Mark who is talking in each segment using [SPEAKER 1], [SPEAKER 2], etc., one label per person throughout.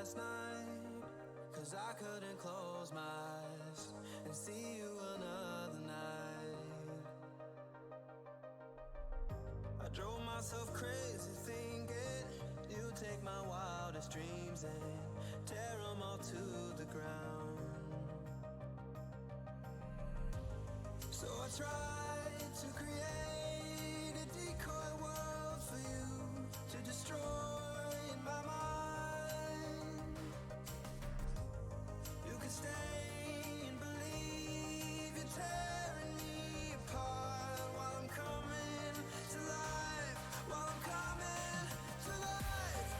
[SPEAKER 1] last night, 'cause I couldn't close my eyes and see you another night. I drove myself crazy thinking you'd take my wildest dreams and tear them all to the ground. So I tried to create a decoy world for you to destroy in my mind. You can stay and believe you're tearing me apart while I'm coming to life, while I'm coming to life.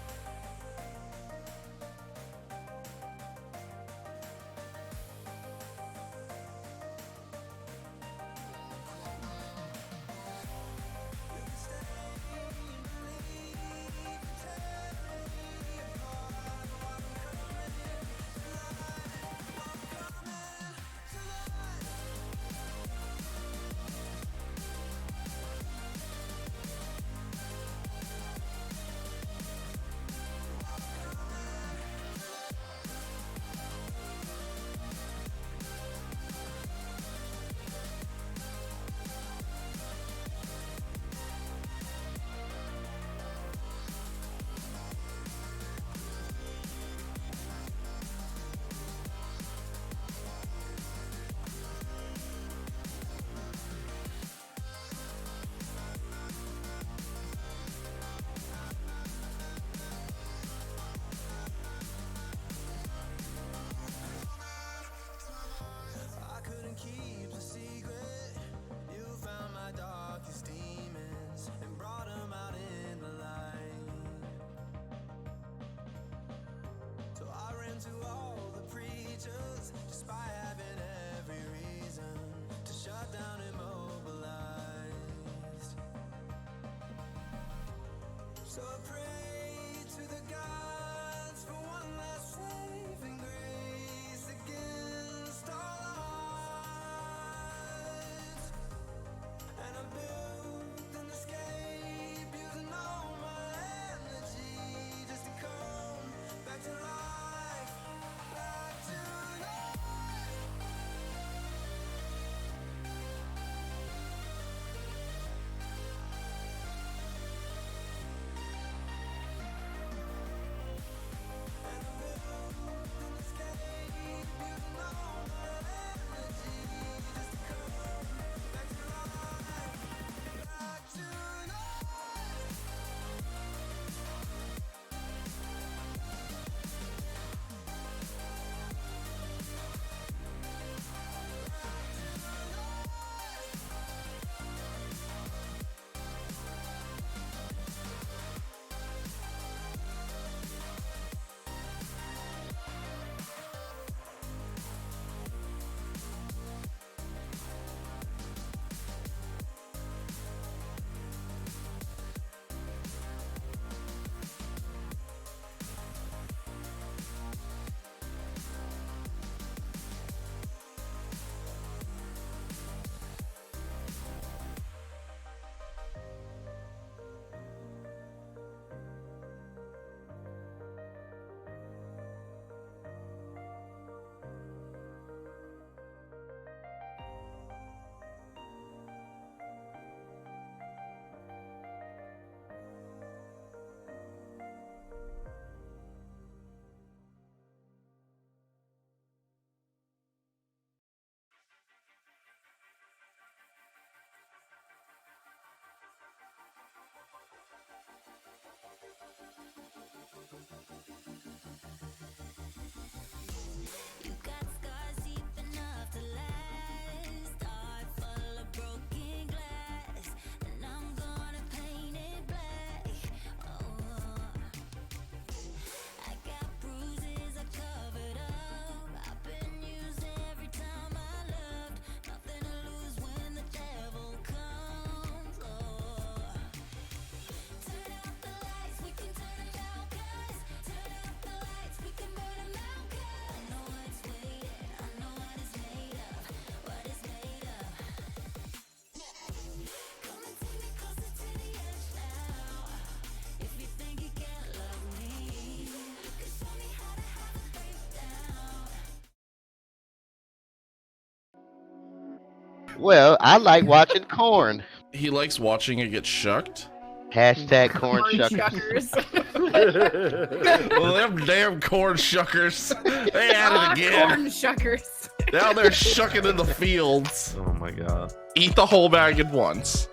[SPEAKER 2] Well, I like watching corn.
[SPEAKER 3] He likes watching it get shucked.
[SPEAKER 2] Hashtag corn
[SPEAKER 4] Corn
[SPEAKER 2] shuckers.
[SPEAKER 4] shuckers.
[SPEAKER 3] Well, them damn corn shuckers. They at it again.
[SPEAKER 4] Corn shuckers.
[SPEAKER 3] Now they're shucking in the fields.
[SPEAKER 5] Oh my god.
[SPEAKER 3] Eat the whole bag at once.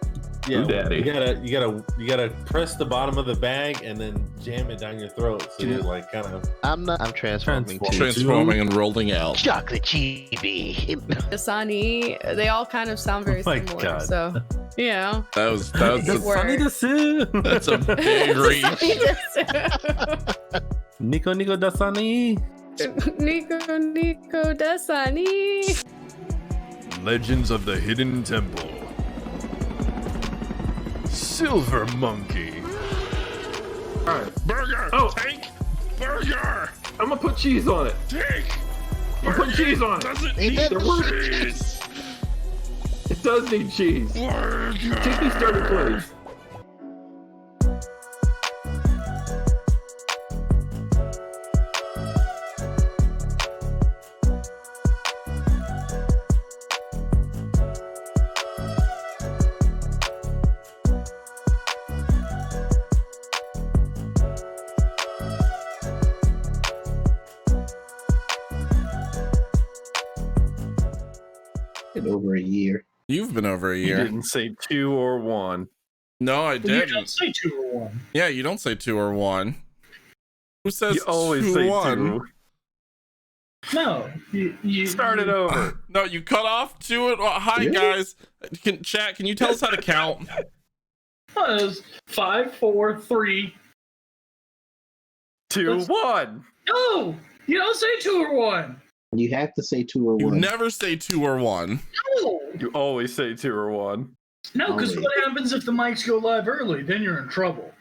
[SPEAKER 6] Yeah,
[SPEAKER 5] Ooh, daddy.
[SPEAKER 6] you gotta press the bottom of the bag and then jam it down your throat. So you're like kind of.
[SPEAKER 2] I'm transforming too.
[SPEAKER 3] Transforming and rolling out.
[SPEAKER 2] Chocolate chibi.
[SPEAKER 4] Dasani, they all kind of sound very
[SPEAKER 6] Oh my
[SPEAKER 4] similar.
[SPEAKER 6] God.
[SPEAKER 4] So, you know.
[SPEAKER 3] That was
[SPEAKER 4] It works.
[SPEAKER 3] that's a big reach.
[SPEAKER 5] Nico Dasani.
[SPEAKER 4] Nico Dasani.
[SPEAKER 7] Legends of the Hidden Temple. Silver Monkey.
[SPEAKER 5] Alright.
[SPEAKER 3] Burger.
[SPEAKER 5] Oh.
[SPEAKER 3] Take burger.
[SPEAKER 5] I'm gonna put cheese on it.
[SPEAKER 3] Take.
[SPEAKER 5] I'm putting cheese on it.
[SPEAKER 3] Doesn't
[SPEAKER 2] Ain't
[SPEAKER 3] need
[SPEAKER 2] that
[SPEAKER 3] cheese.
[SPEAKER 5] It does need cheese.
[SPEAKER 3] Burger.
[SPEAKER 5] Take me started, please.
[SPEAKER 8] Over a year.
[SPEAKER 3] You've been over a
[SPEAKER 5] You
[SPEAKER 3] year.
[SPEAKER 5] didn't say 2 or 1.
[SPEAKER 3] No, I
[SPEAKER 9] You
[SPEAKER 3] didn't.
[SPEAKER 9] don't say 2 or 1.
[SPEAKER 3] Yeah, you don't say 2 or 1. Who says
[SPEAKER 5] You always
[SPEAKER 3] 2
[SPEAKER 5] say
[SPEAKER 3] 1?
[SPEAKER 5] 2.
[SPEAKER 9] No, you
[SPEAKER 5] Start it over.
[SPEAKER 3] No, you cut off 2 and hi
[SPEAKER 8] Really?
[SPEAKER 3] guys. Can you tell us how to count?
[SPEAKER 9] Was 5, 4, 3.
[SPEAKER 5] 2, 1.
[SPEAKER 9] No, you don't say 2 or 1.
[SPEAKER 8] You have to say 2 or
[SPEAKER 3] You
[SPEAKER 8] 1.
[SPEAKER 3] never say 2 or 1.
[SPEAKER 9] No,
[SPEAKER 5] You always say 2 or 1.
[SPEAKER 9] no, because
[SPEAKER 8] Always.
[SPEAKER 9] what happens if the mics go live early? Then you're in trouble.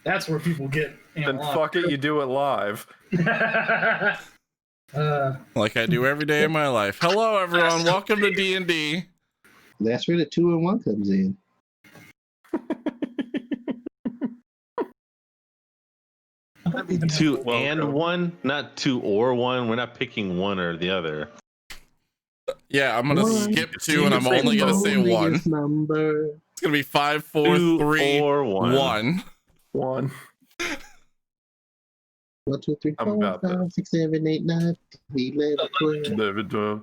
[SPEAKER 9] That's where people get.
[SPEAKER 5] Then fuck it, you do it live.
[SPEAKER 3] Like I do every day of my life. Hello everyone, welcome to D&D.
[SPEAKER 8] That's where the 2 and 1 comes in.
[SPEAKER 10] Two
[SPEAKER 5] Welcome.
[SPEAKER 10] and 1, not 2 or 1. We're not picking one or the other.
[SPEAKER 3] Yeah, I'm gonna
[SPEAKER 8] One.
[SPEAKER 3] skip 2 and I'm only gonna say 1. It's
[SPEAKER 8] Number.
[SPEAKER 3] gonna be 5, 4,
[SPEAKER 10] 2
[SPEAKER 3] 3,
[SPEAKER 10] or 1.
[SPEAKER 3] 1.
[SPEAKER 5] 1.
[SPEAKER 8] 1, 2, 3,
[SPEAKER 5] I'm
[SPEAKER 8] 4,
[SPEAKER 5] about
[SPEAKER 8] 5, 6, 7, 8, 9, 11, 12.
[SPEAKER 5] David,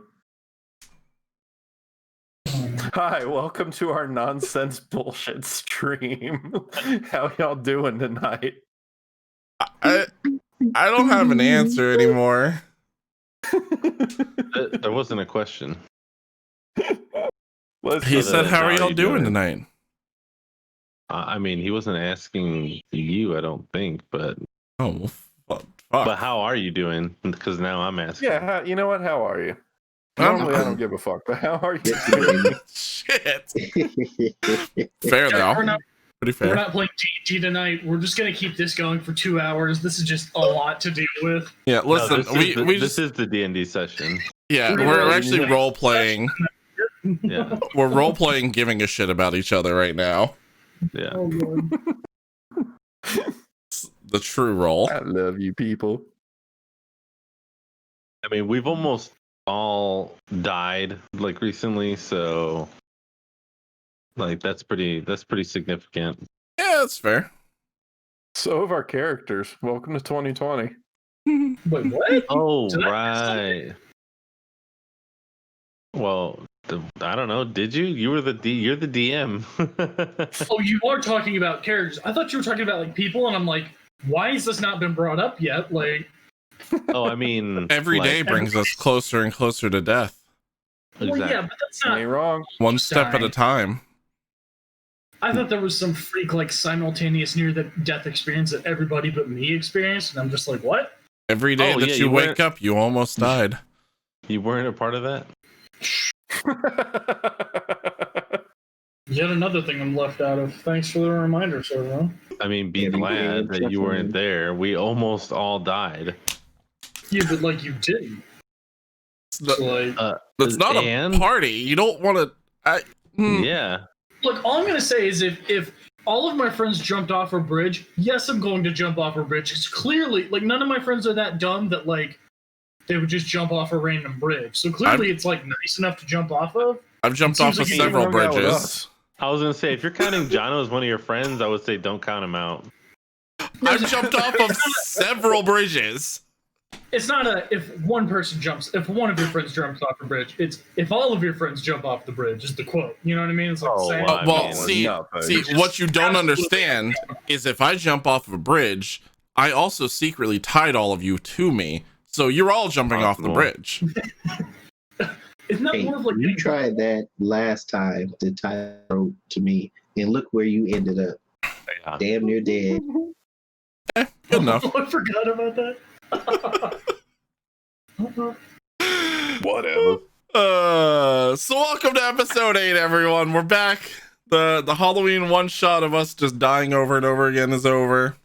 [SPEAKER 5] Hi, welcome to our nonsense bullshit stream. How y'all doing tonight?
[SPEAKER 3] I don't have an answer anymore.
[SPEAKER 10] There wasn't a question.
[SPEAKER 3] He said, "How are
[SPEAKER 10] how
[SPEAKER 3] y'all
[SPEAKER 10] you
[SPEAKER 3] doing
[SPEAKER 10] doing?
[SPEAKER 3] tonight?"
[SPEAKER 10] I mean, he wasn't asking you, I don't think, but
[SPEAKER 3] Oh, well, fuck.
[SPEAKER 10] but how are you doing? Because now I'm asking.
[SPEAKER 5] Yeah, you know what? How are you?
[SPEAKER 3] I'm-
[SPEAKER 5] Normally, I don't give a fuck, but how are you?
[SPEAKER 3] Shit. Fair though.
[SPEAKER 9] We're not,
[SPEAKER 3] Pretty
[SPEAKER 9] we're
[SPEAKER 3] fair.
[SPEAKER 9] not playing D&D tonight. We're just gonna keep this going for 2 hours. This is just a lot to deal with.
[SPEAKER 3] Yeah,
[SPEAKER 10] No,
[SPEAKER 3] listen,
[SPEAKER 10] this
[SPEAKER 3] just
[SPEAKER 10] is the D&D session.
[SPEAKER 3] yeah, we're actually role playing.
[SPEAKER 10] Yeah,
[SPEAKER 3] We're role playing, giving a shit about each other right now.
[SPEAKER 10] yeah.
[SPEAKER 9] Oh Lord.
[SPEAKER 3] It's the true role.
[SPEAKER 5] I love you, people.
[SPEAKER 10] I mean, we've almost all died like recently, so like that's pretty significant.
[SPEAKER 3] Yeah, that's fair.
[SPEAKER 5] So have our characters. Welcome to 2020.
[SPEAKER 9] Wait, what?
[SPEAKER 10] Oh,
[SPEAKER 9] Did I miss
[SPEAKER 10] right. Well, I don't know. Did you? You were you're the DM.
[SPEAKER 9] Oh, you are talking about characters. I thought you were talking about like people, and I'm like, why has this not been brought up yet? Like,
[SPEAKER 10] Oh, I mean,
[SPEAKER 3] Every
[SPEAKER 10] like,
[SPEAKER 3] day brings us closer and closer to death.
[SPEAKER 9] well,
[SPEAKER 10] exactly.
[SPEAKER 9] yeah, but that's not.
[SPEAKER 5] Ain't wrong.
[SPEAKER 3] One step at a
[SPEAKER 9] Dying.
[SPEAKER 3] time.
[SPEAKER 9] I thought there was some freak like simultaneous near-death experience that everybody but me experienced, and I'm just like, what?
[SPEAKER 3] Every day
[SPEAKER 10] Oh,
[SPEAKER 3] that
[SPEAKER 10] yeah,
[SPEAKER 3] you
[SPEAKER 10] you
[SPEAKER 3] wake
[SPEAKER 10] weren't-
[SPEAKER 3] up, you almost died.
[SPEAKER 10] You weren't a part of that.
[SPEAKER 9] Yet another thing I'm left out of. Thanks for the reminder, sir.
[SPEAKER 10] I mean, be
[SPEAKER 8] Every day
[SPEAKER 10] glad
[SPEAKER 8] I'm
[SPEAKER 10] that you weren't
[SPEAKER 8] shuffling.
[SPEAKER 10] there. We almost all died.
[SPEAKER 9] Yeah, but like you didn't.
[SPEAKER 3] It's, the-
[SPEAKER 9] So, like,
[SPEAKER 3] it's not
[SPEAKER 10] and-
[SPEAKER 3] a party. You don't want to.
[SPEAKER 10] Yeah.
[SPEAKER 9] look, all I'm gonna say is if all of my friends jumped off a bridge, yes, I'm going to jump off a bridge. It's clearly like none of my friends are that dumb that like they would just jump off a random bridge. So clearly, it's like nice enough to jump off of.
[SPEAKER 3] I've jumped
[SPEAKER 9] It
[SPEAKER 3] off
[SPEAKER 9] seems
[SPEAKER 3] of
[SPEAKER 9] like you
[SPEAKER 3] several
[SPEAKER 5] hung out with
[SPEAKER 3] bridges.
[SPEAKER 5] us.
[SPEAKER 10] I was gonna say if you're counting Jono as one of your friends, I would say don't count him out.
[SPEAKER 3] I've jumped off of several bridges.
[SPEAKER 9] It's not if one of your friends jumps off a bridge. It's if all of your friends jump off the bridge. Is the quote? You know what I mean? It's like
[SPEAKER 10] Oh,
[SPEAKER 9] saying,
[SPEAKER 10] wow.
[SPEAKER 3] Well,
[SPEAKER 10] mean,
[SPEAKER 3] see, what you don't understand is if I jump off of a bridge, I also secretly tied all of you to me. So you're all jumping off the bridge.
[SPEAKER 9] Isn't that
[SPEAKER 8] Hey,
[SPEAKER 9] more of like
[SPEAKER 8] you tried that last time to tie a rope to me, and look where you ended up.
[SPEAKER 10] Yeah.
[SPEAKER 8] Damn near dead.
[SPEAKER 3] Good enough.
[SPEAKER 9] I forgot about that.
[SPEAKER 5] Whatever.
[SPEAKER 3] So welcome to episode 8, everyone. We're back. The Halloween one shot of us just dying over and over again is over.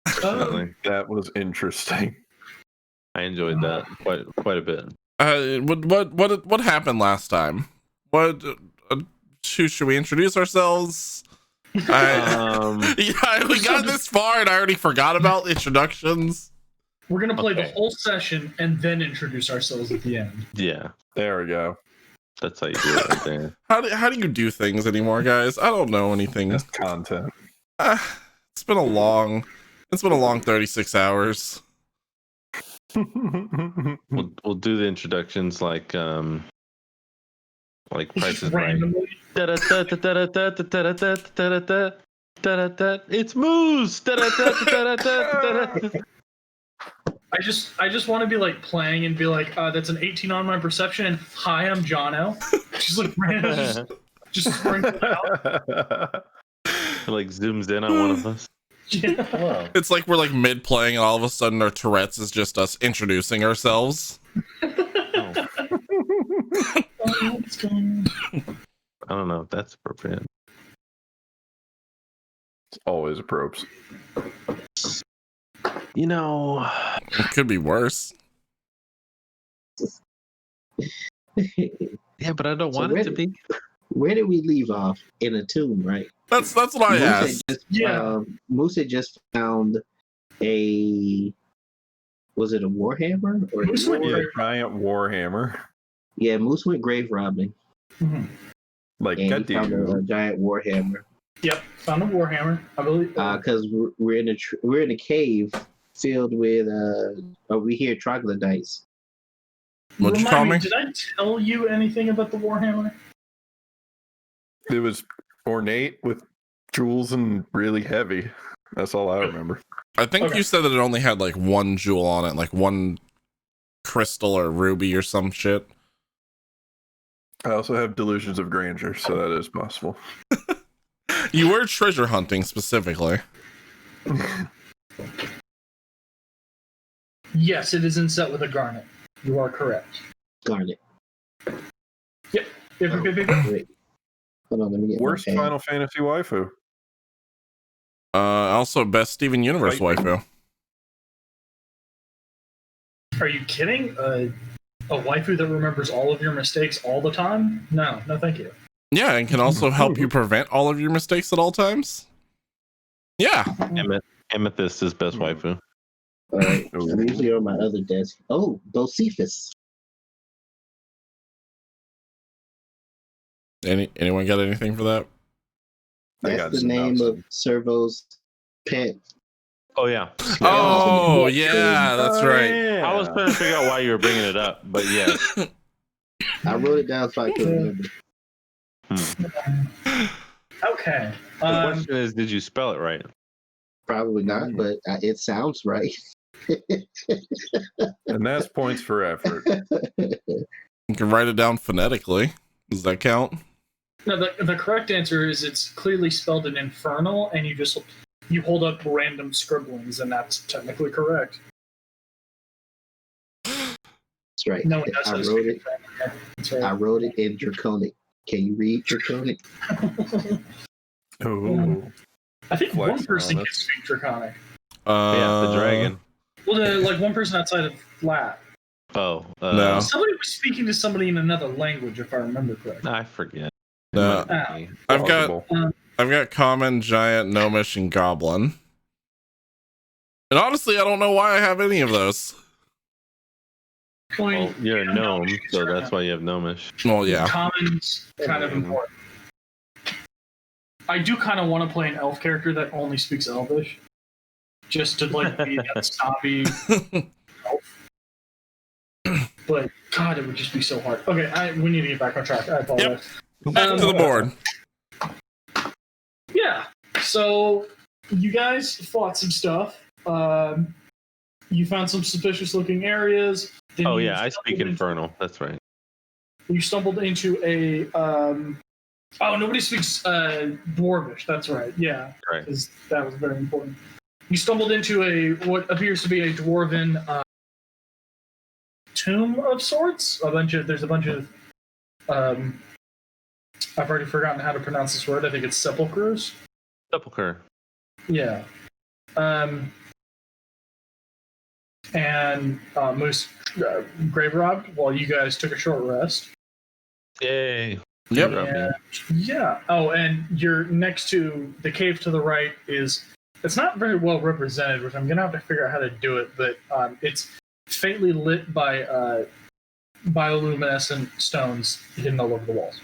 [SPEAKER 10] Definitely.
[SPEAKER 5] That was interesting.
[SPEAKER 10] I enjoyed that quite a bit.
[SPEAKER 3] What happened last time? Should we introduce ourselves? Yeah, we got this far and I already forgot about introductions.
[SPEAKER 9] We're gonna play the
[SPEAKER 10] Okay.
[SPEAKER 9] whole session and then introduce ourselves at the end.
[SPEAKER 10] Yeah,
[SPEAKER 5] There we go.
[SPEAKER 10] that's how you do it right there.
[SPEAKER 3] How do you do things anymore, guys? I don't know anything.
[SPEAKER 5] That's content.
[SPEAKER 3] It's been a long 36 hours.
[SPEAKER 10] We'll do the introductions like Price
[SPEAKER 9] Just
[SPEAKER 10] is Right.
[SPEAKER 9] randomly.
[SPEAKER 10] It's Moose.
[SPEAKER 9] I just want to be like playing and be like, that's an 18 on my perception, and hi, I'm John L. Just like random, just sprinkle it out.
[SPEAKER 10] Like zooms in on one of us.
[SPEAKER 9] Yeah.
[SPEAKER 3] It's like we're like mid playing and all of a sudden our Tourette's is just us introducing ourselves.
[SPEAKER 9] What's going on?
[SPEAKER 10] I don't know if that's appropriate.
[SPEAKER 5] It's always appropriate.
[SPEAKER 10] You know,
[SPEAKER 3] It could be worse.
[SPEAKER 10] yeah, but I don't
[SPEAKER 8] So
[SPEAKER 10] want it to be.
[SPEAKER 8] Where did we leave off? In a tomb, right?
[SPEAKER 3] That's what I asked.
[SPEAKER 8] Moose had just found was it a Warhammer? Or
[SPEAKER 9] Moose went
[SPEAKER 5] Yeah, giant warhammer.
[SPEAKER 8] Yeah, Moose went grave robbing.
[SPEAKER 9] Mhm.
[SPEAKER 5] Like,
[SPEAKER 8] And
[SPEAKER 5] God
[SPEAKER 8] he found a
[SPEAKER 5] damn.
[SPEAKER 8] giant Warhammer.
[SPEAKER 9] Yep, found a warhammer. I believe.
[SPEAKER 8] Because we're in a cave filled with we hear troglodytes.
[SPEAKER 3] What'd you
[SPEAKER 9] Remind
[SPEAKER 3] call me?
[SPEAKER 9] Did I tell you anything about the warhammer?
[SPEAKER 5] It was ornate with jewels and really heavy. That's all I remember.
[SPEAKER 3] I think
[SPEAKER 9] Okay.
[SPEAKER 3] you said that it only had like one jewel on it, like one crystal or ruby or some shit.
[SPEAKER 5] I also have delusions of grandeur, so that is possible.
[SPEAKER 3] You were treasure hunting specifically.
[SPEAKER 9] Yes, it is inset with a garnet. You are correct.
[SPEAKER 8] Garnet.
[SPEAKER 9] Yep, yep.
[SPEAKER 8] Wait. Hold on, let me get
[SPEAKER 5] Worst
[SPEAKER 8] my pad.
[SPEAKER 5] Final Fantasy waifu.
[SPEAKER 3] Also best Steven Universe
[SPEAKER 5] Right.
[SPEAKER 3] waifu.
[SPEAKER 9] Are you kidding? A waifu that remembers all of your mistakes all the time? No, thank you.
[SPEAKER 3] Yeah, and can also help you prevent all of your mistakes at all times. Yeah.
[SPEAKER 10] Amethyst is best waifu.
[SPEAKER 8] All right, I'm usually on my other desk. Oh, Bocephus.
[SPEAKER 3] Anyone got anything for that?
[SPEAKER 5] I got
[SPEAKER 8] That's the
[SPEAKER 5] some
[SPEAKER 8] name
[SPEAKER 5] notes.
[SPEAKER 8] of Servo's pet.
[SPEAKER 10] Oh yeah.
[SPEAKER 3] Oh, yeah, that's right.
[SPEAKER 10] I was trying to figure out why you were bringing it up, but yeah.
[SPEAKER 8] I wrote it down so I can remember.
[SPEAKER 9] Okay.
[SPEAKER 10] The question is, did you spell it right?
[SPEAKER 8] Probably not, but it sounds right.
[SPEAKER 5] And that's points for effort.
[SPEAKER 3] You can write it down phonetically. Does that count?
[SPEAKER 9] No, the correct answer is it's clearly spelled in infernal, and you hold up random scribblings, and that's technically correct.
[SPEAKER 8] That's right.
[SPEAKER 9] No one knows how
[SPEAKER 8] I
[SPEAKER 9] to
[SPEAKER 8] wrote
[SPEAKER 9] speak
[SPEAKER 8] it.
[SPEAKER 9] That's right.
[SPEAKER 8] I wrote it in Draconic. Can you read Draconic?
[SPEAKER 5] Oh,
[SPEAKER 9] I think
[SPEAKER 5] Flex
[SPEAKER 9] one person
[SPEAKER 5] on
[SPEAKER 9] can
[SPEAKER 5] us.
[SPEAKER 9] speak Draconic.
[SPEAKER 10] Yeah, the dragon.
[SPEAKER 9] Well, like one person outside of Flat.
[SPEAKER 10] Oh,
[SPEAKER 3] No.
[SPEAKER 9] Somebody was speaking to somebody in another language, if I remember correctly.
[SPEAKER 10] I forget.
[SPEAKER 3] No. I've got
[SPEAKER 5] plausible.
[SPEAKER 3] I've got common, giant, gnomish, and goblin. And honestly, I don't know why I have any of those.
[SPEAKER 10] Well, you're a gnome, so that's why you have gnomish.
[SPEAKER 3] Well, yeah.
[SPEAKER 9] Common's kind of important. I do kind of want to play an elf character that only speaks Elvish, just to like be that snobby elf. But God, it would just be so hard. Okay, we need to get back on track. I apologize.
[SPEAKER 3] Back to the board.
[SPEAKER 9] Yeah. So you guys fought some stuff. You found some suspicious-looking areas. Then
[SPEAKER 10] Oh
[SPEAKER 9] you
[SPEAKER 10] yeah, I speak
[SPEAKER 9] stumbled
[SPEAKER 10] Infernal. That's right.
[SPEAKER 9] You stumbled into a. Oh, nobody speaks Dwarvish. That's right. Yeah,
[SPEAKER 10] Right.
[SPEAKER 9] because that was very important. You stumbled into what appears to be a dwarven tomb of sorts. There's a bunch of. I've already forgotten how to pronounce this word. I think it's sepulchres.
[SPEAKER 10] Sepulchre.
[SPEAKER 9] Yeah. And Moose grave robbed while you guys took a short rest.
[SPEAKER 10] Yay.
[SPEAKER 3] Yep.
[SPEAKER 9] And, yeah. Oh, and you're next to the cave to the right is. It's not very well represented, which I'm gonna have to figure out how to do it. But it's faintly lit by bioluminescent stones hidden all over the walls.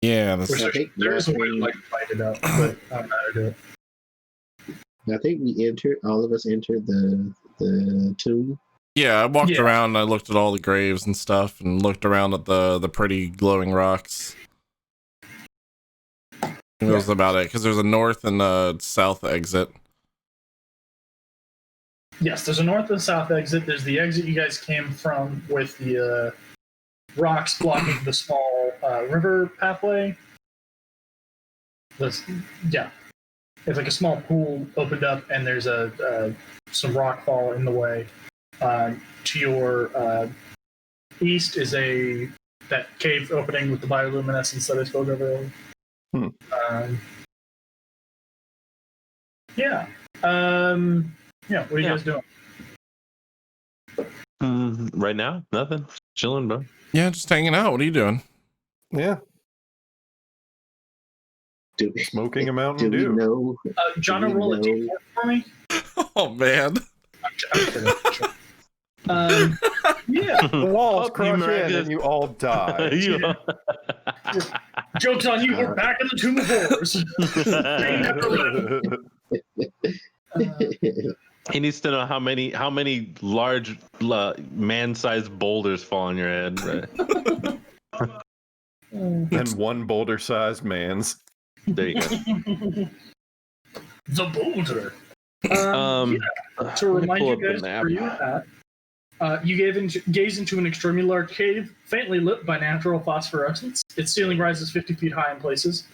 [SPEAKER 3] Yeah.
[SPEAKER 9] Which
[SPEAKER 8] I think
[SPEAKER 9] there's a way to
[SPEAKER 8] last
[SPEAKER 9] like fight it out, but I don't know how to do it.
[SPEAKER 8] I think all of us entered the tomb.
[SPEAKER 3] Yeah, I walked
[SPEAKER 9] Yeah.
[SPEAKER 3] around and I looked at all the graves and stuff and looked around at the pretty glowing rocks. That was about it, because there's a north and a south exit.
[SPEAKER 9] Yes, there's a north and south exit. There's the exit you guys came from with the rocks blocking the small river pathway. Yeah. It's like a small pool opened up, and there's some rock fall in the way. To your east is that cave opening with the bioluminescence that I spoke of earlier. Yeah. Yeah. What are you guys doing?
[SPEAKER 10] Right now, nothing. Chilling, bro.
[SPEAKER 3] Yeah, just hanging out. What are you doing?
[SPEAKER 5] Yeah, smoking a Mountain
[SPEAKER 8] Do we
[SPEAKER 5] Dew.
[SPEAKER 8] know?
[SPEAKER 9] John,
[SPEAKER 8] do we
[SPEAKER 9] roll a
[SPEAKER 8] know-
[SPEAKER 9] d4 for me.
[SPEAKER 3] Oh man.
[SPEAKER 9] Yeah.
[SPEAKER 5] The walls
[SPEAKER 10] Fuck you,
[SPEAKER 5] crush in
[SPEAKER 10] Marcus.
[SPEAKER 5] and you all die.
[SPEAKER 10] You-
[SPEAKER 9] Joke's on you. We're back in the Tomb of Horrors.
[SPEAKER 10] He needs to know how many large man-sized boulders fall on your head. Right?
[SPEAKER 5] And one boulder-sized man's.
[SPEAKER 10] There you go.
[SPEAKER 9] The boulder.
[SPEAKER 10] Yeah.
[SPEAKER 9] To remind you guys where you at, you gaze into an extremely large cave, faintly lit by natural phosphorescence. Its ceiling rises 50 feet high in places.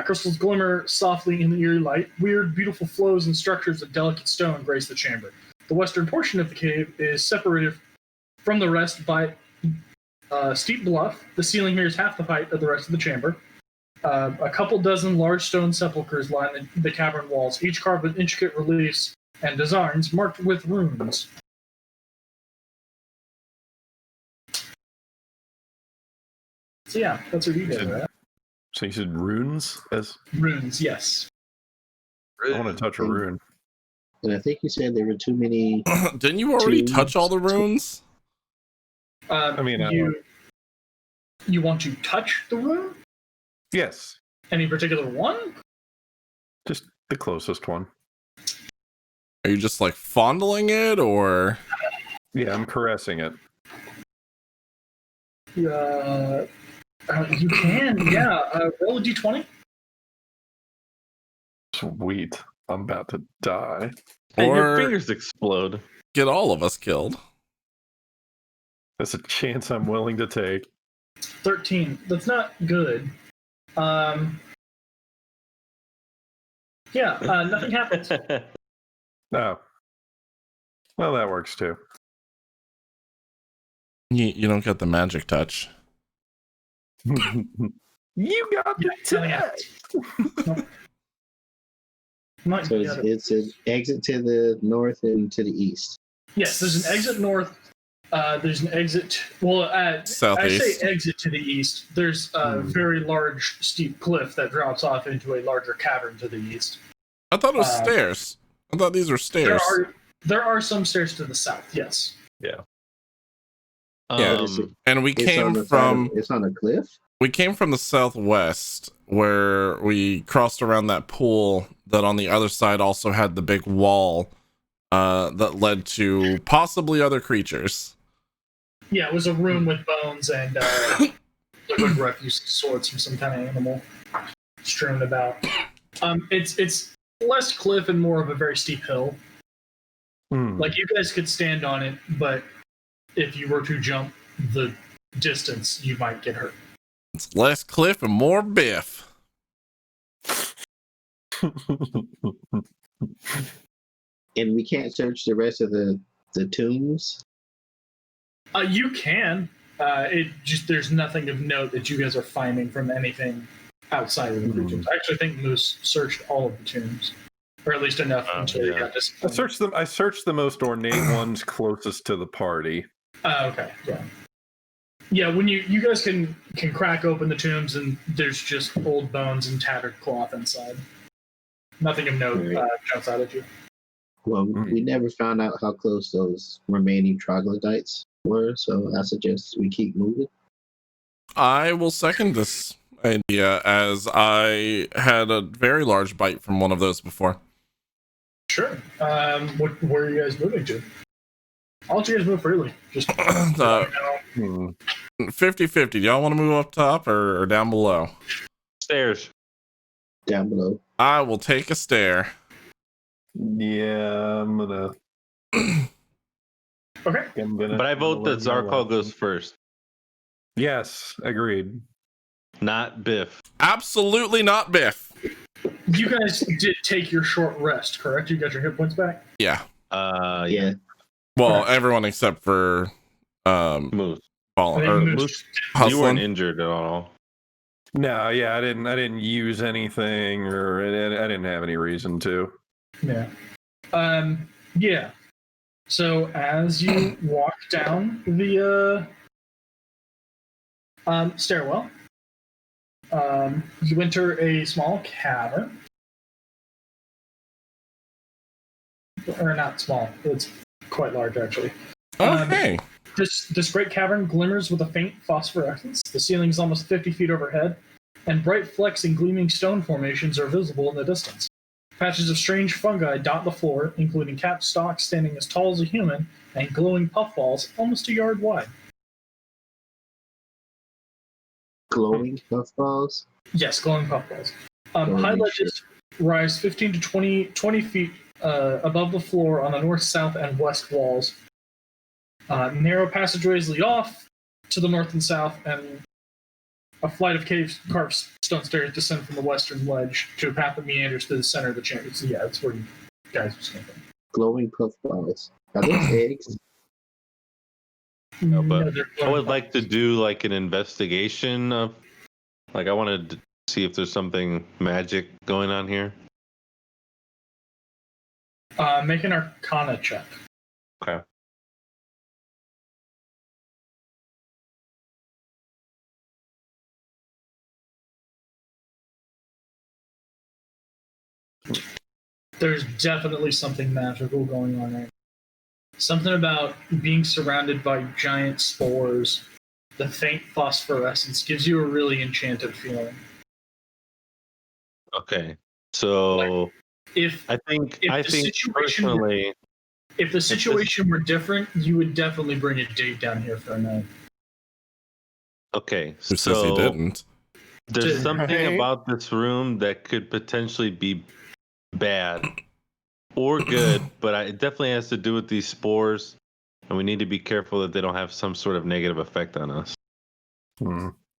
[SPEAKER 9] Crystals glimmer softly in the eerie light. Weird, beautiful flows and structures of delicate stone grace the chamber. The western portion of the cave is separated from the rest by a steep bluff. The ceiling mirrors half the height of the rest of the chamber. A couple dozen large stone sepulchres line the cavern walls, each carved with intricate reliefs and designs marked with runes. So yeah, that's what you did, right?
[SPEAKER 5] So you said runes? As
[SPEAKER 9] Runes, yes.
[SPEAKER 5] I want to touch a rune.
[SPEAKER 8] And I think you said there were too many.
[SPEAKER 3] Didn't you already
[SPEAKER 8] Two-
[SPEAKER 3] touch all the runes?
[SPEAKER 5] I mean,
[SPEAKER 9] you want to touch the rune?
[SPEAKER 5] yes,
[SPEAKER 9] Any particular one?
[SPEAKER 5] just the closest one.
[SPEAKER 3] Are you just like fondling it, or
[SPEAKER 5] Yeah, I'm caressing it.
[SPEAKER 9] You can, yeah. Roll a d20.
[SPEAKER 5] Sweet. I'm about to die.
[SPEAKER 10] Hey, your
[SPEAKER 3] Or-
[SPEAKER 10] fingers explode.
[SPEAKER 3] get all of us killed?
[SPEAKER 5] That's a chance I'm willing to take.
[SPEAKER 9] 13. That's not good. Yeah, nothing happens.
[SPEAKER 5] Oh. Well, that works too.
[SPEAKER 3] You don't get the magic touch.
[SPEAKER 5] You got the
[SPEAKER 9] nothing
[SPEAKER 5] touch.
[SPEAKER 9] happens. Nope. Not
[SPEAKER 8] So
[SPEAKER 9] yet.
[SPEAKER 8] it's an exit to the north and to the east.
[SPEAKER 9] Yes, there's an exit north. There's an exit. Well, I
[SPEAKER 3] Southeast.
[SPEAKER 9] say exit to the east. There's a very large, steep cliff that drops off into a larger cavern to the east.
[SPEAKER 3] I thought it was stairs. I thought these were stairs.
[SPEAKER 9] There are some stairs to the south. Yes.
[SPEAKER 3] Yeah,
[SPEAKER 10] Um,
[SPEAKER 3] and we
[SPEAKER 8] It's
[SPEAKER 3] came
[SPEAKER 8] on the side
[SPEAKER 3] from
[SPEAKER 8] it's on a cliff.
[SPEAKER 3] we came from the southwest, where we crossed around that pool that on the other side also had the big wall that led to possibly other creatures.
[SPEAKER 9] Yeah, it was a room with bones and liquid refuse swords from some kind of animal strewn about. It's less cliff and more of a very steep hill. Like you guys could stand on it, but if you were to jump the distance, you might get hurt.
[SPEAKER 3] It's less Cliff and more Biff.
[SPEAKER 8] And we can't search the rest of the tombs.
[SPEAKER 9] You can. It just there's nothing of note that you guys are finding from anything outside of the tombs. I actually think Moose searched all of the tombs, or at least enough until he got disappointed.
[SPEAKER 5] I searched the most ornate ones closest to the party.
[SPEAKER 9] Okay. Yeah. Yeah. When you guys can crack open the tombs and there's just old bones and tattered cloth inside. Nothing of note jumps out at you.
[SPEAKER 8] Well, we never found out how close those remaining troglodytes were, so I suggest we keep moving.
[SPEAKER 3] I will second this idea, as I had a very large bite from one of those before.
[SPEAKER 9] Sure. Where are you guys moving to? I'll let you guys move freely. Just
[SPEAKER 3] 50-50. Do y'all want to move up top or down below?
[SPEAKER 10] Stairs.
[SPEAKER 8] Down below.
[SPEAKER 3] I will take a stair.
[SPEAKER 5] Yeah, I'm gonna.
[SPEAKER 9] Okay.
[SPEAKER 10] But I vote that Zarkal goes first.
[SPEAKER 5] Yes, agreed.
[SPEAKER 10] Not Biff.
[SPEAKER 3] Absolutely not Biff.
[SPEAKER 9] You guys did take your short rest, correct? You got your hit points back?
[SPEAKER 3] Yeah.
[SPEAKER 10] Yeah.
[SPEAKER 3] Well, everyone except for
[SPEAKER 10] Moose.
[SPEAKER 3] Moose.
[SPEAKER 10] You weren't injured at all.
[SPEAKER 5] No, yeah, I didn't use anything, or I didn't have any reason to.
[SPEAKER 9] Yeah. Yeah. So as you walk down the stairwell, you enter a small cavern. Or not small, it's quite large actually.
[SPEAKER 3] Okay.
[SPEAKER 9] This great cavern glimmers with a faint phosphorescence. The ceiling is almost 50 feet overhead, and bright flecks and gleaming stone formations are visible in the distance. Patches of strange fungi dot the floor, including cap stalks standing as tall as a human and glowing puffballs almost a yard wide.
[SPEAKER 8] Glowing puffballs?
[SPEAKER 9] Yes, glowing puffballs. High ledges rise 15 to 20 feet above the floor on the north, south, and west walls. Narrow passageways lead off to the north and south, and a flight of carved stone stairs descend from the western ledge to a path that meanders to the center of the chamber. So yeah, that's where you guys are standing.
[SPEAKER 8] Glowing puffballs. Are those eggs?
[SPEAKER 10] No, but
[SPEAKER 9] they're
[SPEAKER 10] I would like to do like an investigation of, like, I wanted to see if there's something magic going on here.
[SPEAKER 9] Make an Arcana check.
[SPEAKER 10] Okay.
[SPEAKER 9] There's definitely something magical going on there. Something about being surrounded by giant spores. The faint phosphorescence gives you a really enchanted feeling.
[SPEAKER 10] Okay. So I think personally,
[SPEAKER 9] if the situation were different, you would definitely bring a date down here for a night.
[SPEAKER 10] Okay.
[SPEAKER 3] Who says he didn't?
[SPEAKER 10] There's something about this room that could potentially be bad or good, but it definitely has to do with these spores, and we need to be careful that they don't have some sort of negative effect on us.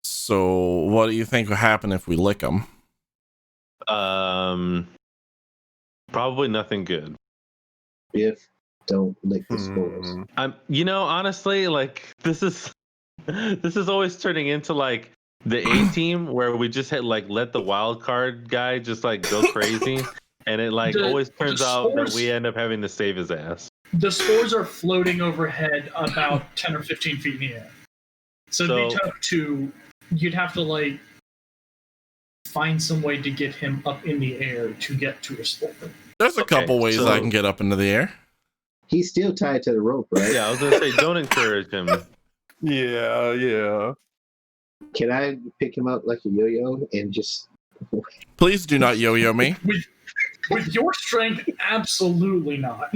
[SPEAKER 3] So, what do you think will happen if we lick them?
[SPEAKER 10] Probably nothing good.
[SPEAKER 8] Biff, don't lick the spores.
[SPEAKER 10] Honestly, like this is always turning into like the A team where we just had like let the wild card guy just like go crazy. And it always turns out that we end up having to save his ass.
[SPEAKER 9] The spores are floating overhead about 10 or 15 feet in the air. So it'd be tough you'd have to find some way to get him up in the air to get to a spore.
[SPEAKER 3] There's a couple ways I can get up into the air.
[SPEAKER 8] He's still tied to the rope, right?
[SPEAKER 10] Yeah, I was gonna say, don't encourage him.
[SPEAKER 5] Yeah.
[SPEAKER 8] Can I pick him up like a yo-yo and just?
[SPEAKER 3] Please do not yo-yo me.
[SPEAKER 9] With your strength, absolutely not.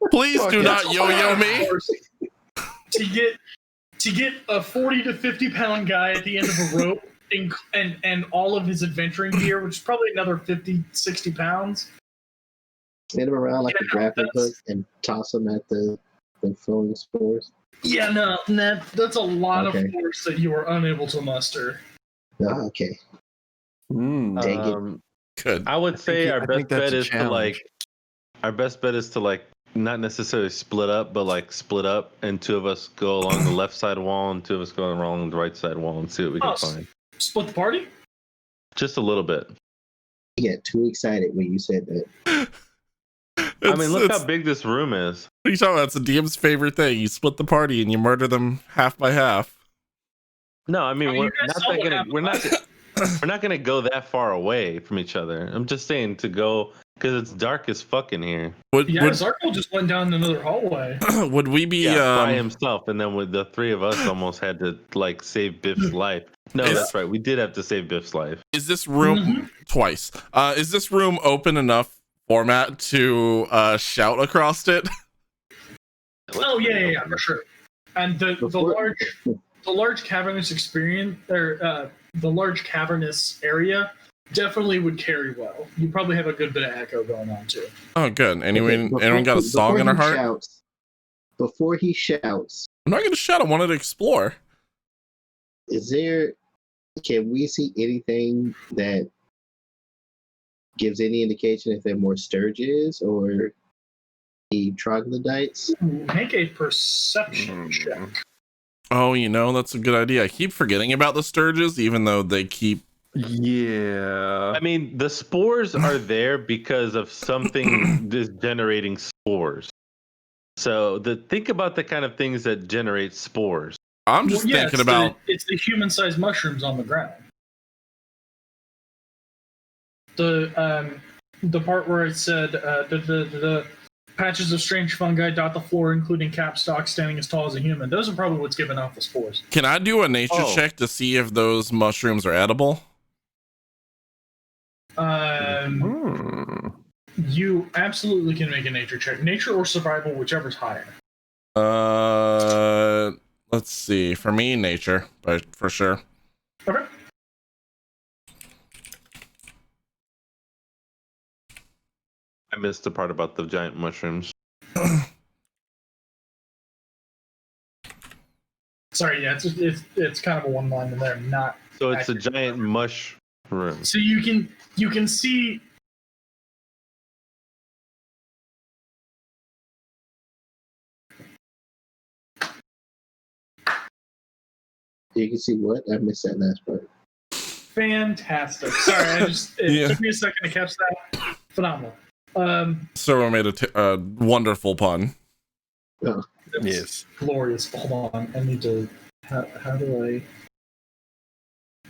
[SPEAKER 3] Please do not yo-yo me.
[SPEAKER 9] To get a 40 to 50 pound guy at the end of a rope and all of his adventuring gear, which is probably another 50, 60 pounds.
[SPEAKER 8] Spin him around like a grappling hook and toss him at the throwing spores.
[SPEAKER 9] Yeah, no, that's a lot of force that you are unable to muster.
[SPEAKER 8] Oh, okay.
[SPEAKER 3] Good.
[SPEAKER 10] I would say our best bet is to like not necessarily split up, but like split up, and two of us go along the left side wall, and two of us go along the right side wall, and see what we can find.
[SPEAKER 9] Split the party?
[SPEAKER 10] Just a little bit.
[SPEAKER 8] You got too excited when you said that.
[SPEAKER 10] I mean, look how big this room is.
[SPEAKER 3] What are you talking about? It's a DM's favorite thing. You split the party and you murder them half by half.
[SPEAKER 10] No, I mean we're not gonna go that far away from each other. I'm just saying to go because it's dark as fuck in here.
[SPEAKER 9] Zarko just went down another hallway.
[SPEAKER 3] Would we be
[SPEAKER 10] by himself, and then with the three of us, almost had to like save Biff's life. No, that's right. We did have to save Biff's life.
[SPEAKER 3] Is this room twice? Is this room open enough format to shout across it?
[SPEAKER 9] Oh yeah, for sure. And the large cavernous experience or the large cavernous area definitely would carry well. You probably have a good bit of echo going on too.
[SPEAKER 3] Oh, good. Anyone got a song in her heart?
[SPEAKER 8] Before he shouts,
[SPEAKER 3] I'm not gonna shout. I wanted to explore.
[SPEAKER 8] Can we see anything that gives any indication if they're more sturges or the troglodytes?
[SPEAKER 9] Make a perception check.
[SPEAKER 3] Oh, that's a good idea. I keep forgetting about the sturges, even though they keep.
[SPEAKER 5] Yeah.
[SPEAKER 10] I mean, the spores are there because of something is generating spores. So think about the kind of things that generate spores.
[SPEAKER 3] I'm just thinking about
[SPEAKER 9] it's the human-sized mushrooms on the ground. The part where it said the patches of strange fungi dot the floor, including capstock standing as tall as a human. Those are probably what's giving off the spores.
[SPEAKER 3] Can I do a nature check to see if those mushrooms are edible?
[SPEAKER 9] You absolutely can make a nature check. Nature or survival, whichever's higher.
[SPEAKER 3] Let's see. For me, nature, but for sure.
[SPEAKER 9] Okay.
[SPEAKER 10] I missed the part about the giant mushrooms.
[SPEAKER 9] Sorry, yeah, it's kind of a one line in there, not.
[SPEAKER 10] So it's a giant mushroom.
[SPEAKER 9] So you can see.
[SPEAKER 8] You can see what? I missed that last part.
[SPEAKER 9] Fantastic. Sorry, it took me a second to catch that. Phenomenal.
[SPEAKER 3] Sir made a wonderful pun.
[SPEAKER 8] Oh.
[SPEAKER 5] Yes.
[SPEAKER 9] Glorious. Hold on. I need to. How do I?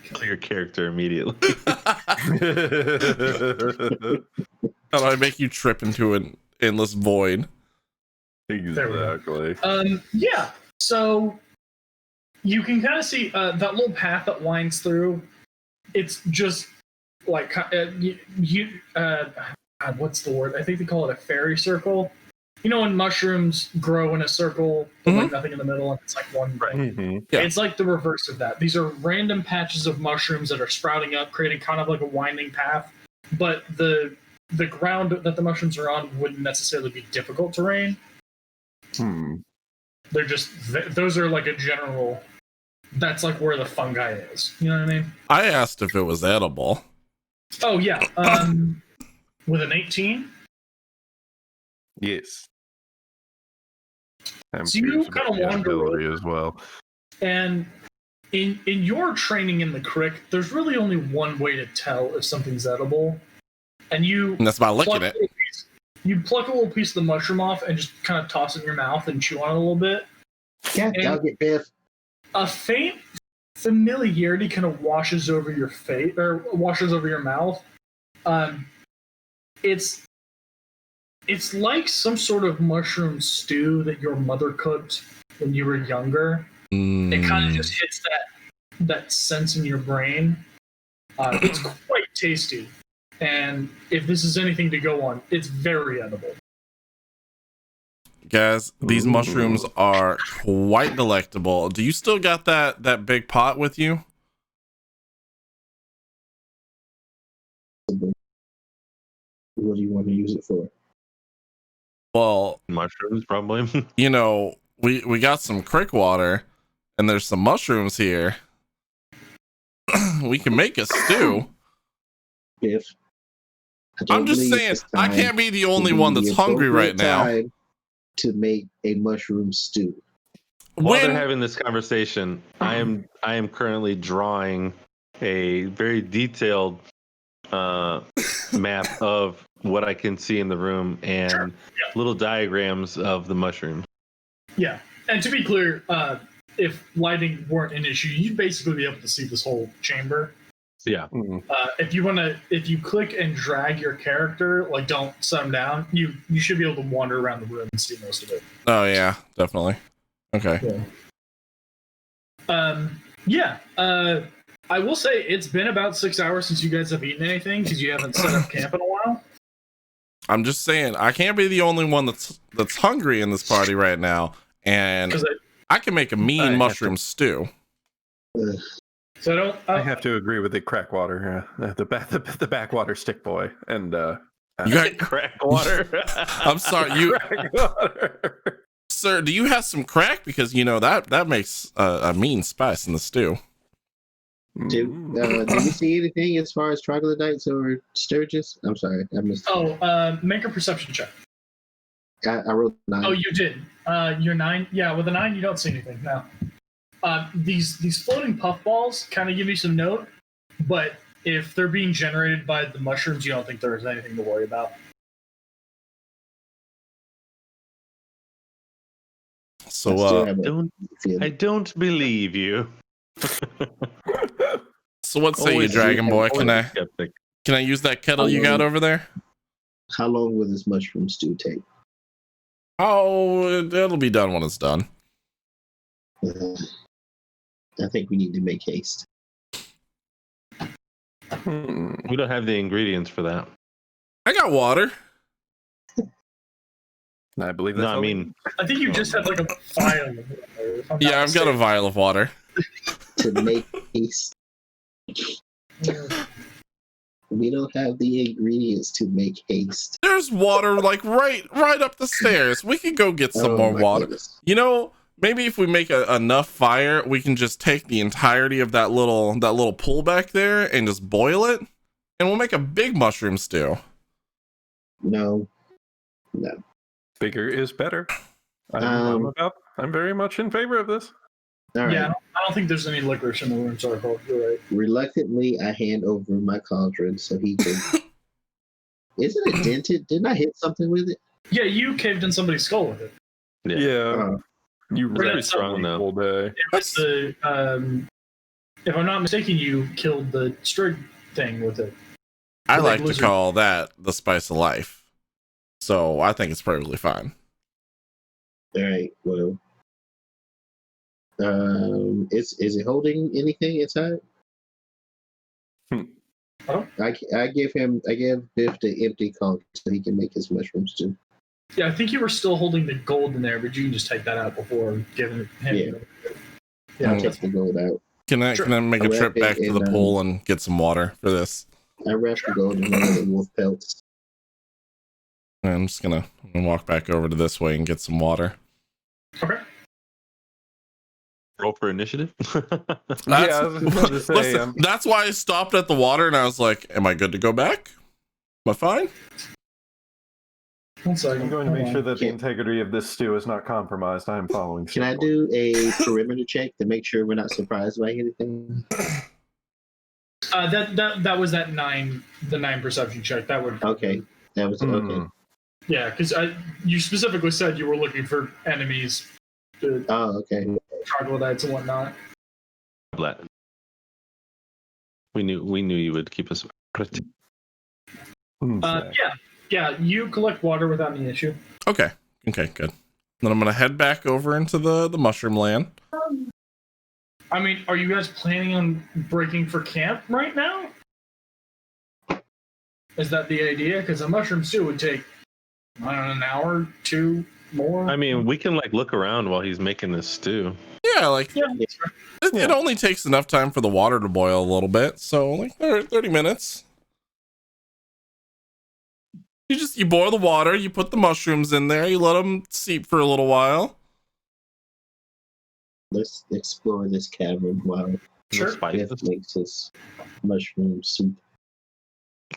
[SPEAKER 10] Kill your character immediately.
[SPEAKER 3] How do I make you trip into an endless void?
[SPEAKER 5] Exactly.
[SPEAKER 9] Yeah. So you can kind of see that little path that winds through. It's just like what's the word? I think they call it a fairy circle. When mushrooms grow in a circle, but like nothing in the middle, and it's like one thing.
[SPEAKER 5] Mm-hmm.
[SPEAKER 3] Yeah.
[SPEAKER 9] It's like the reverse of that. These are random patches of mushrooms that are sprouting up, creating kind of like a winding path. But the ground that the mushrooms are on wouldn't necessarily be difficult terrain. They're just those are like a general. That's like where the fungi is. You know what I mean?
[SPEAKER 3] I asked if it was edible.
[SPEAKER 9] Oh yeah. With an 18.
[SPEAKER 5] Yes.
[SPEAKER 9] So you kind of wander
[SPEAKER 5] as well.
[SPEAKER 9] And in your training in the crick, there's really only one way to tell if something's edible. And
[SPEAKER 3] that's by licking it.
[SPEAKER 9] You pluck a little piece of the mushroom off and just kind of toss it in your mouth and chew on it a little bit.
[SPEAKER 8] Yeah, Damnit Biff.
[SPEAKER 9] A faint familiarity kind of washes over your face or washes over your mouth. it's like some sort of mushroom stew that your mother cooked when you were younger. It kind of just hits that sense in your brain. It's quite tasty, and if this is anything to go on, it's very edible.
[SPEAKER 3] Guys, these mushrooms are quite delectable. Do you still got that big pot with you?
[SPEAKER 8] What do you want to use it for?
[SPEAKER 10] Well, mushrooms probably.
[SPEAKER 3] You know, we got some creek water, and there's some mushrooms here. We can make a stew.
[SPEAKER 8] Biff,
[SPEAKER 3] I'm just saying, I can't be the only one that's hungry right now.
[SPEAKER 8] To make a mushroom stew.
[SPEAKER 10] While they're having this conversation, I am currently drawing a very detailed map of what I can see in the room and little diagrams of the mushroom.
[SPEAKER 9] Yeah, and to be clear, if lighting weren't an issue, you'd basically be able to see this whole chamber.
[SPEAKER 10] Yeah.
[SPEAKER 9] If you click and drag your character, like don't set them down, you should be able to wander around the room and see most of it.
[SPEAKER 3] Oh yeah, definitely. Okay.
[SPEAKER 9] I will say it's been about 6 hours since you guys have eaten anything because you haven't set up camp in a while.
[SPEAKER 3] I'm just saying, I can't be the only one that's hungry in this party right now, and I can make a mean mushroom stew.
[SPEAKER 9] So
[SPEAKER 5] I have to agree with the crack water, the backwater stick boy, and
[SPEAKER 3] you got
[SPEAKER 10] crack water.
[SPEAKER 3] I'm sorry, sir. Do you have some crack? Because you know that makes a mean spice in the stew.
[SPEAKER 8] Do you see anything as far as troglodytes or sturges? I'm sorry, I missed.
[SPEAKER 9] Make a perception check.
[SPEAKER 8] I wrote 9.
[SPEAKER 9] Oh, you did. You're 9. Yeah, with a 9, you don't see anything. No. These floating puffballs kind of give you some note, but if they're being generated by the mushrooms, you don't think there's anything to worry about.
[SPEAKER 3] So
[SPEAKER 10] I don't believe you.
[SPEAKER 3] So what say you, Dragon Boy? Can I use that kettle you got over there?
[SPEAKER 8] How long will this mushroom stew take?
[SPEAKER 3] Oh, it'll be done when it's done.
[SPEAKER 8] I think we need to make haste.
[SPEAKER 10] We don't have the ingredients for that.
[SPEAKER 3] I got water.
[SPEAKER 5] I believe that's
[SPEAKER 9] I think you just have like a vial.
[SPEAKER 3] Yeah, I've got a vial of water.
[SPEAKER 8] To make haste. We don't have the ingredients to make haste.
[SPEAKER 3] There's water like right up the stairs. We can go get some more water.
[SPEAKER 8] Goodness.
[SPEAKER 3] You know, maybe if we make enough fire, we can just take the entirety of that little pool back there and just boil it, and we'll make a big mushroom stew.
[SPEAKER 8] No.
[SPEAKER 5] Bigger is better. I'm very much in favor of this.
[SPEAKER 8] All right.
[SPEAKER 9] Yeah, I don't think there's any licorice in the room, so you're right.
[SPEAKER 8] Reluctantly, I hand over my cauldron so he can. Isn't it dented? Didn't I hit something with it?
[SPEAKER 9] Yeah, you caved in somebody's skull with it.
[SPEAKER 5] Yeah. You really strong
[SPEAKER 10] though.
[SPEAKER 9] It was the, if I'm not mistaken, you killed the strig thing with it.
[SPEAKER 3] I like to call that the spice of life. So I think it's perfectly fine.
[SPEAKER 8] All right. Well, is it holding anything inside? I give Biff the empty conch so he can make his mushrooms too.
[SPEAKER 9] Yeah, I think you were still holding the gold in there, but you can just take that out before giving it him.
[SPEAKER 8] Yeah, I'll take the gold out.
[SPEAKER 3] Can I make a trip back to the pool and get some water for this?
[SPEAKER 8] I wrap the gold in one of the wolf pelts.
[SPEAKER 3] I'm just gonna walk back over to this way and get some water.
[SPEAKER 9] Okay.
[SPEAKER 10] Roll for initiative.
[SPEAKER 3] That's why I stopped at the water and I was like, am I good to go back? Am I fine?
[SPEAKER 9] I'm
[SPEAKER 5] going to make sure that the integrity of this stew is not compromised. I am following.
[SPEAKER 8] Can I do a perimeter check to make sure we're not surprised by anything?
[SPEAKER 9] That was the 9 perception check. That would
[SPEAKER 8] okay. That was okay.
[SPEAKER 9] Yeah, because you specifically said you were looking for enemies.
[SPEAKER 8] Okay.
[SPEAKER 9] Troglodytes and whatnot.
[SPEAKER 10] We knew you would keep us protected.
[SPEAKER 9] Yeah. You collect water without any issue.
[SPEAKER 3] Okay, good. Then I'm gonna head back over into the mushroom land.
[SPEAKER 9] I mean, are you guys planning on breaking for camp right now? Is that the idea? Because a mushroom stew would take, I don't know, an hour, two more.
[SPEAKER 10] I mean, we can like look around while he's making this stew.
[SPEAKER 3] Yeah, like it only takes enough time for the water to boil a little bit, so like 30 minutes. You boil the water, you put the mushrooms in there, you let them seep for a little while.
[SPEAKER 8] Let's explore this cavern while Biff makes his mushroom soup.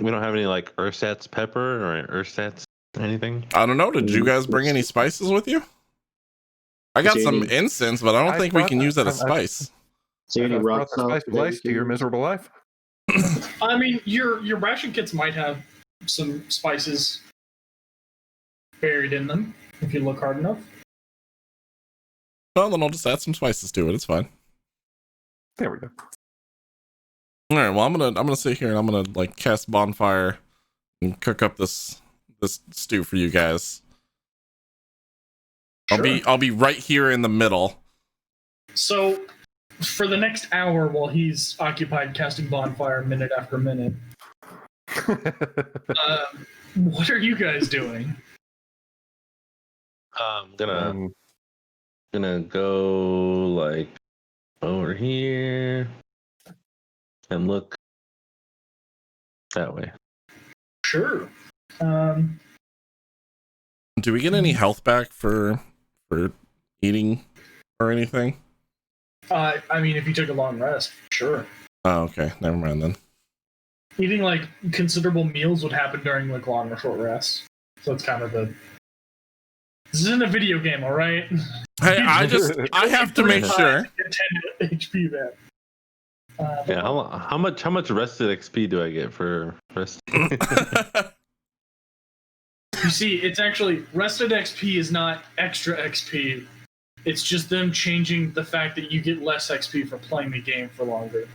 [SPEAKER 10] We don't have any like ersatz pepper or ersatz anything.
[SPEAKER 3] I don't know. Did you guys bring any spices with you? I got some incense, but I don't think we can use that as spice.
[SPEAKER 5] Is there any rock salt spice to your miserable life?
[SPEAKER 9] I mean, your ration kits might have some spices buried in them if you look hard enough.
[SPEAKER 3] Well, then I'll just add some spices to it. It's fine.
[SPEAKER 5] There we go.
[SPEAKER 3] All right. Well, I'm gonna sit here and I'm gonna like cast bonfire and cook up this stew for you guys.
[SPEAKER 9] Sure.
[SPEAKER 3] I'll be right here in the middle.
[SPEAKER 9] So, for the next hour, while he's occupied casting bonfire minute after minute, what are you guys doing?
[SPEAKER 10] I'm gonna go like over here and look that way.
[SPEAKER 9] Sure.
[SPEAKER 3] Do we get any health back for eating or anything?
[SPEAKER 9] I mean, if you took a long rest, sure.
[SPEAKER 3] Oh, okay. Never mind then.
[SPEAKER 9] Eating like considerable meals would happen during like long or short rests. So it's kind of the. This isn't a video game, all right?
[SPEAKER 3] Hey, I have to make sure.
[SPEAKER 9] 10 HP back.
[SPEAKER 10] Yeah, how much rested XP do I get for rest?
[SPEAKER 9] You see, it's actually rested XP is not extra XP. It's just them changing the fact that you get less XP for playing the game for longer.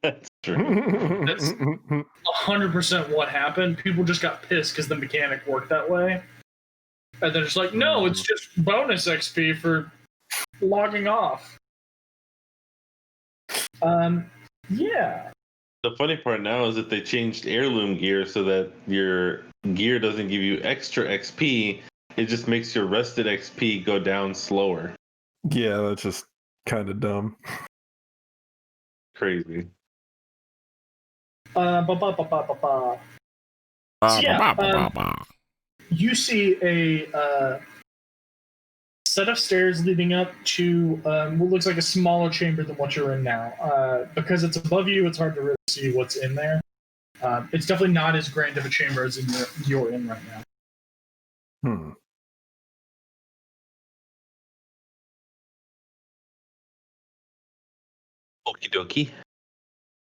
[SPEAKER 10] That's true.
[SPEAKER 9] That's 100% what happened. People just got pissed because the mechanic worked that way. And they're just like, no, it's just bonus XP for logging off. Yeah.
[SPEAKER 10] The funny part now is that they changed heirloom gear so that your gear doesn't give you extra XP. It just makes your rested XP go down slower.
[SPEAKER 5] Yeah, that's just kind of dumb.
[SPEAKER 10] Crazy.
[SPEAKER 9] You see a set of stairs leading up to what looks like a smaller chamber than what you're in now. Because it's above you, it's hard to really see what's in there. It's definitely not as grand of a chamber as you're in right now.
[SPEAKER 10] Okie dokie.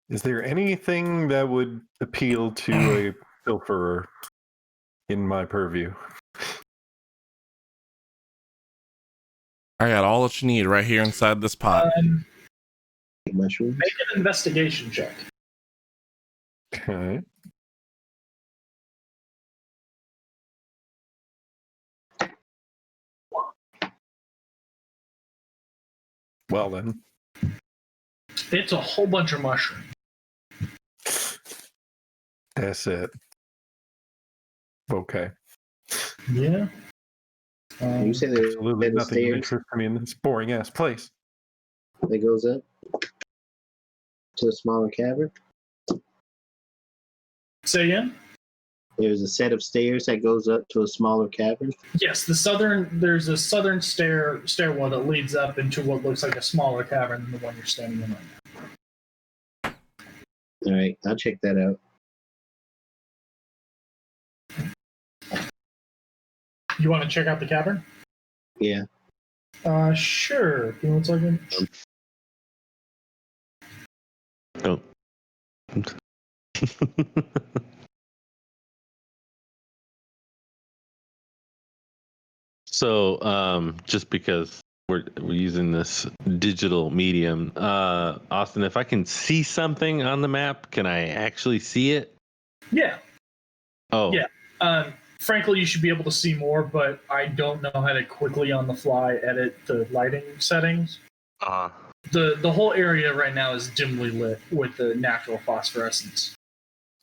[SPEAKER 5] Is there anything that would appeal to a pilferer in my purview?
[SPEAKER 3] I got all that you need right here inside this pot.
[SPEAKER 9] Make an investigation check.
[SPEAKER 5] Okay. Well then.
[SPEAKER 9] It's a whole bunch of mushrooms.
[SPEAKER 5] That's it. Okay.
[SPEAKER 9] Yeah.
[SPEAKER 8] You said there's
[SPEAKER 5] Absolutely
[SPEAKER 8] been
[SPEAKER 5] nothing
[SPEAKER 8] stairs
[SPEAKER 5] interests me in this boring ass place.
[SPEAKER 8] that goes up to a smaller cavern.
[SPEAKER 9] Say again?
[SPEAKER 8] There's a set of stairs that goes up to a smaller cavern.
[SPEAKER 9] Yes, there's a southern stairwell that leads up into what looks like a smaller cavern than the one you're standing in right now.
[SPEAKER 8] All right, I'll check that out.
[SPEAKER 9] You want to check out the cavern?
[SPEAKER 8] Yeah.
[SPEAKER 9] Sure. Give me 1 second.
[SPEAKER 10] Oh. So, just because we're using this digital medium, Austin, if I can see something on the map, can I actually see it?
[SPEAKER 9] Yeah.
[SPEAKER 10] Oh,
[SPEAKER 9] Yeah. Frankly, you should be able to see more, but I don't know how to quickly on the fly edit the lighting settings. The whole area right now is dimly lit with the natural phosphorescence.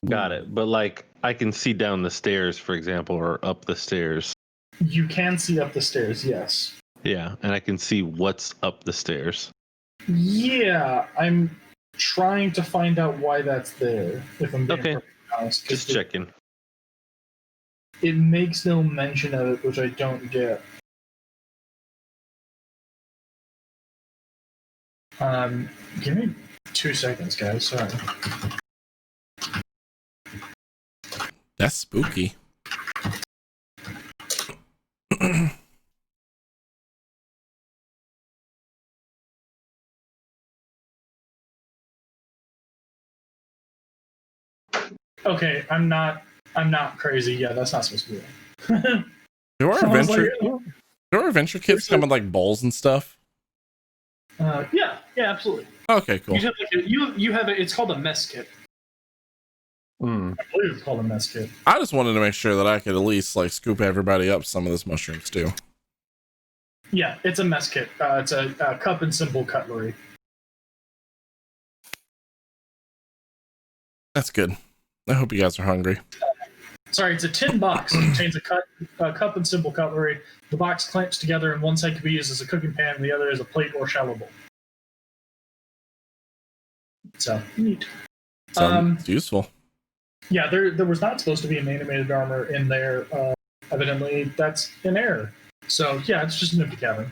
[SPEAKER 10] got it. But like, I can see down the stairs, for example, or up the stairs.
[SPEAKER 9] You can see up the stairs, yes.
[SPEAKER 10] Yeah, and I can see what's up the stairs.
[SPEAKER 9] Yeah, I'm trying to find out why that's there, if I'm being perfectly honest.
[SPEAKER 10] Just checking.
[SPEAKER 9] It makes no mention of it, which I don't get. Give me 2 seconds, guys. Sorry.
[SPEAKER 3] That's spooky.
[SPEAKER 9] Okay, I'm not crazy. Yeah, that's not supposed to be there.
[SPEAKER 3] Do our adventure kits come in like bowls and stuff?
[SPEAKER 9] Yeah, absolutely.
[SPEAKER 3] Okay, cool.
[SPEAKER 9] You have it's called a mess kit. I believe it's called a mess kit.
[SPEAKER 3] I just wanted to make sure that I could at least like scoop everybody up some of this mushroom stew.
[SPEAKER 9] Yeah, it's a mess kit. It's a cup and simple cutlery.
[SPEAKER 3] That's good. I hope you guys are hungry.
[SPEAKER 9] Sorry, it's a tin box. It contains a cup and simple cutlery. The box clamps together, and one side can be used as a cooking pan, and the other as a plate or shallow bowl. So neat.
[SPEAKER 3] Sounds useful.
[SPEAKER 9] Yeah, there was not supposed to be an animated armor in there. Evidently, that's an error. So yeah, it's just an empty cavern.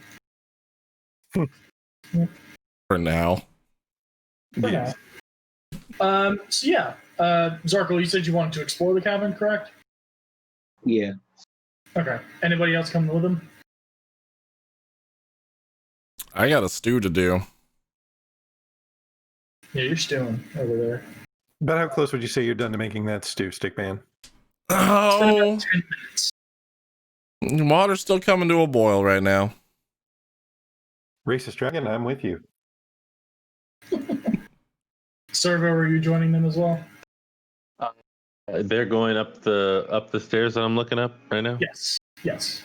[SPEAKER 3] For now.
[SPEAKER 9] For now. So yeah, Zarkle, you said you wanted to explore the cavern, correct?
[SPEAKER 8] Yeah.
[SPEAKER 9] Okay. Anybody else coming with him?
[SPEAKER 3] I got a stew to do.
[SPEAKER 9] Yeah, you're stewing over there.
[SPEAKER 5] About how close would you say you're done to making that stew, Stickman?
[SPEAKER 3] Oh,
[SPEAKER 9] 10 minutes.
[SPEAKER 3] Water's still coming to a boil right now.
[SPEAKER 5] Racist Dragon, I'm with you.
[SPEAKER 9] Servo, are you joining them as well?
[SPEAKER 10] They're going up the stairs that I'm looking up right now.
[SPEAKER 9] Yes.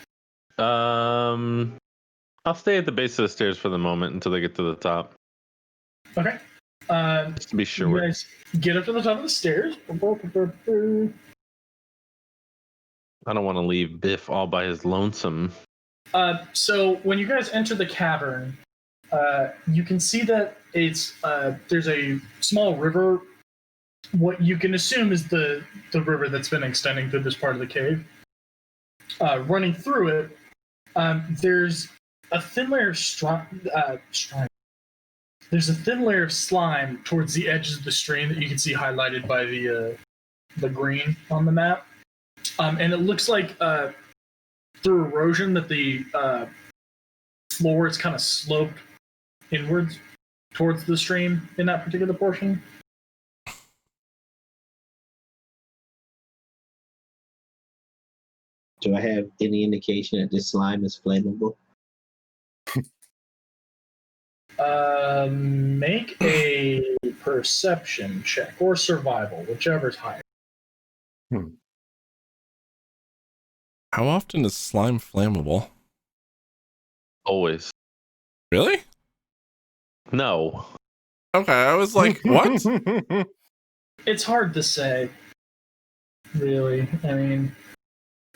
[SPEAKER 10] I'll stay at the base of the stairs for the moment until they get to the top.
[SPEAKER 9] Okay.
[SPEAKER 10] Just to be sure.
[SPEAKER 9] You guys get up to the top of the stairs.
[SPEAKER 10] I don't want to leave Biff all by his lonesome.
[SPEAKER 9] So when you guys enter the cavern, you can see that it's there's a small river. What you can assume is the river that's been extending through this part of the cave. Running through it, there's a thin layer of slime. There's a thin layer of slime towards the edges of the stream that you can see highlighted by the green on the map. And it looks like through erosion that the floor is kind of sloped inwards towards the stream in that particular portion.
[SPEAKER 8] Do I have any indication that this slime is flammable?
[SPEAKER 9] Make a perception check or survival, whichever's higher.
[SPEAKER 3] How often is slime flammable?
[SPEAKER 10] Always.
[SPEAKER 3] Really?
[SPEAKER 10] No.
[SPEAKER 3] Okay, I was like, what?
[SPEAKER 9] It's hard to say, really. I mean,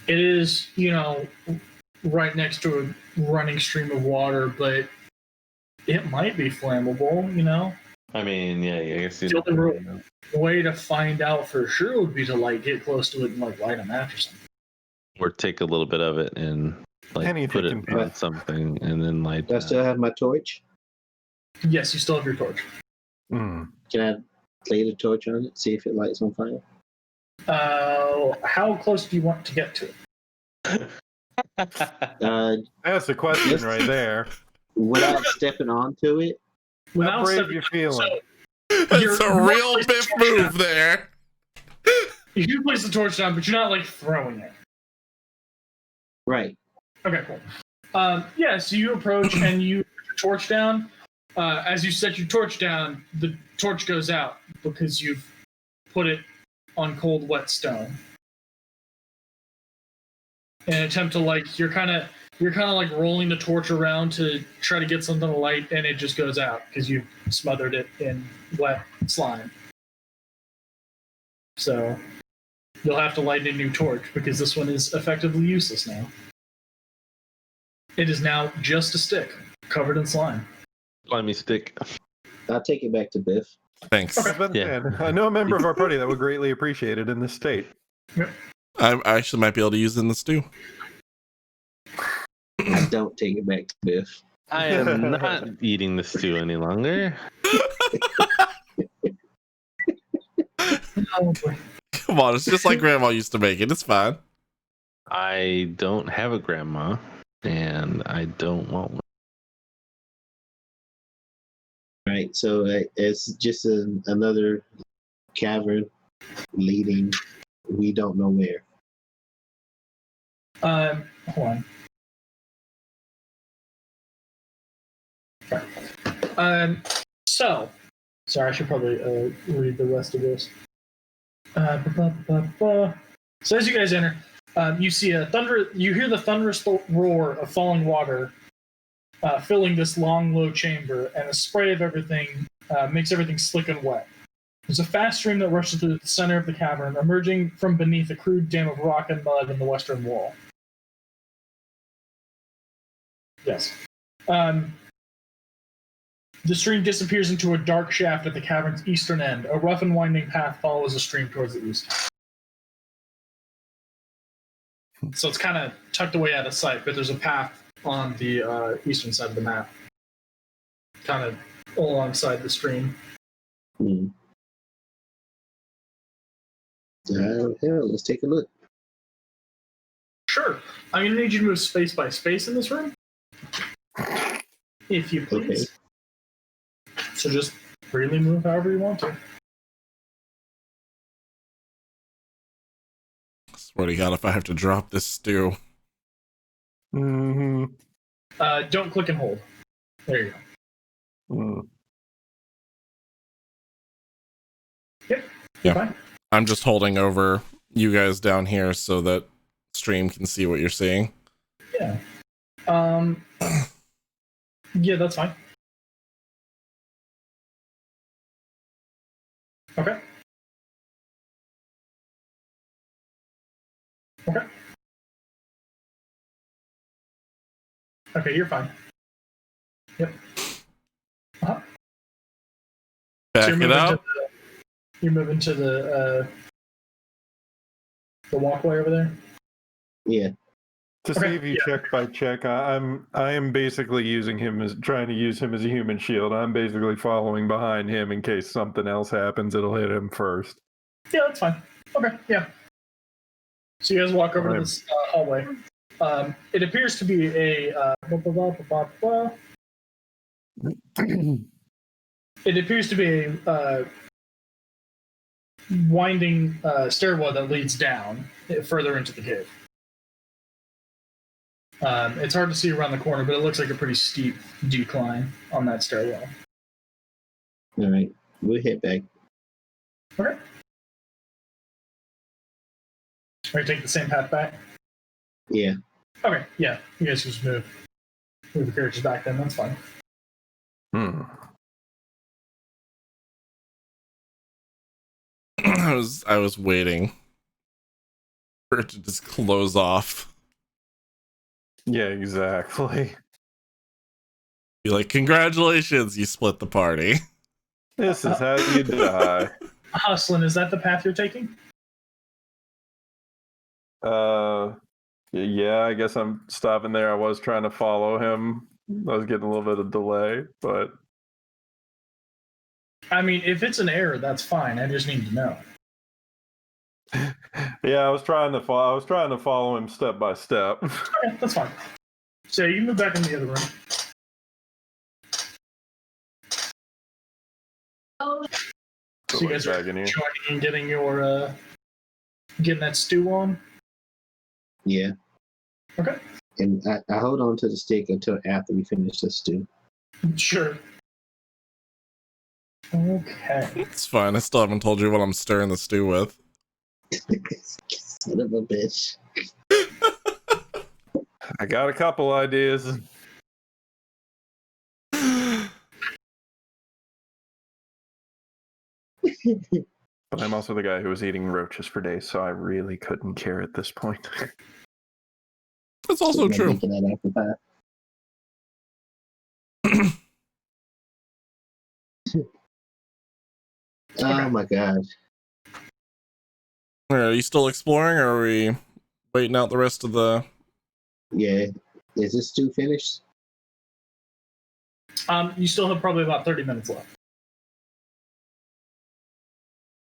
[SPEAKER 9] it is, right next to a running stream of water, but it might be flammable,
[SPEAKER 10] I mean, yeah, I guess
[SPEAKER 9] the only way to find out for sure would be to get close to it and light a match or something.
[SPEAKER 10] Or take a little bit of it and put it on something and then light.
[SPEAKER 8] Do I still have my torch?
[SPEAKER 9] Yes, you still have your torch.
[SPEAKER 8] Can I lay the torch on it, see if it lights on fire?
[SPEAKER 9] How close do you want to get to it?
[SPEAKER 5] That's the question right there.
[SPEAKER 8] Without stepping onto it?
[SPEAKER 5] How brave you feeling?
[SPEAKER 3] It's a real Biff move there.
[SPEAKER 9] You place the torch down, but you're not throwing it.
[SPEAKER 8] Right.
[SPEAKER 9] Okay, cool. So you approach and you put your torch down. As you set your torch down, the torch goes out because you've put it on cold, wet stone. in an attempt to like you're kind of like rolling the torch around to try to get something to light, and it just goes out because you smothered it in wet slime. So you'll have to light a new torch because this one is effectively useless now. It is now just a stick covered in slime.
[SPEAKER 10] Slimy stick.
[SPEAKER 8] I'll take it back to Biff.
[SPEAKER 3] Thanks.
[SPEAKER 10] Yeah.
[SPEAKER 5] I know a member of our party that would greatly appreciate it in this state.
[SPEAKER 9] Yep.
[SPEAKER 3] I actually might be able to use it in the stew.
[SPEAKER 8] I don't take it back to Biff.
[SPEAKER 10] I am not eating the stew any longer.
[SPEAKER 9] Oh, boy.
[SPEAKER 3] Come on, it's just like Grandma used to make it. It's fine.
[SPEAKER 10] I don't have a grandma, and I don't want one.
[SPEAKER 8] Right, so it's just another cavern leading. We don't know where.
[SPEAKER 9] Hold on. Okay. So, sorry, I should probably read the rest of this. So as you guys enter, you see you hear the thunderous roar of falling water filling this long, low chamber, and a spray of everything makes everything slick and wet. There's a fast stream that rushes through the center of the cavern, emerging from beneath a crude dam of rock and mud in the western wall. Yes. The stream disappears into a dark shaft at the cavern's eastern end. A rough and winding path follows the stream towards the east. So it's kind of tucked away out of sight, but there's a path on the eastern side of the map, kind of alongside the stream.
[SPEAKER 8] Hell, let's take a look.
[SPEAKER 9] Sure. I'm going to need you to move space by space in this room. If you please. Okay. So just freely move however you want to.
[SPEAKER 3] Swear to God, if I have to drop this stew.
[SPEAKER 5] Mm-hmm.
[SPEAKER 9] Don't click and hold. There you go. Yep.
[SPEAKER 3] Yeah.
[SPEAKER 9] Fine.
[SPEAKER 3] I'm just holding over you guys down here so that stream can see what you're seeing.
[SPEAKER 9] Yeah. Yeah, that's fine. Okay. Okay. Okay, you're fine. Yep. Uh-huh.
[SPEAKER 3] Back it up.
[SPEAKER 9] You're moving to the walkway over there?
[SPEAKER 8] Yeah.
[SPEAKER 5] To save you check by check, I am basically trying to use him as a human shield. I'm basically following behind him in case something else happens. It'll hit him first.
[SPEAKER 9] Yeah, that's fine. Okay, yeah. So you guys walk over to this hallway. It appears to be a it appears to be a winding stairwell that leads down further into the cave. It's hard to see around the corner, but it looks like a pretty steep decline on that stairwell.
[SPEAKER 8] All right, we'll head back.
[SPEAKER 9] Okay. Are you taking the same path back?
[SPEAKER 8] Yeah.
[SPEAKER 9] Okay, yeah. You guys just move the carriages back then. That's fine.
[SPEAKER 3] I was waiting for it to just close off.
[SPEAKER 5] Yeah, exactly.
[SPEAKER 3] Be like, congratulations, you split the party.
[SPEAKER 5] This is how you die.
[SPEAKER 9] Hustlin', is that the path you're taking?
[SPEAKER 5] Yeah, I guess I'm stopping there. I was trying to follow him. I was getting a little bit of delay, but
[SPEAKER 9] I mean, if it's an error, that's fine. I just need to know.
[SPEAKER 5] yeah, I was trying to follow him step by step.
[SPEAKER 9] Okay, that's fine. So you move back in the other room. So you guys are joining and getting your getting that stew on?
[SPEAKER 8] Yeah.
[SPEAKER 9] Okay.
[SPEAKER 8] And I hold on to the stick until after we finish the stew.
[SPEAKER 9] Sure. Okay.
[SPEAKER 3] It's fine. I still haven't told you what I'm stirring the stew with.
[SPEAKER 8] Son of a bitch.
[SPEAKER 5] I got a couple ideas. But I'm also the guy who was eating roaches for days, so I really couldn't care at this point.
[SPEAKER 3] That's also true.
[SPEAKER 8] Making that apple pie. Oh my gosh.
[SPEAKER 3] Are you still exploring, or are we waiting out the rest of the...
[SPEAKER 8] Yeah. Is this stew finished?
[SPEAKER 9] You still have probably about 30 minutes left.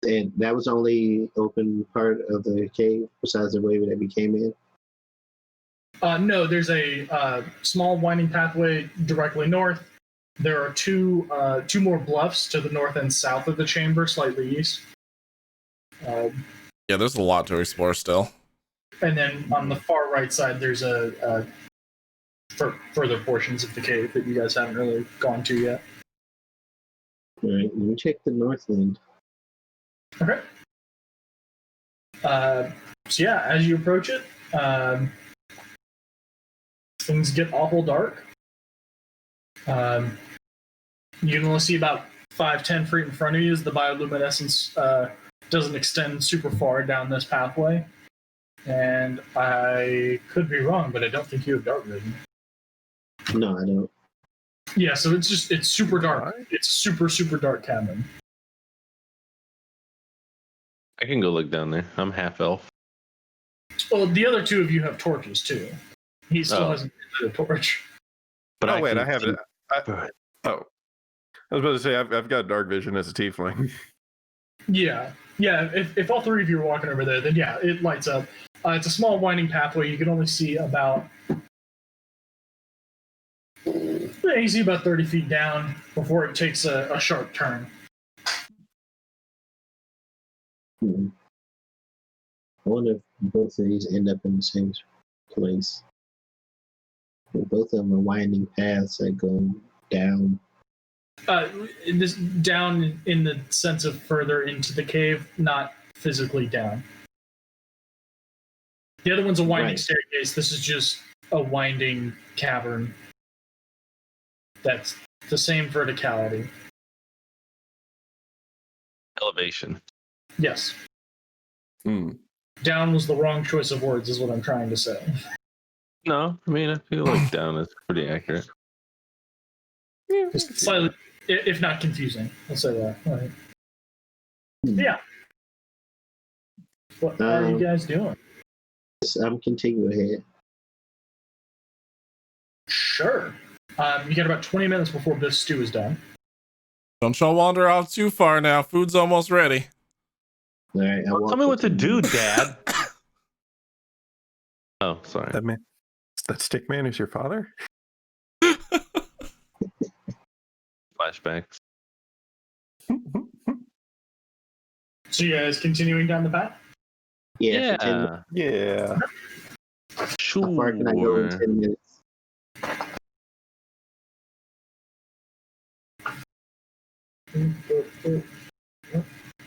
[SPEAKER 8] And that was only open part of the cave besides the way that we came in?
[SPEAKER 9] No, there's a small winding pathway directly north. There are two more bluffs to the north and south of the chamber, slightly east.
[SPEAKER 3] Yeah, there's a lot to explore still.
[SPEAKER 9] And then on the far right side, there's further portions of the cave that you guys haven't really gone to yet.
[SPEAKER 8] All right, let me check the north end.
[SPEAKER 9] Okay. So yeah, as you approach it, things get awful dark. You can only see about 5-10 feet in front of you as the bioluminescence doesn't extend super far down this pathway. And I could be wrong, but I don't think you have dark vision.
[SPEAKER 8] No, I don't.
[SPEAKER 9] Yeah, so it's super dark. It's super, super dark cabin.
[SPEAKER 10] I can go look down there. I'm half elf.
[SPEAKER 9] Well, the other two of you have torches too. He still
[SPEAKER 10] Oh.
[SPEAKER 9] hasn't lit a torch.
[SPEAKER 10] But
[SPEAKER 5] Oh, wait,
[SPEAKER 10] can
[SPEAKER 5] I have
[SPEAKER 10] see-
[SPEAKER 5] it. Oh. I was about to say, I've got dark vision as a tiefling.
[SPEAKER 9] Yeah. If all three of you are walking over there, then yeah, it lights up. It's a small winding pathway. You can only see about 30 feet down before it takes a sharp turn.
[SPEAKER 8] I wonder if both of these end up in the same place. Both of them are winding paths that go down.
[SPEAKER 9] This down in the sense of further into the cave, not physically down. The other one's a winding staircase. This is just a winding cavern. That's the same verticality.
[SPEAKER 10] elevation.
[SPEAKER 9] Yes.
[SPEAKER 5] Hmm.
[SPEAKER 9] Down was the wrong choice of words, is what I'm trying to say.
[SPEAKER 10] No, I mean I feel like down is pretty accurate.
[SPEAKER 9] Just slightly, if not confusing. I'll say that. All right. Yeah. What are you guys doing?
[SPEAKER 8] I'm continuing ahead.
[SPEAKER 9] Sure. You got about 20 minutes before this stew is done.
[SPEAKER 3] Don't y'all wander off too far now. Food's almost ready.
[SPEAKER 8] All right,
[SPEAKER 10] Tell me what to do, Dad. Oh, sorry.
[SPEAKER 5] That stick man is your father?
[SPEAKER 10] Flashbacks.
[SPEAKER 9] So you guys continuing down the path?
[SPEAKER 8] Yeah.
[SPEAKER 10] Yeah.
[SPEAKER 5] Yeah.
[SPEAKER 10] Sure.
[SPEAKER 8] How far can I go in 10 minutes?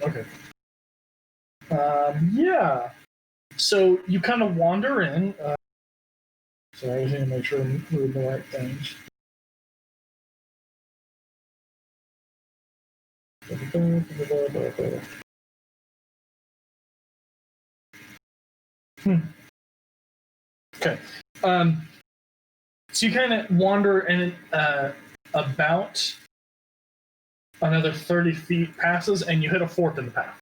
[SPEAKER 9] Okay. Yeah. So you kind of wander in. Sorry, I just need to make sure I'm doing the right things. Okay. So you kind of wander and about another 30 feet passes and you hit a fork in the path.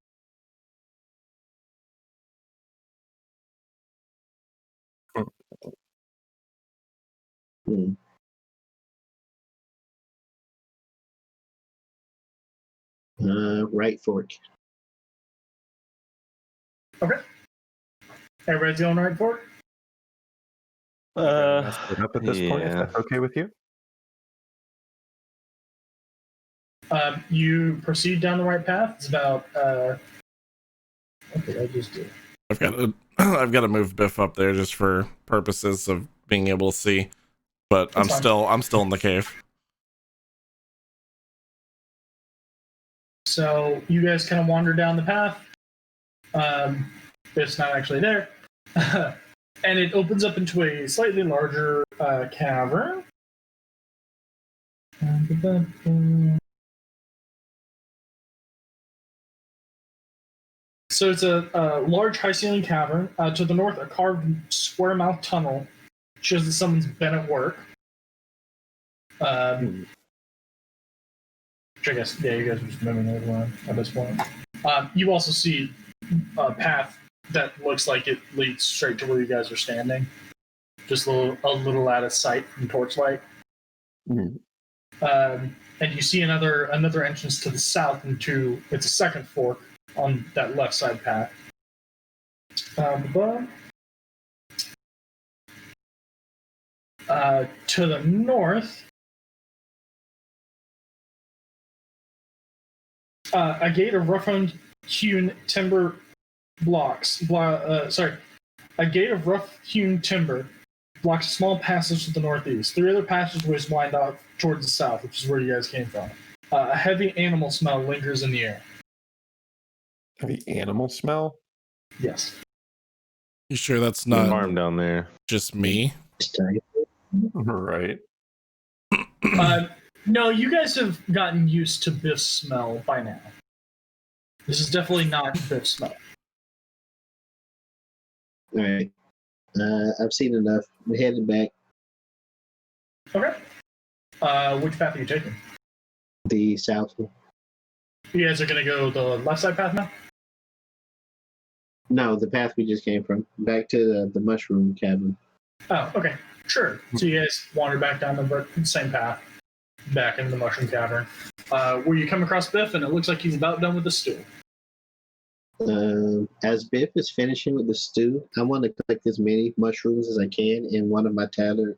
[SPEAKER 8] Right fork.
[SPEAKER 9] Okay. Everybody's going right fork?
[SPEAKER 5] Messed it up at this point, if
[SPEAKER 10] yeah.
[SPEAKER 5] that's okay with you?
[SPEAKER 9] You proceed down the right path. It's about okay, I just did.
[SPEAKER 3] I've got to move Biff up there just for purposes of being able to see. But
[SPEAKER 9] That's fine.
[SPEAKER 3] I'm still in the cave.
[SPEAKER 9] So you guys kind of wander down the path. It's not actually there. and it opens up into a slightly larger cavern. So it's a large high-ceiling cavern. To the north, a carved square-mouthed tunnel shows that someone's been at work. Which I guess, yeah, you guys are just moving over at this point. You also see a path that looks like it leads straight to where you guys are standing. Just a little out of sight from torchlight. And you see another entrance to the south into it's a second fork on that left side path. To the north, a gate of rough-hewn timber blocks. A gate of rough-hewn timber blocks a small passage to the northeast. 3 other passageways wind off towards the south, which is where you guys came from. A heavy animal smell lingers in the air.
[SPEAKER 5] Heavy animal smell?
[SPEAKER 9] Yes.
[SPEAKER 3] You sure that's not
[SPEAKER 10] farm down there?
[SPEAKER 3] Just me?
[SPEAKER 5] Right.
[SPEAKER 9] No, you guys have gotten used to Biff's smell by now. This is definitely not Biff's smell.
[SPEAKER 8] All right. I've seen enough. We're headed back.
[SPEAKER 9] Okay. Which path are you taking?
[SPEAKER 8] The south one.
[SPEAKER 9] You guys are going to go the left side path now?
[SPEAKER 8] No, the path we just came from. Back to the mushroom cabin.
[SPEAKER 9] Oh, okay. Sure. So you guys wander back down the same path, back into the mushroom cavern, where you come across Biff, and it looks like he's about done with the stew.
[SPEAKER 8] As Biff is finishing with the stew, I want to collect as many mushrooms as I can in one of my tattered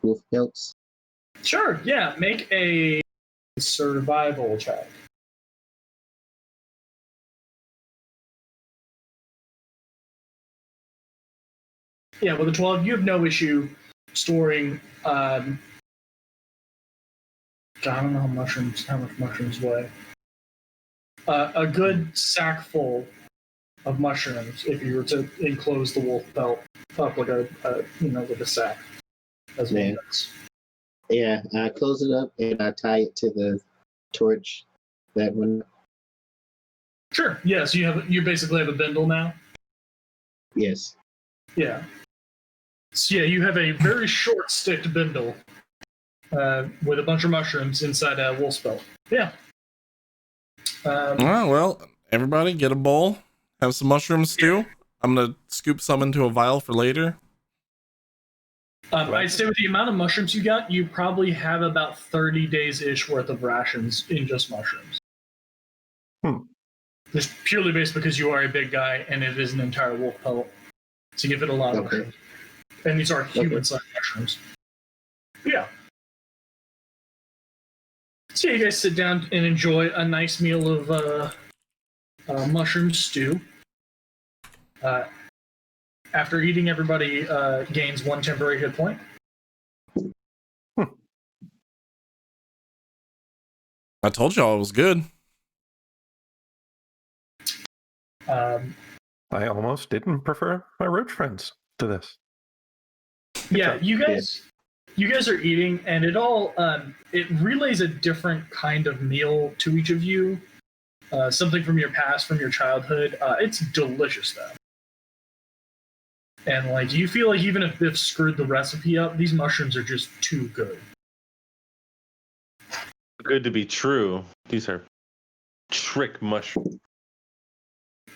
[SPEAKER 8] wolf pelts.
[SPEAKER 9] Sure, yeah. Make a survival check. Yeah, with a 12, you have no issue storing. I don't know how much mushrooms weigh. A good sack full of mushrooms if you were to enclose the wolf pelt up like a sack. As well.
[SPEAKER 8] Yeah, I close it up and I tie it to the torch. That one.
[SPEAKER 9] Sure. Yeah. So you basically have a bindle now.
[SPEAKER 8] Yes.
[SPEAKER 9] Yeah. So yeah, you have a very short-sticked bindle with a bunch of mushrooms inside a wolf's belt. Yeah.
[SPEAKER 3] Well, everybody get a bowl. Have some mushroom stew. I'm gonna scoop some into a vial for later.
[SPEAKER 9] I'd say with the amount of mushrooms you got, you probably have about 30 days-ish worth of rations in just mushrooms. Just purely based because you are a big guy and it is an entire wolf pelt. So give it a lot of mushrooms. And these are human-sized mushrooms. Yeah. So you guys sit down and enjoy a nice meal of mushroom stew. After eating, everybody gains 1 temporary hit point.
[SPEAKER 3] I told y'all it was good.
[SPEAKER 5] I almost didn't prefer my roach friends to this.
[SPEAKER 9] Yeah, you guys are eating, and it all it relays a different kind of meal to each of you. Something from your past, from your childhood. It's delicious though. And like you feel like even if Biff screwed the recipe up, these mushrooms are just too good.
[SPEAKER 10] Good to be true. These are trick mushrooms.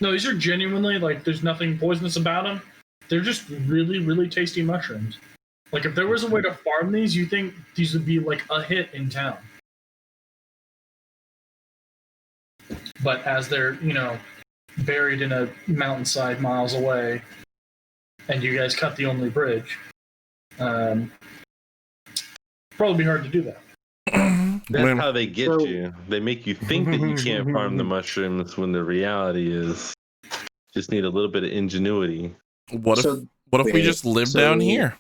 [SPEAKER 9] No, these are genuinely like there's nothing poisonous about them. They're just really, really tasty mushrooms. Like if there was a way to farm these, you think these would be like a hit in town. But as they're, buried in a mountainside miles away, and you guys cut the only bridge, probably be hard to do that.
[SPEAKER 10] That's how they get you. They make you think that you can't farm the mushrooms when the reality is just need a little bit of ingenuity.
[SPEAKER 3] What if we just live down here?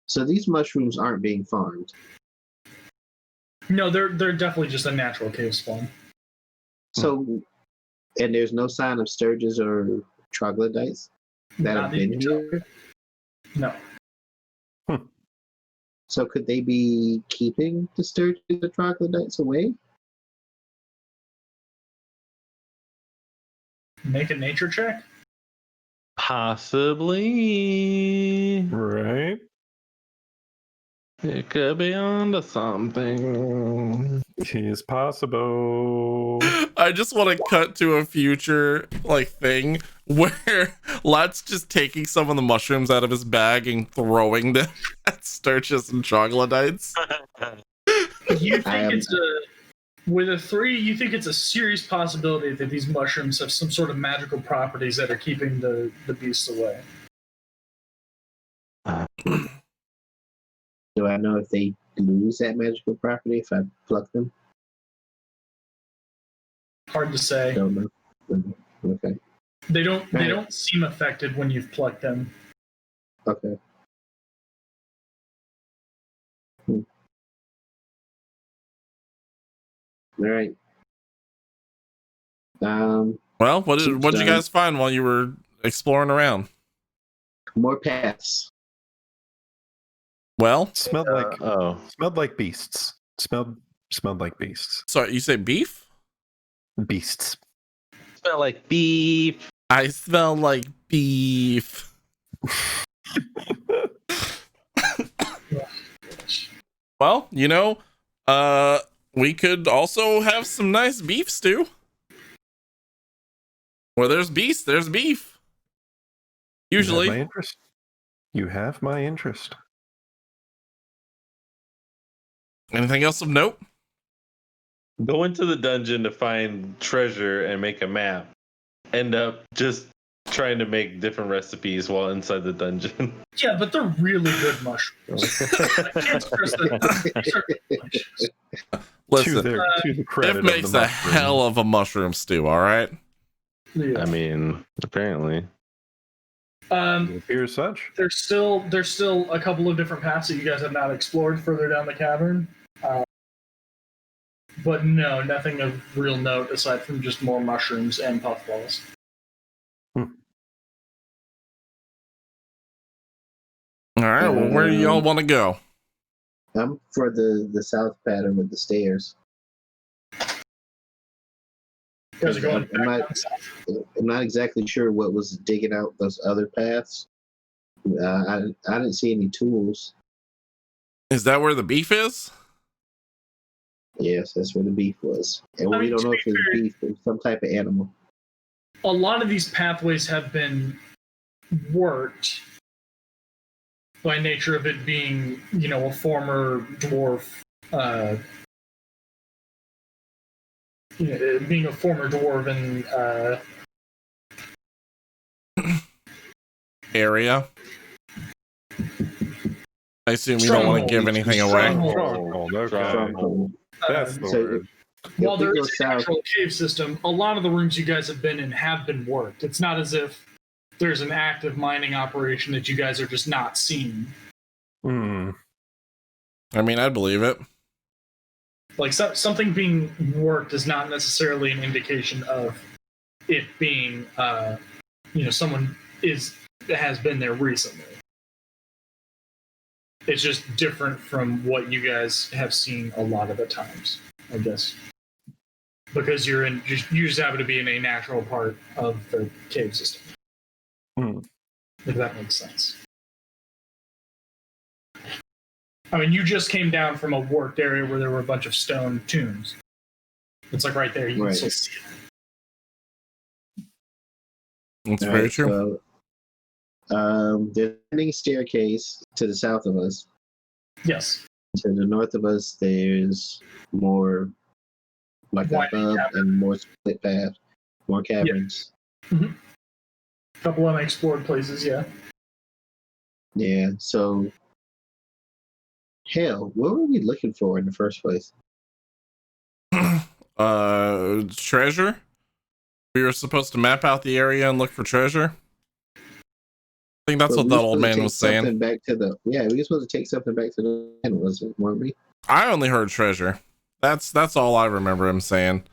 [SPEAKER 8] So these mushrooms aren't being farmed.
[SPEAKER 9] No, they're definitely just a natural cave spawn.
[SPEAKER 8] So, and there's no sign of sturges or troglodytes that have been here.
[SPEAKER 9] No.
[SPEAKER 8] So could they be keeping the sturgeon and the troglodytes away?
[SPEAKER 9] Make a nature check.
[SPEAKER 10] Possibly.
[SPEAKER 5] Right.
[SPEAKER 10] It could be onto something.
[SPEAKER 5] It is possible.
[SPEAKER 3] I just want to cut to a future like thing where Lat's just taking some of the mushrooms out of his bag and throwing them at Sturgis and troglodytes.
[SPEAKER 9] You think it's a with a 3, you think it's a serious possibility that these mushrooms have some sort of magical properties that are keeping the beasts away.
[SPEAKER 8] Do I know if they lose that magical property if I pluck them?
[SPEAKER 9] Hard to say.
[SPEAKER 8] Don't know. Okay.
[SPEAKER 9] They don't seem affected when you've plucked them.
[SPEAKER 8] Okay. All right.
[SPEAKER 3] Well, what did you guys find while you were exploring around?
[SPEAKER 8] More paths.
[SPEAKER 3] Well,
[SPEAKER 5] Smelled like beasts. Smelled like beasts.
[SPEAKER 3] Sorry, you say beef?
[SPEAKER 5] Beasts.
[SPEAKER 10] Smell like beef.
[SPEAKER 3] I smell like beef. Well, we could also have some nice beef stew. Where there's beast, there's beef. Usually.
[SPEAKER 5] You have my interest.
[SPEAKER 3] Anything else of note?
[SPEAKER 10] Go into the dungeon to find treasure and make a map. End up just trying to make different recipes while inside the dungeon.
[SPEAKER 9] Yeah, but they're really good mushrooms.
[SPEAKER 3] Listen,
[SPEAKER 5] to the credit
[SPEAKER 3] it makes
[SPEAKER 5] of the
[SPEAKER 3] a
[SPEAKER 5] mushroom.
[SPEAKER 3] hell of a mushroom stew, all right?
[SPEAKER 9] Yeah.
[SPEAKER 10] I mean, apparently.
[SPEAKER 5] It appears such.
[SPEAKER 9] There's still a couple of different paths that you guys have not explored further down the cavern. But no, nothing of real note aside from just more mushrooms and puffballs.
[SPEAKER 3] All right, well, where do y'all want to go?
[SPEAKER 8] I'm for the south pattern with the stairs.
[SPEAKER 9] You guys are going
[SPEAKER 8] I'm not exactly sure what was digging out those other paths. I didn't see any tools.
[SPEAKER 3] Is that where the beef is?
[SPEAKER 8] Yes, that's where the beef was. And we don't know if it was beef or some type of animal.
[SPEAKER 9] a lot of these pathways have been worked by nature of it being, a former dwarf, being a former dwarven
[SPEAKER 3] area. I assume you don't want to give anything away.
[SPEAKER 5] Stronghold, okay. That's the word.
[SPEAKER 9] While there is a natural cave system, a lot of the rooms you guys have been in have been worked. It's not as if there's an active mining operation that you guys are just not seeing.
[SPEAKER 3] I mean, I'd believe it.
[SPEAKER 9] Like something being worked is not necessarily an indication of it being, someone has been there recently. It's just different from what you guys have seen a lot of the times, I guess. Because you just happen to be in a natural part of the cave system. If that makes sense. I mean, you just came down from a worked area where there were a bunch of stone tombs. It's like right there, you can still see it.
[SPEAKER 3] That's very true.
[SPEAKER 8] So, there's a landing staircase to the south of us.
[SPEAKER 9] Yes.
[SPEAKER 8] To the north of us, there's more like a hub and more split path, more caverns.
[SPEAKER 9] Yeah. Mm-hmm. A couple unexplored places, yeah.
[SPEAKER 8] Yeah, so hell, what were we looking for in the first place?
[SPEAKER 3] Treasure? We were supposed to map out the area and look for treasure. I think that's what that old man was saying.
[SPEAKER 8] We were supposed to take something back to the land, weren't we?
[SPEAKER 3] I only heard treasure. That's all I remember him saying.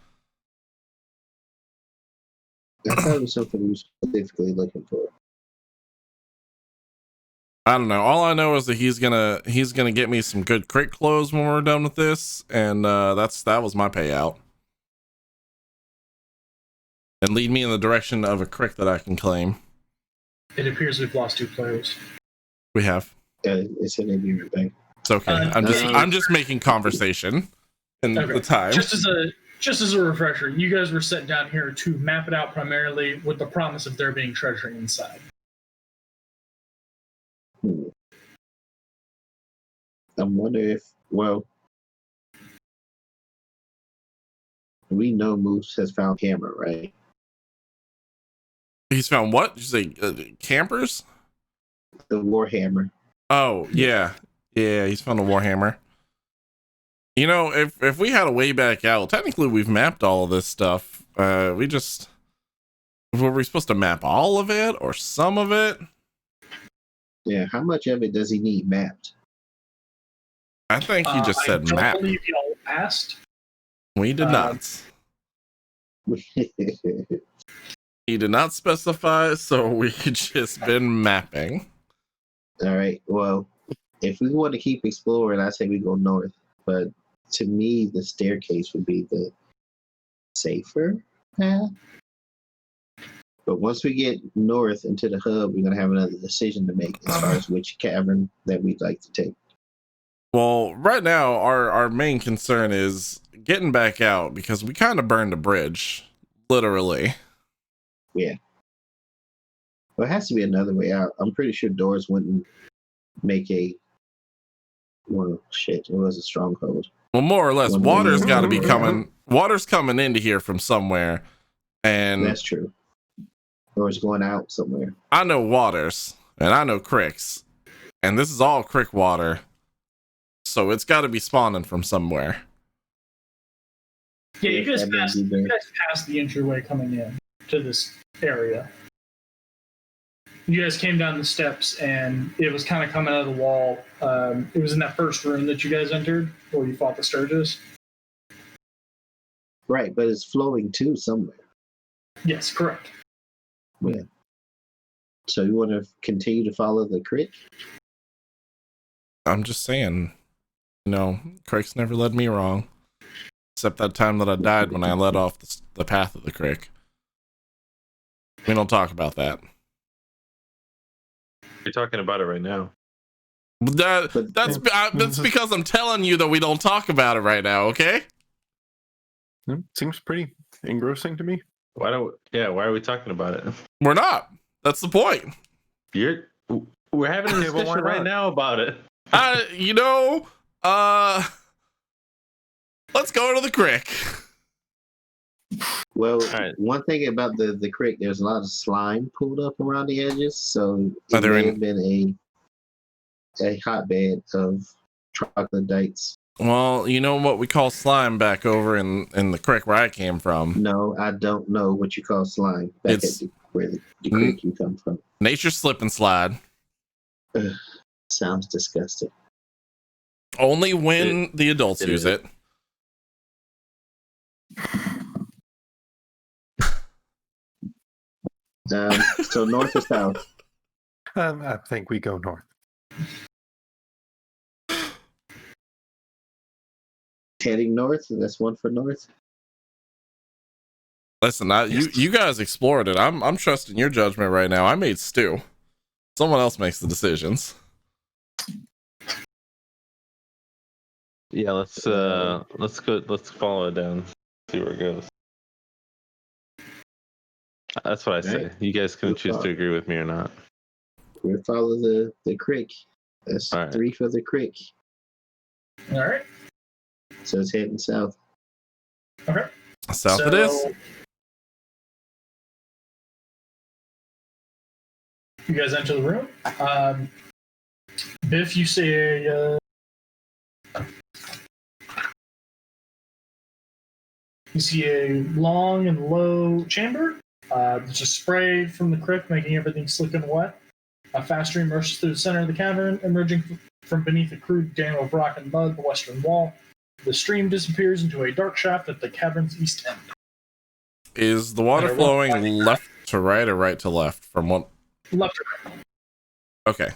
[SPEAKER 8] I thought it was something we were specifically looking for.
[SPEAKER 3] I don't know. All I know is that he's gonna get me some good crick clothes when we're done with this, and that was my payout. And lead me in the direction of a crick that I can claim.
[SPEAKER 9] It appears we've lost 2 players.
[SPEAKER 3] We have.
[SPEAKER 8] It's an Indian thing.
[SPEAKER 3] It's okay. I'm just making conversation in the time.
[SPEAKER 9] Just as a refresher, you guys were set down here to map it out primarily with the promise of there being treasure inside.
[SPEAKER 8] I'm wondering if, well, we know Moose has found camera, right?
[SPEAKER 3] He's found what? Did you say campers?
[SPEAKER 8] The Warhammer.
[SPEAKER 3] Oh, yeah. Yeah, he's found a Warhammer. You know, if we had a way back out, technically we've mapped all of this stuff. Were we supposed to map all of it or some of it?
[SPEAKER 8] Yeah, how much of it does he need mapped?
[SPEAKER 3] I think he just said map.
[SPEAKER 9] I believe y'all asked.
[SPEAKER 3] We did not. He did not specify, so we just been mapping.
[SPEAKER 8] All right. Well, if we want to keep exploring, I say we go north. But to me, the staircase would be the safer path. But once we get north into the hub, we're gonna have another decision to make as far as which cavern that we'd like to take.
[SPEAKER 3] Well, right now, our main concern is getting back out because we kind of burned a bridge, literally.
[SPEAKER 8] Yeah. Well, it has to be another way out. I'm pretty sure doors wouldn't make a. Well, shit, it was a stronghold.
[SPEAKER 3] Well, more or less, water's got to be coming. Water's coming into here from somewhere, and
[SPEAKER 8] that's true. Or it's going out somewhere.
[SPEAKER 3] I know waters, and I know cricks, and this is all crick water, so it's got to be spawning from somewhere.
[SPEAKER 9] Yeah, you guys passed the entryway coming in to this area. You guys came down the steps, and it was kind of coming out of the wall. It was in that first room that you guys entered, where you fought the Sturges.
[SPEAKER 8] Right, but it's flowing to somewhere.
[SPEAKER 9] Yes, correct.
[SPEAKER 8] Yeah. So you want to continue to follow the crick?
[SPEAKER 3] I'm just saying, you know, cricks never led me wrong. Except that time that I died when I led off the path of the crick. We don't talk about that.
[SPEAKER 10] You're talking about it right now.
[SPEAKER 3] That's because I'm telling you that we don't talk about it right now, okay?
[SPEAKER 5] Seems pretty engrossing to me.
[SPEAKER 10] Why are we talking about it?
[SPEAKER 3] We're not. That's the point.
[SPEAKER 10] We're having a discussion right now about it.
[SPEAKER 3] Let's go to the crick.
[SPEAKER 8] Well, one thing about the crick, there's a lot of slime pulled up around the edges, so it may have been a hotbed of troglodytes.
[SPEAKER 3] Well, you know what we call slime back over in the creek where I came from?
[SPEAKER 8] No, I don't know what you call slime back at where the creek you come from.
[SPEAKER 3] Nature's slip and slide.
[SPEAKER 8] Sounds disgusting.
[SPEAKER 3] Only when the adults use it.
[SPEAKER 8] So north or south?
[SPEAKER 5] I think we go north.
[SPEAKER 8] Heading north, that's one for north.
[SPEAKER 3] Listen, you guys explored it. I'm trusting your judgment right now. I made stew. Someone else makes the decisions.
[SPEAKER 10] Yeah, let's go. Let's follow it down. See where it goes. That's what I say. You guys can choose to agree with me or not.
[SPEAKER 8] We'll follow the creek. That's 3 for the creek.
[SPEAKER 9] All right.
[SPEAKER 8] So it's heading south.
[SPEAKER 9] Okay.
[SPEAKER 3] South it is.
[SPEAKER 9] You guys enter the room. Biff, you see a long and low chamber. There's a spray from the creek making everything slick and wet. A fast stream rushes through the center of the cavern, emerging from beneath a crude dam of rock and mud, the western wall. The stream disappears into a dark shaft at the cavern's east end.
[SPEAKER 3] Is the water flowing left to right or right to left? From what?
[SPEAKER 9] Left to right.
[SPEAKER 3] Okay.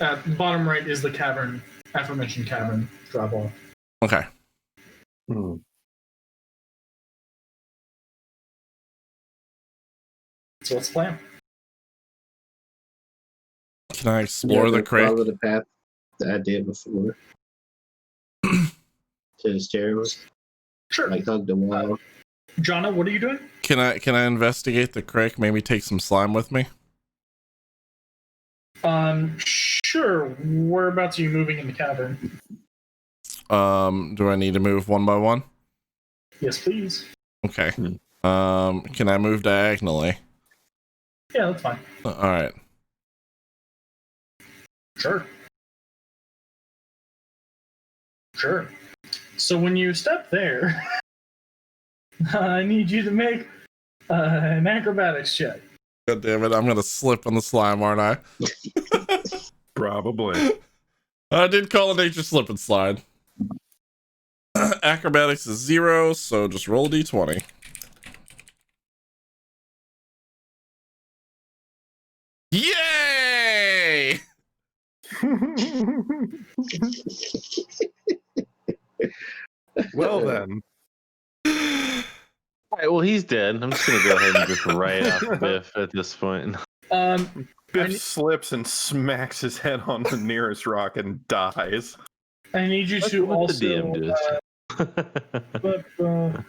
[SPEAKER 9] At the bottom right is the cavern, aforementioned cavern drop off.
[SPEAKER 3] Okay.
[SPEAKER 9] So what's the plan?
[SPEAKER 3] Can I explore the creek?
[SPEAKER 8] Follow the path that I did before. To the stairs.
[SPEAKER 9] Sure.
[SPEAKER 8] Like hug the wall.
[SPEAKER 9] Jonna, what are you doing?
[SPEAKER 3] Can I investigate the creek? Maybe take some slime with me?
[SPEAKER 9] Sure. Whereabouts are you moving in the cavern?
[SPEAKER 3] Do I need to move one by one?
[SPEAKER 9] Yes, please.
[SPEAKER 3] Okay. Can I move diagonally?
[SPEAKER 9] Yeah, that's fine.
[SPEAKER 3] All right.
[SPEAKER 9] Sure. Sure. So when you step there, I need you to make an acrobatics check.
[SPEAKER 3] God damn it! I'm gonna slip on the slime, aren't I?
[SPEAKER 5] Probably.
[SPEAKER 3] I did call a nature slip and slide. Acrobatics is 0, so just roll d20. Yay!
[SPEAKER 5] Well then.
[SPEAKER 10] All right, well, he's dead. I'm just gonna go ahead and just write off Biff at this point.
[SPEAKER 5] Biff slips and smacks his head on the nearest rock and dies.
[SPEAKER 9] I need you to
[SPEAKER 10] What
[SPEAKER 9] also.
[SPEAKER 10] the DM does.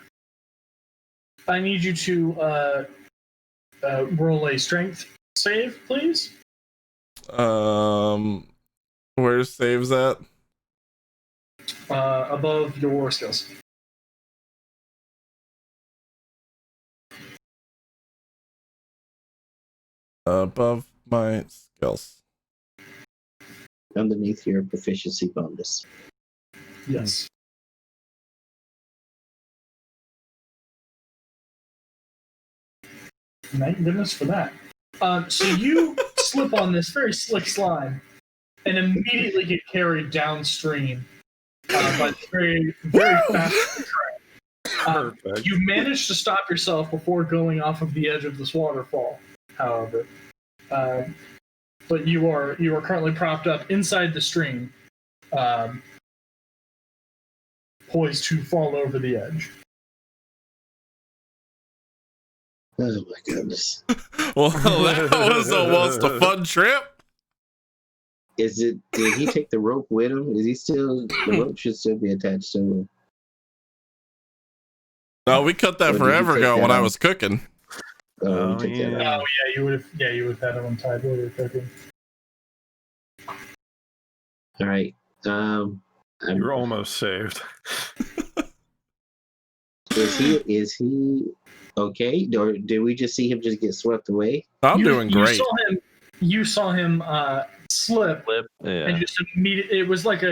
[SPEAKER 9] I need you to roll a strength save, please.
[SPEAKER 3] Where's saves at?
[SPEAKER 9] Above your skills.
[SPEAKER 3] Above my skills.
[SPEAKER 8] Underneath your proficiency bonus.
[SPEAKER 9] Yes. Thank goodness for that. So you slip on this very slick slime and immediately get carried downstream by this very, very fast train. You manage to stop yourself before going off of the edge of this waterfall, however. But you are currently propped up inside the stream, poised to fall over the edge.
[SPEAKER 8] Oh my goodness.
[SPEAKER 3] Well, that was almost a fun trip.
[SPEAKER 8] Is it? Did he take the rope with him? Is he still? The rope should still be attached to him.
[SPEAKER 3] No, we cut that
[SPEAKER 8] Or did
[SPEAKER 3] forever
[SPEAKER 8] you take
[SPEAKER 3] ago
[SPEAKER 8] that
[SPEAKER 3] when I
[SPEAKER 8] off?
[SPEAKER 3] was cooking.
[SPEAKER 8] Oh, you took that
[SPEAKER 9] Oh
[SPEAKER 8] out.
[SPEAKER 9] yeah, you would have. Yeah, you would have had it untied while you were cooking.
[SPEAKER 8] All right.
[SPEAKER 5] You're almost saved.
[SPEAKER 8] Is he okay? Or did we just see him just get swept away?
[SPEAKER 3] I'm doing great.
[SPEAKER 9] You saw him slip
[SPEAKER 10] Yeah.
[SPEAKER 9] and just immediately. It was like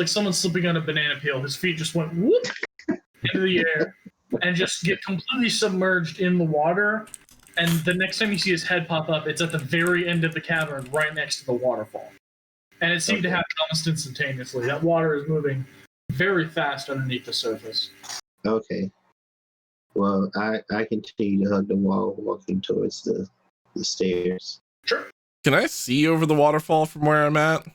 [SPEAKER 9] someone slipping on a banana peel. His feet just went whoop into the air and just get completely submerged in the water. And the next time you see his head pop up, it's at the very end of the cavern, right next to the waterfall. And it seemed to happen almost instantaneously. That water is moving very fast underneath the surface.
[SPEAKER 8] Okay. Well, I continue to hug the wall, walking towards the stairs.
[SPEAKER 9] Sure.
[SPEAKER 3] Can I see over the waterfall from where I'm at?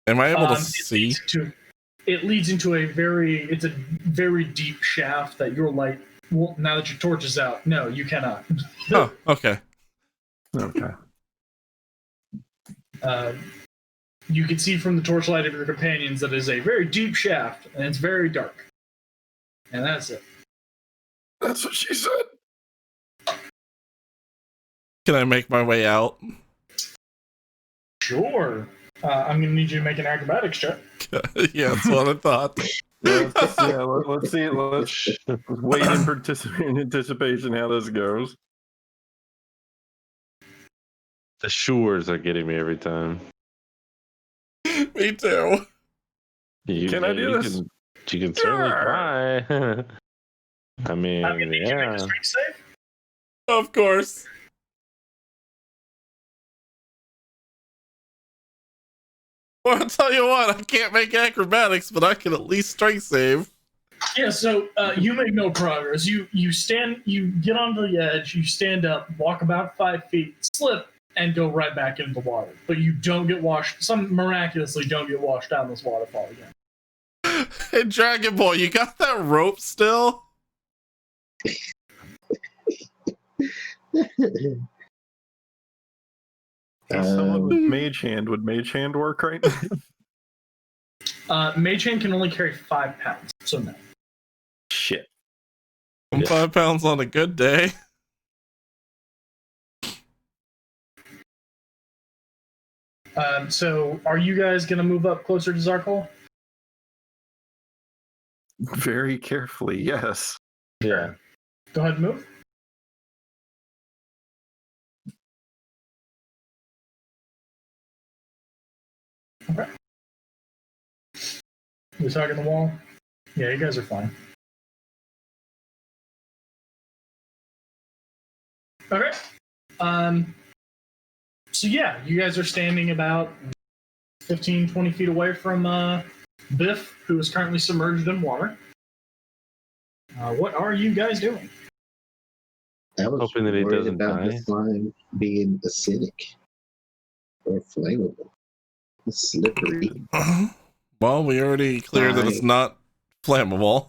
[SPEAKER 3] Am I able to see?
[SPEAKER 9] It leads into a very deep shaft that your light. Well, now that your torch is out, no, you cannot.
[SPEAKER 3] Oh, okay.
[SPEAKER 5] Okay.
[SPEAKER 9] You can see from the torchlight of your companions that it is a very deep shaft and it's very dark. And that's it.
[SPEAKER 5] That's what she said.
[SPEAKER 3] Can I make my way out?
[SPEAKER 9] Sure. I'm going to need you to make an acrobatics check.
[SPEAKER 3] Yeah, that's what I thought.
[SPEAKER 5] Let's see. Let's wait in anticipation how this goes.
[SPEAKER 10] The shores are getting me every time.
[SPEAKER 3] Me too.
[SPEAKER 5] Can I do this?
[SPEAKER 10] You can certainly try. I mean,
[SPEAKER 9] I'm going to need you to make a strength save.
[SPEAKER 3] Of course. Well, I'll tell you what, I can't make acrobatics, but I can at least strength save.
[SPEAKER 9] Yeah, so you make no progress. You get onto the edge, you stand up, walk about 5 feet, slip, and go right back into the water. But you don't get washed. Some miraculously don't get washed down this waterfall again.
[SPEAKER 3] Hey, Dragon Boy, you got that rope still?
[SPEAKER 5] Someone with Mage Hand, would Mage Hand work right now?
[SPEAKER 9] Mage Hand can only carry 5 pounds, so no.
[SPEAKER 5] Shit.
[SPEAKER 3] 5 pounds on a good day.
[SPEAKER 9] So are you guys going to move up closer to Zarkol?
[SPEAKER 5] Very carefully, yes.
[SPEAKER 6] Yeah.
[SPEAKER 9] Go ahead and move. Okay. You're talking the wall? Yeah, you guys are fine. Okay. So yeah, you guys are standing about 15, 20 feet away from Biff, who is currently submerged in water. What are you guys doing?
[SPEAKER 8] I was
[SPEAKER 10] Hoping that he
[SPEAKER 8] worried
[SPEAKER 10] doesn't
[SPEAKER 8] about
[SPEAKER 10] die.
[SPEAKER 8] the slime being acidic or flammable. It's slippery.
[SPEAKER 3] Well, we already cleared that it's not flammable.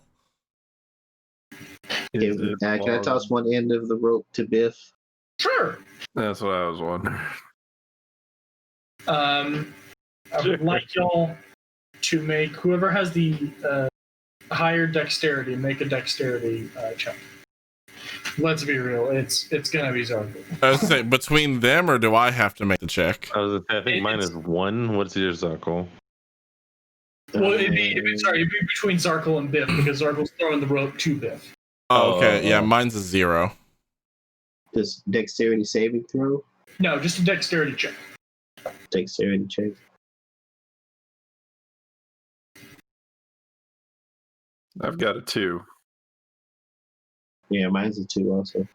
[SPEAKER 8] Can I toss one end of the rope to Biff?
[SPEAKER 9] Sure.
[SPEAKER 5] That's what I was wondering.
[SPEAKER 9] I would like y'all to make whoever has the higher dexterity make a dexterity check. Let's be real, it's gonna be Zarkol.
[SPEAKER 3] I was saying, between them, or do I have to make the check?
[SPEAKER 10] I think mine is 1. What's your Zarkol?
[SPEAKER 9] Well, it'd be between Zarkol and Biff because Zarkol's throwing the rope to Biff.
[SPEAKER 3] Oh, okay. Yeah, mine's a 0.
[SPEAKER 8] Does dexterity saving throw?
[SPEAKER 9] No, just a dexterity check.
[SPEAKER 8] Dexterity check.
[SPEAKER 5] I've got a 2.
[SPEAKER 8] Yeah, mine's a 2 also.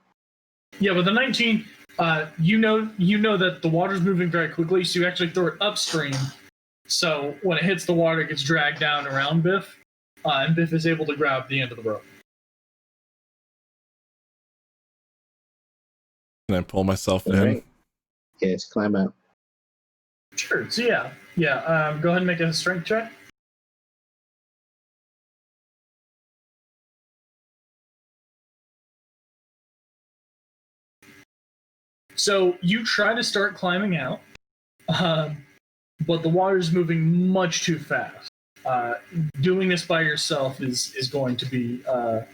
[SPEAKER 9] Yeah, with the 19, you know that the water's moving very quickly, so you actually throw it upstream. So when it hits the water, it gets dragged down around Biff, and Biff is able to grab the end of the rope.
[SPEAKER 3] Can I pull myself in?
[SPEAKER 8] Right. Yes, climb out.
[SPEAKER 9] Sure. So yeah. Go ahead and make a strength check. So you try to start climbing out, but the water's moving much too fast. Doing this by yourself is going to be a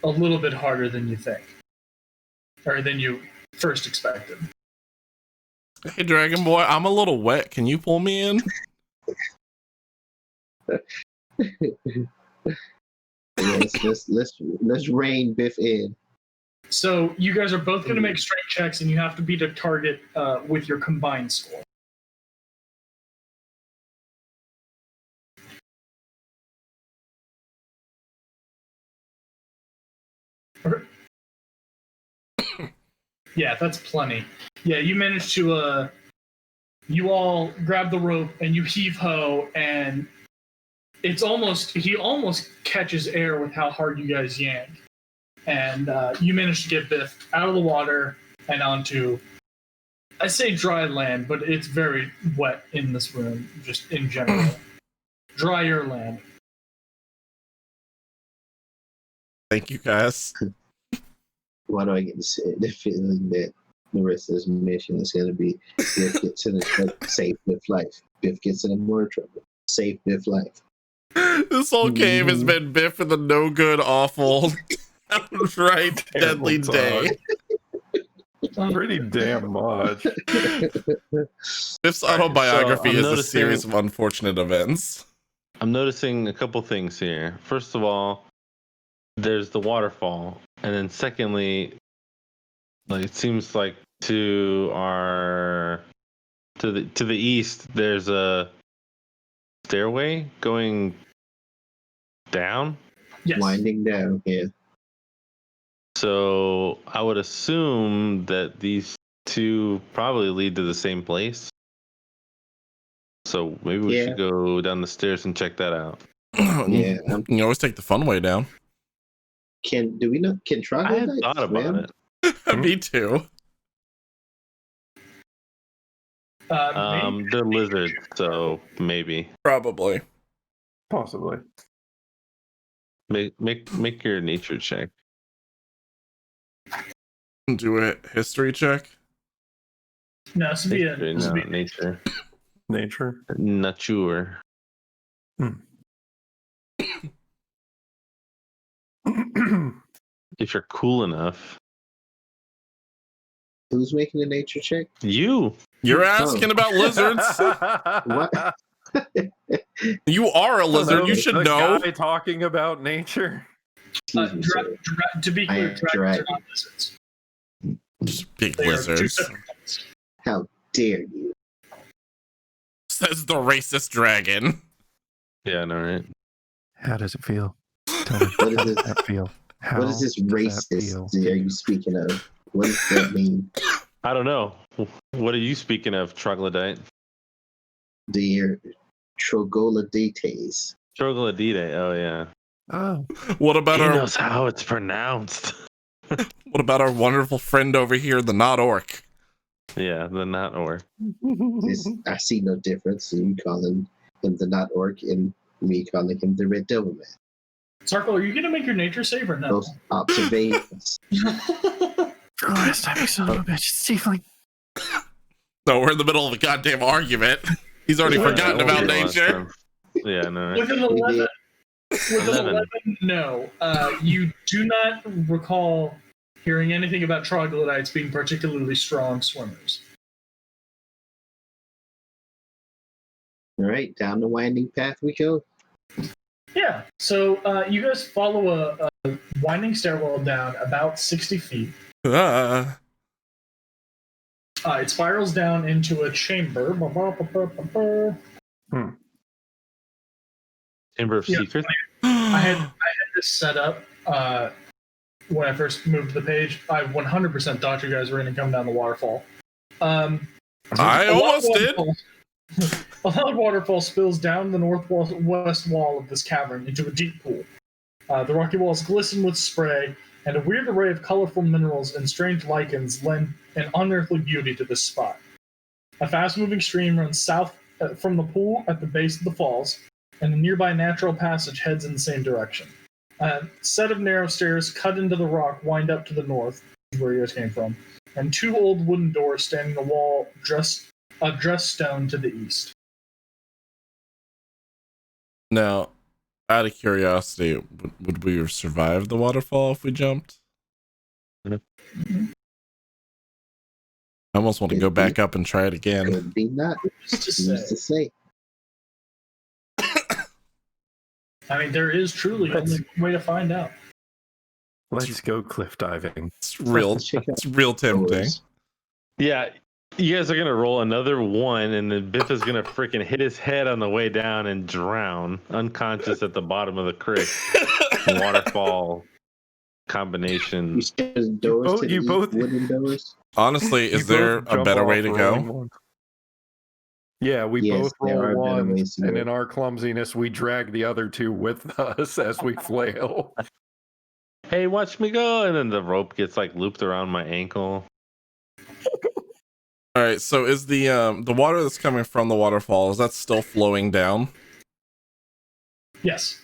[SPEAKER 9] little bit harder than you think, or than you first expected.
[SPEAKER 3] Hey, Dragon Boy, I'm a little wet. Can you pull me in?
[SPEAKER 8] Yes, let's rein Biff in.
[SPEAKER 9] So you guys are both going to make strength checks, and you have to beat a target with your combined score. Okay. Yeah, that's plenty. Yeah, you managed to. You all grab the rope and you heave ho, and he almost catches air with how hard you guys yank. And you manage to get Biff out of the water and onto, I say dry land, but it's very wet in this room, just in general. Drier land.
[SPEAKER 3] Thank you, guys.
[SPEAKER 8] Why do I get the feeling that the rest of this mission is going to be Biff gets in a save Biff life. Biff gets in more trouble. Save Biff life.
[SPEAKER 3] This whole game has been Biff for the no good, awful, right, deadly day.
[SPEAKER 5] Pretty damn much.
[SPEAKER 3] Biff's autobiography
[SPEAKER 10] so
[SPEAKER 3] is a
[SPEAKER 10] noticing-
[SPEAKER 3] series of unfortunate events.
[SPEAKER 10] I'm noticing a couple things here. First of all, there's the waterfall, and then secondly, like it seems like to the east, there's a stairway going down.
[SPEAKER 9] Yes.
[SPEAKER 8] Winding down, yeah.
[SPEAKER 10] So I would assume that these two probably lead to the same place. So maybe we
[SPEAKER 8] Yeah.
[SPEAKER 10] should go down the stairs and check that out.
[SPEAKER 8] Yeah.
[SPEAKER 3] You can always take the fun way down.
[SPEAKER 8] Can
[SPEAKER 10] I had
[SPEAKER 8] troglodytes
[SPEAKER 10] thought about
[SPEAKER 8] swim?
[SPEAKER 10] it.
[SPEAKER 3] Me too.
[SPEAKER 10] They're lizards, so maybe.
[SPEAKER 3] Probably.
[SPEAKER 5] Possibly.
[SPEAKER 10] Make your nature check.
[SPEAKER 3] Do a history check.
[SPEAKER 9] No, this would be
[SPEAKER 10] History, no, nature.
[SPEAKER 5] Nature.
[SPEAKER 10] Nature. If you're cool enough.
[SPEAKER 8] Who's making a nature check?
[SPEAKER 10] You.
[SPEAKER 3] You're asking about lizards.
[SPEAKER 8] What?
[SPEAKER 3] You are a lizard. You should
[SPEAKER 5] the
[SPEAKER 3] know.
[SPEAKER 5] Guy talking about nature.
[SPEAKER 8] Excuse me, sir.
[SPEAKER 9] To be
[SPEAKER 8] I
[SPEAKER 9] clear,
[SPEAKER 8] am
[SPEAKER 9] dragons
[SPEAKER 8] dragon.
[SPEAKER 9] are not lizards.
[SPEAKER 3] Just big
[SPEAKER 9] They are two
[SPEAKER 3] lizards.
[SPEAKER 9] separate things.
[SPEAKER 8] How dare you?
[SPEAKER 3] Says the racist dragon.
[SPEAKER 10] Yeah, I know, right?
[SPEAKER 5] How does it feel? Tell me.
[SPEAKER 8] What is this?
[SPEAKER 5] That feel? How
[SPEAKER 8] What is this
[SPEAKER 5] does that
[SPEAKER 8] racist
[SPEAKER 5] feel?
[SPEAKER 8] are you speaking of? What does that mean?
[SPEAKER 10] I don't know. What are you speaking of, troglodyte?
[SPEAKER 8] Dear Troglodytes.
[SPEAKER 10] Troglodyte. Oh yeah.
[SPEAKER 5] Oh,
[SPEAKER 3] What about
[SPEAKER 10] He
[SPEAKER 3] our
[SPEAKER 10] knows how it's pronounced.
[SPEAKER 3] What about our wonderful friend over here, the not orc?
[SPEAKER 10] Yeah, the not or.
[SPEAKER 8] I see no difference in you calling him the not orc and me calling him the red devil man.
[SPEAKER 9] Sarko, are you going to make your nature save or no?
[SPEAKER 8] Those observations.
[SPEAKER 5] for last time, you son of a bitch. It's tiefling.
[SPEAKER 3] No, we're in the middle of a goddamn argument. He's already
[SPEAKER 9] Yeah,
[SPEAKER 3] forgotten
[SPEAKER 10] that
[SPEAKER 3] about
[SPEAKER 10] won't be last
[SPEAKER 3] nature.
[SPEAKER 10] time. Yeah, I know, right?
[SPEAKER 9] With an 11, with an
[SPEAKER 10] 11.
[SPEAKER 9] 11, no. You do not recall hearing anything about troglodytes being particularly strong swimmers.
[SPEAKER 8] All right, down the winding path we go.
[SPEAKER 9] Yeah, so you guys follow a winding stairwell down about 60 feet. It spirals down into a chamber.
[SPEAKER 10] Chamber of
[SPEAKER 9] Yeah.
[SPEAKER 10] Secrets.
[SPEAKER 9] I had this set up when I first moved to the page. I 100% thought you guys were going to come down the waterfall.
[SPEAKER 3] I
[SPEAKER 9] A loud
[SPEAKER 3] almost did.
[SPEAKER 9] waterfall- A loud waterfall spills down the northwest wall of this cavern into a deep pool. The rocky walls glisten with spray, and a weird array of colorful minerals and strange lichens lend an unearthly beauty to this spot. A fast-moving stream runs south from the pool at the base of the falls, and a nearby natural passage heads in the same direction. A set of narrow stairs cut into the rock wind up to the north, where you guys came from, and two old wooden doors stand in the wall of dressed stone to the east.
[SPEAKER 3] Now, out of curiosity, would we have survived the waterfall if we jumped? I almost want to go back up and try it again.
[SPEAKER 8] Could be not.
[SPEAKER 9] Just to
[SPEAKER 8] Who's to
[SPEAKER 9] say.
[SPEAKER 8] say?
[SPEAKER 9] I mean, there is truly only one way to find out.
[SPEAKER 5] Let's go cliff diving.
[SPEAKER 3] It's real tempting.
[SPEAKER 8] Doors.
[SPEAKER 10] Yeah, you guys are gonna roll another one, and then Biff is gonna freaking hit his head on the way down and drown, unconscious at the bottom of the creek. Waterfall combination.
[SPEAKER 8] You said doors to the east, wooden doors.
[SPEAKER 3] Honestly, is there a better way to go?
[SPEAKER 5] Yeah, we
[SPEAKER 8] Yes,
[SPEAKER 5] both
[SPEAKER 8] there are
[SPEAKER 5] roll
[SPEAKER 8] better
[SPEAKER 5] one,
[SPEAKER 8] ways to
[SPEAKER 5] and
[SPEAKER 8] go.
[SPEAKER 5] in our clumsiness, we drag the other two with us as we flail.
[SPEAKER 10] Hey, watch me go! And then the rope gets like looped around my ankle.
[SPEAKER 3] All right, so is the water that's coming from the waterfall, is that still flowing down?
[SPEAKER 9] Yes.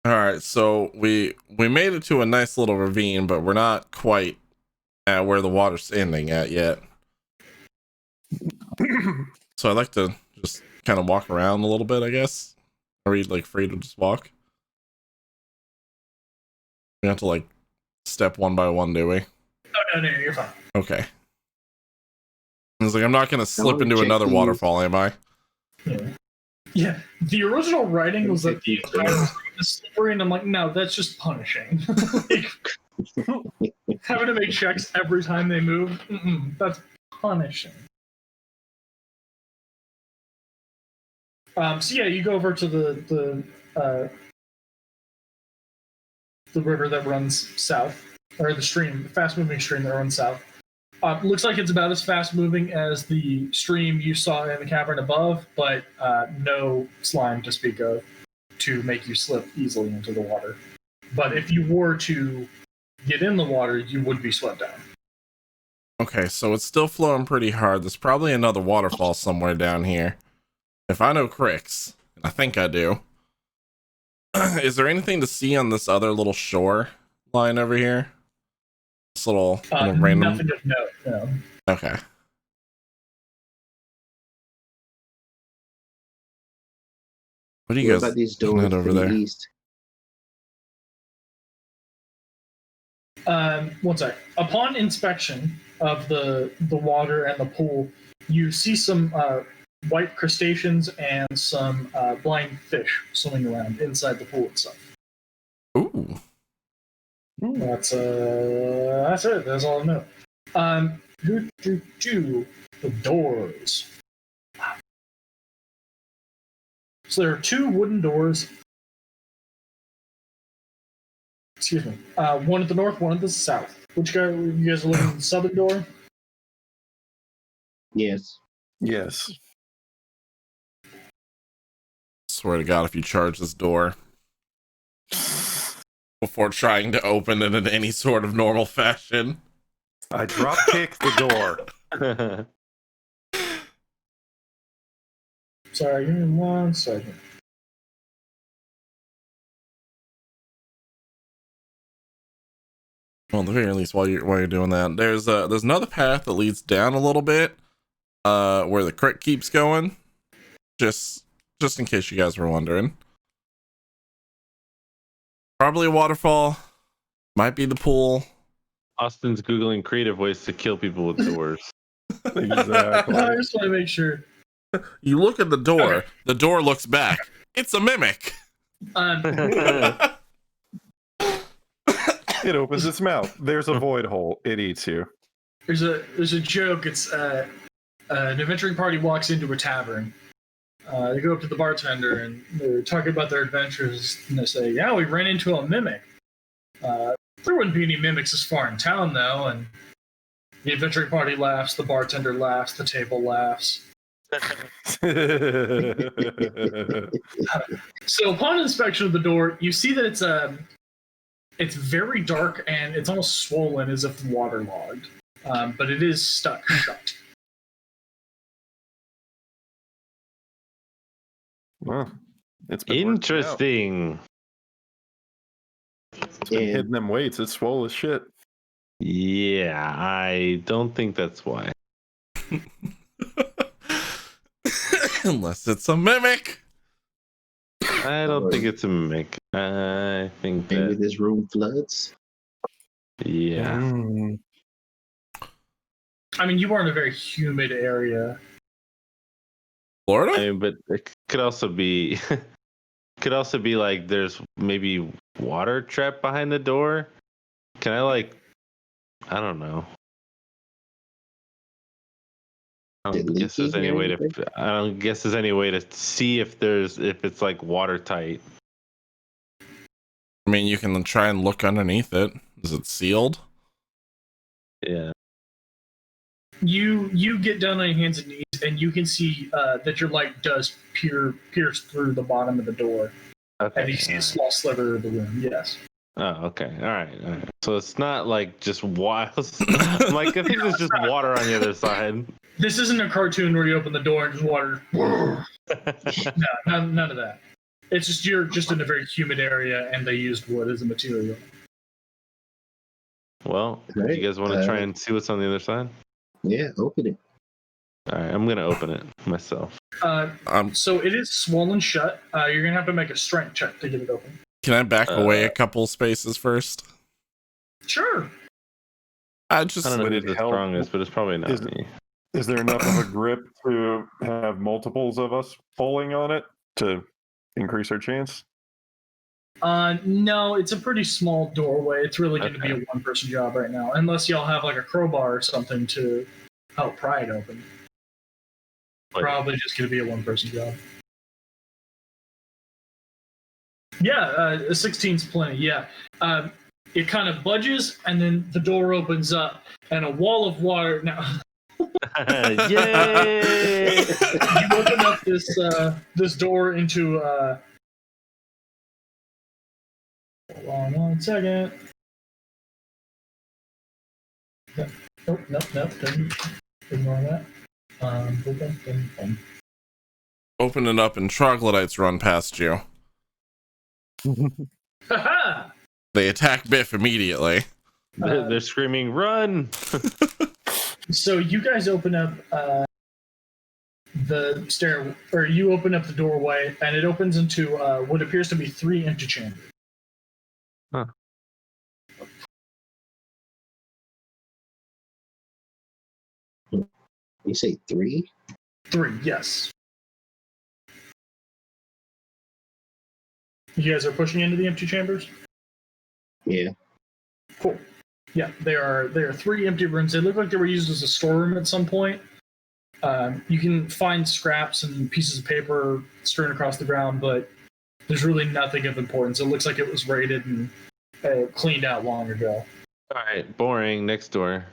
[SPEAKER 3] All right, so we made it to a nice little ravine, but we're not quite at where the water's ending at yet. So I'd like to just kind of walk around a little bit, I guess. Are we like free to just walk? We have to like step one by one, do we?
[SPEAKER 9] Oh, no, you're fine.
[SPEAKER 3] Okay. I was like, I'm not gonna slip into
[SPEAKER 8] check
[SPEAKER 3] another
[SPEAKER 8] these.
[SPEAKER 3] waterfall, am I?
[SPEAKER 9] Yeah, the original writing was that the slippery, and I'm like, no, that's just punishing. Like, having to make checks every time they move, that's punishing. So yeah, you go over to the river that runs south, or the stream, the fast-moving stream that runs south. Looks like it's about as fast-moving as the stream you saw in the cavern above, but no slime to speak of to make you slip easily into the water. But if you were to get in the water, you would be swept down.
[SPEAKER 3] Okay, so it's still flowing pretty hard. There's probably another waterfall somewhere down here. If I know Crix, and I think I do. Is there anything to see on this other little shore line over here? This little random.
[SPEAKER 9] Nothing of note. No.
[SPEAKER 3] Okay. What do you
[SPEAKER 8] What
[SPEAKER 3] guys
[SPEAKER 8] about these
[SPEAKER 3] looking
[SPEAKER 8] doors
[SPEAKER 3] at over
[SPEAKER 8] to the
[SPEAKER 3] there?
[SPEAKER 8] east?
[SPEAKER 9] One sec. Upon inspection of the water and the pool, you see some white crustaceans and some blind fish swimming around inside the pool itself.
[SPEAKER 3] Ooh.
[SPEAKER 9] That's it. That's all I know. The doors. So there are two wooden doors. Excuse me. One at the north, one at the south. Which guy? You guys are looking at the southern door?
[SPEAKER 8] Yes.
[SPEAKER 5] Yes.
[SPEAKER 3] Swear to God, if you charge this door before trying to open it in any sort of normal fashion.
[SPEAKER 5] I drop kick the door.
[SPEAKER 9] Sorry, give me 1 second.
[SPEAKER 3] Well, at the very least, while you're doing that, there's another path that leads down a little bit, where the creek keeps going. Just in case you guys were wondering. Probably a waterfall. Might be the pool.
[SPEAKER 10] Austin's Googling creative ways to kill people with doors.
[SPEAKER 5] Exactly.
[SPEAKER 9] I just want to make sure.
[SPEAKER 3] You look at the door.
[SPEAKER 9] Okay.
[SPEAKER 3] The door looks back. It's a mimic.
[SPEAKER 5] It opens its mouth. There's a void hole. It eats you.
[SPEAKER 9] There's a joke. It's an adventuring party walks into a tavern. They go up to the bartender and they're talking about their adventures. And they say, "Yeah, we ran into a mimic. There wouldn't be any mimics this far in town, though." And the adventuring party laughs. The bartender laughs. The table laughs. So upon inspection of the door, you see that it's very dark and it's almost swollen as if waterlogged, but it is stuck shut.
[SPEAKER 5] Well, it's been
[SPEAKER 10] Interesting.
[SPEAKER 5] hitting them weights. It's swole as shit.
[SPEAKER 10] Yeah, I don't think that's why.
[SPEAKER 3] Unless it's a mimic.
[SPEAKER 10] I don't think it's a mimic. I think
[SPEAKER 8] Maybe
[SPEAKER 10] that,
[SPEAKER 8] this room floods.
[SPEAKER 10] yeah.
[SPEAKER 9] I mean, you are in a very humid area.
[SPEAKER 3] Florida?
[SPEAKER 10] I mean, but it could also be like there's maybe water trapped behind the door. Can I I don't know. I don't guess there's any way to. I don't guess there's any way to see if it's like watertight.
[SPEAKER 3] I mean, you can try and look underneath it. Is it sealed?
[SPEAKER 10] Yeah.
[SPEAKER 9] You get down on your hands and knees, and you can see that your light does pierce through the bottom of the door,
[SPEAKER 10] Okay.
[SPEAKER 9] and you see a small sliver of the room. Yes.
[SPEAKER 10] Oh, okay. All right. So it's not like just wild. I'm like, I think there's just water on the other side.
[SPEAKER 9] This isn't a cartoon where you open the door and just water. No, none of that. It's just you're just in a very humid area, and they used wood as a material.
[SPEAKER 10] Well, do you guys want to try and see what's on the other side?
[SPEAKER 8] Yeah, open it.
[SPEAKER 10] All right, I'm gonna open it myself.
[SPEAKER 9] So it is swollen shut. You're gonna have to make a strength check to get it open.
[SPEAKER 3] Can I back away a couple spaces first?
[SPEAKER 9] Sure.
[SPEAKER 3] I
[SPEAKER 10] don't know who's the strongest, but it's probably not me.
[SPEAKER 5] Is there enough of a grip to have multiples of us pulling on it to increase our chance?
[SPEAKER 9] No, it's a pretty small doorway. It's really going to be a one-person job right now, unless y'all have like a crowbar or something to help pry it open. Probably just going to be a one-person job. Yeah, a 16's plenty. Yeah, it kind of budges, and then the door opens up, and a wall of water. Now,
[SPEAKER 10] yay!
[SPEAKER 9] You open up this door into. Hold on 1 second. Nope. Didn't ignore that.
[SPEAKER 3] Open it up and troglodytes run past you.
[SPEAKER 9] Haha!
[SPEAKER 3] They attack Biff immediately.
[SPEAKER 10] They're screaming, "Run!"
[SPEAKER 9] So you guys open up the stair, or you open up the doorway, and it opens into what appears to be 3 empty chambers.
[SPEAKER 10] Huh.
[SPEAKER 8] You say 3?
[SPEAKER 9] 3, yes. You guys are pushing into the empty chambers?
[SPEAKER 8] Yeah.
[SPEAKER 9] Cool. Yeah, there are 3 empty rooms. They look like they were used as a storeroom at some point. You can find scraps and pieces of paper strewn across the ground, but there's really nothing of importance. It looks like it was raided and cleaned out long ago.
[SPEAKER 10] All right, boring. Next door.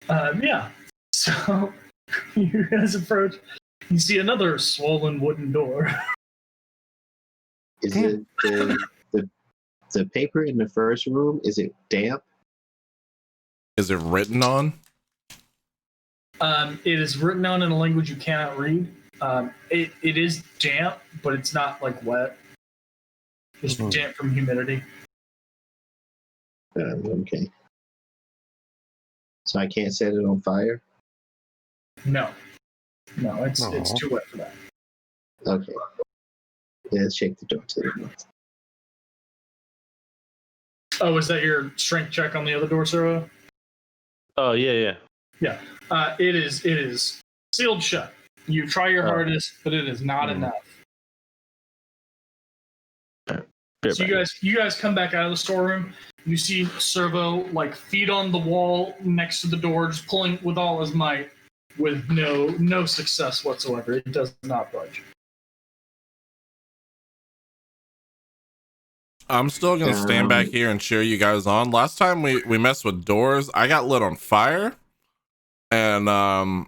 [SPEAKER 9] Yeah. So you guys approach. You see another swollen wooden door.
[SPEAKER 8] Is it the paper in the first room? Is it damp?
[SPEAKER 3] Is it written on?
[SPEAKER 9] It is written on in a language you cannot read. It is damp, but it's not like wet. Just damp from humidity.
[SPEAKER 8] Okay. So I can't set it on fire?
[SPEAKER 9] No, it's too wet for that.
[SPEAKER 8] Okay. Yeah, let's shake the door to the north.
[SPEAKER 9] Oh, is that your strength check on the other door, Sarah?
[SPEAKER 10] Oh yeah.
[SPEAKER 9] Yeah. It is sealed shut. You try your hardest, but it is not enough. So you guys come back out of the storeroom. You see Servo like feet on the wall next to the door, just pulling with all his might, with no success whatsoever. It does not budge.
[SPEAKER 3] I'm still gonna stand back here and cheer you guys on. Last time we messed with doors, I got lit on fire, and I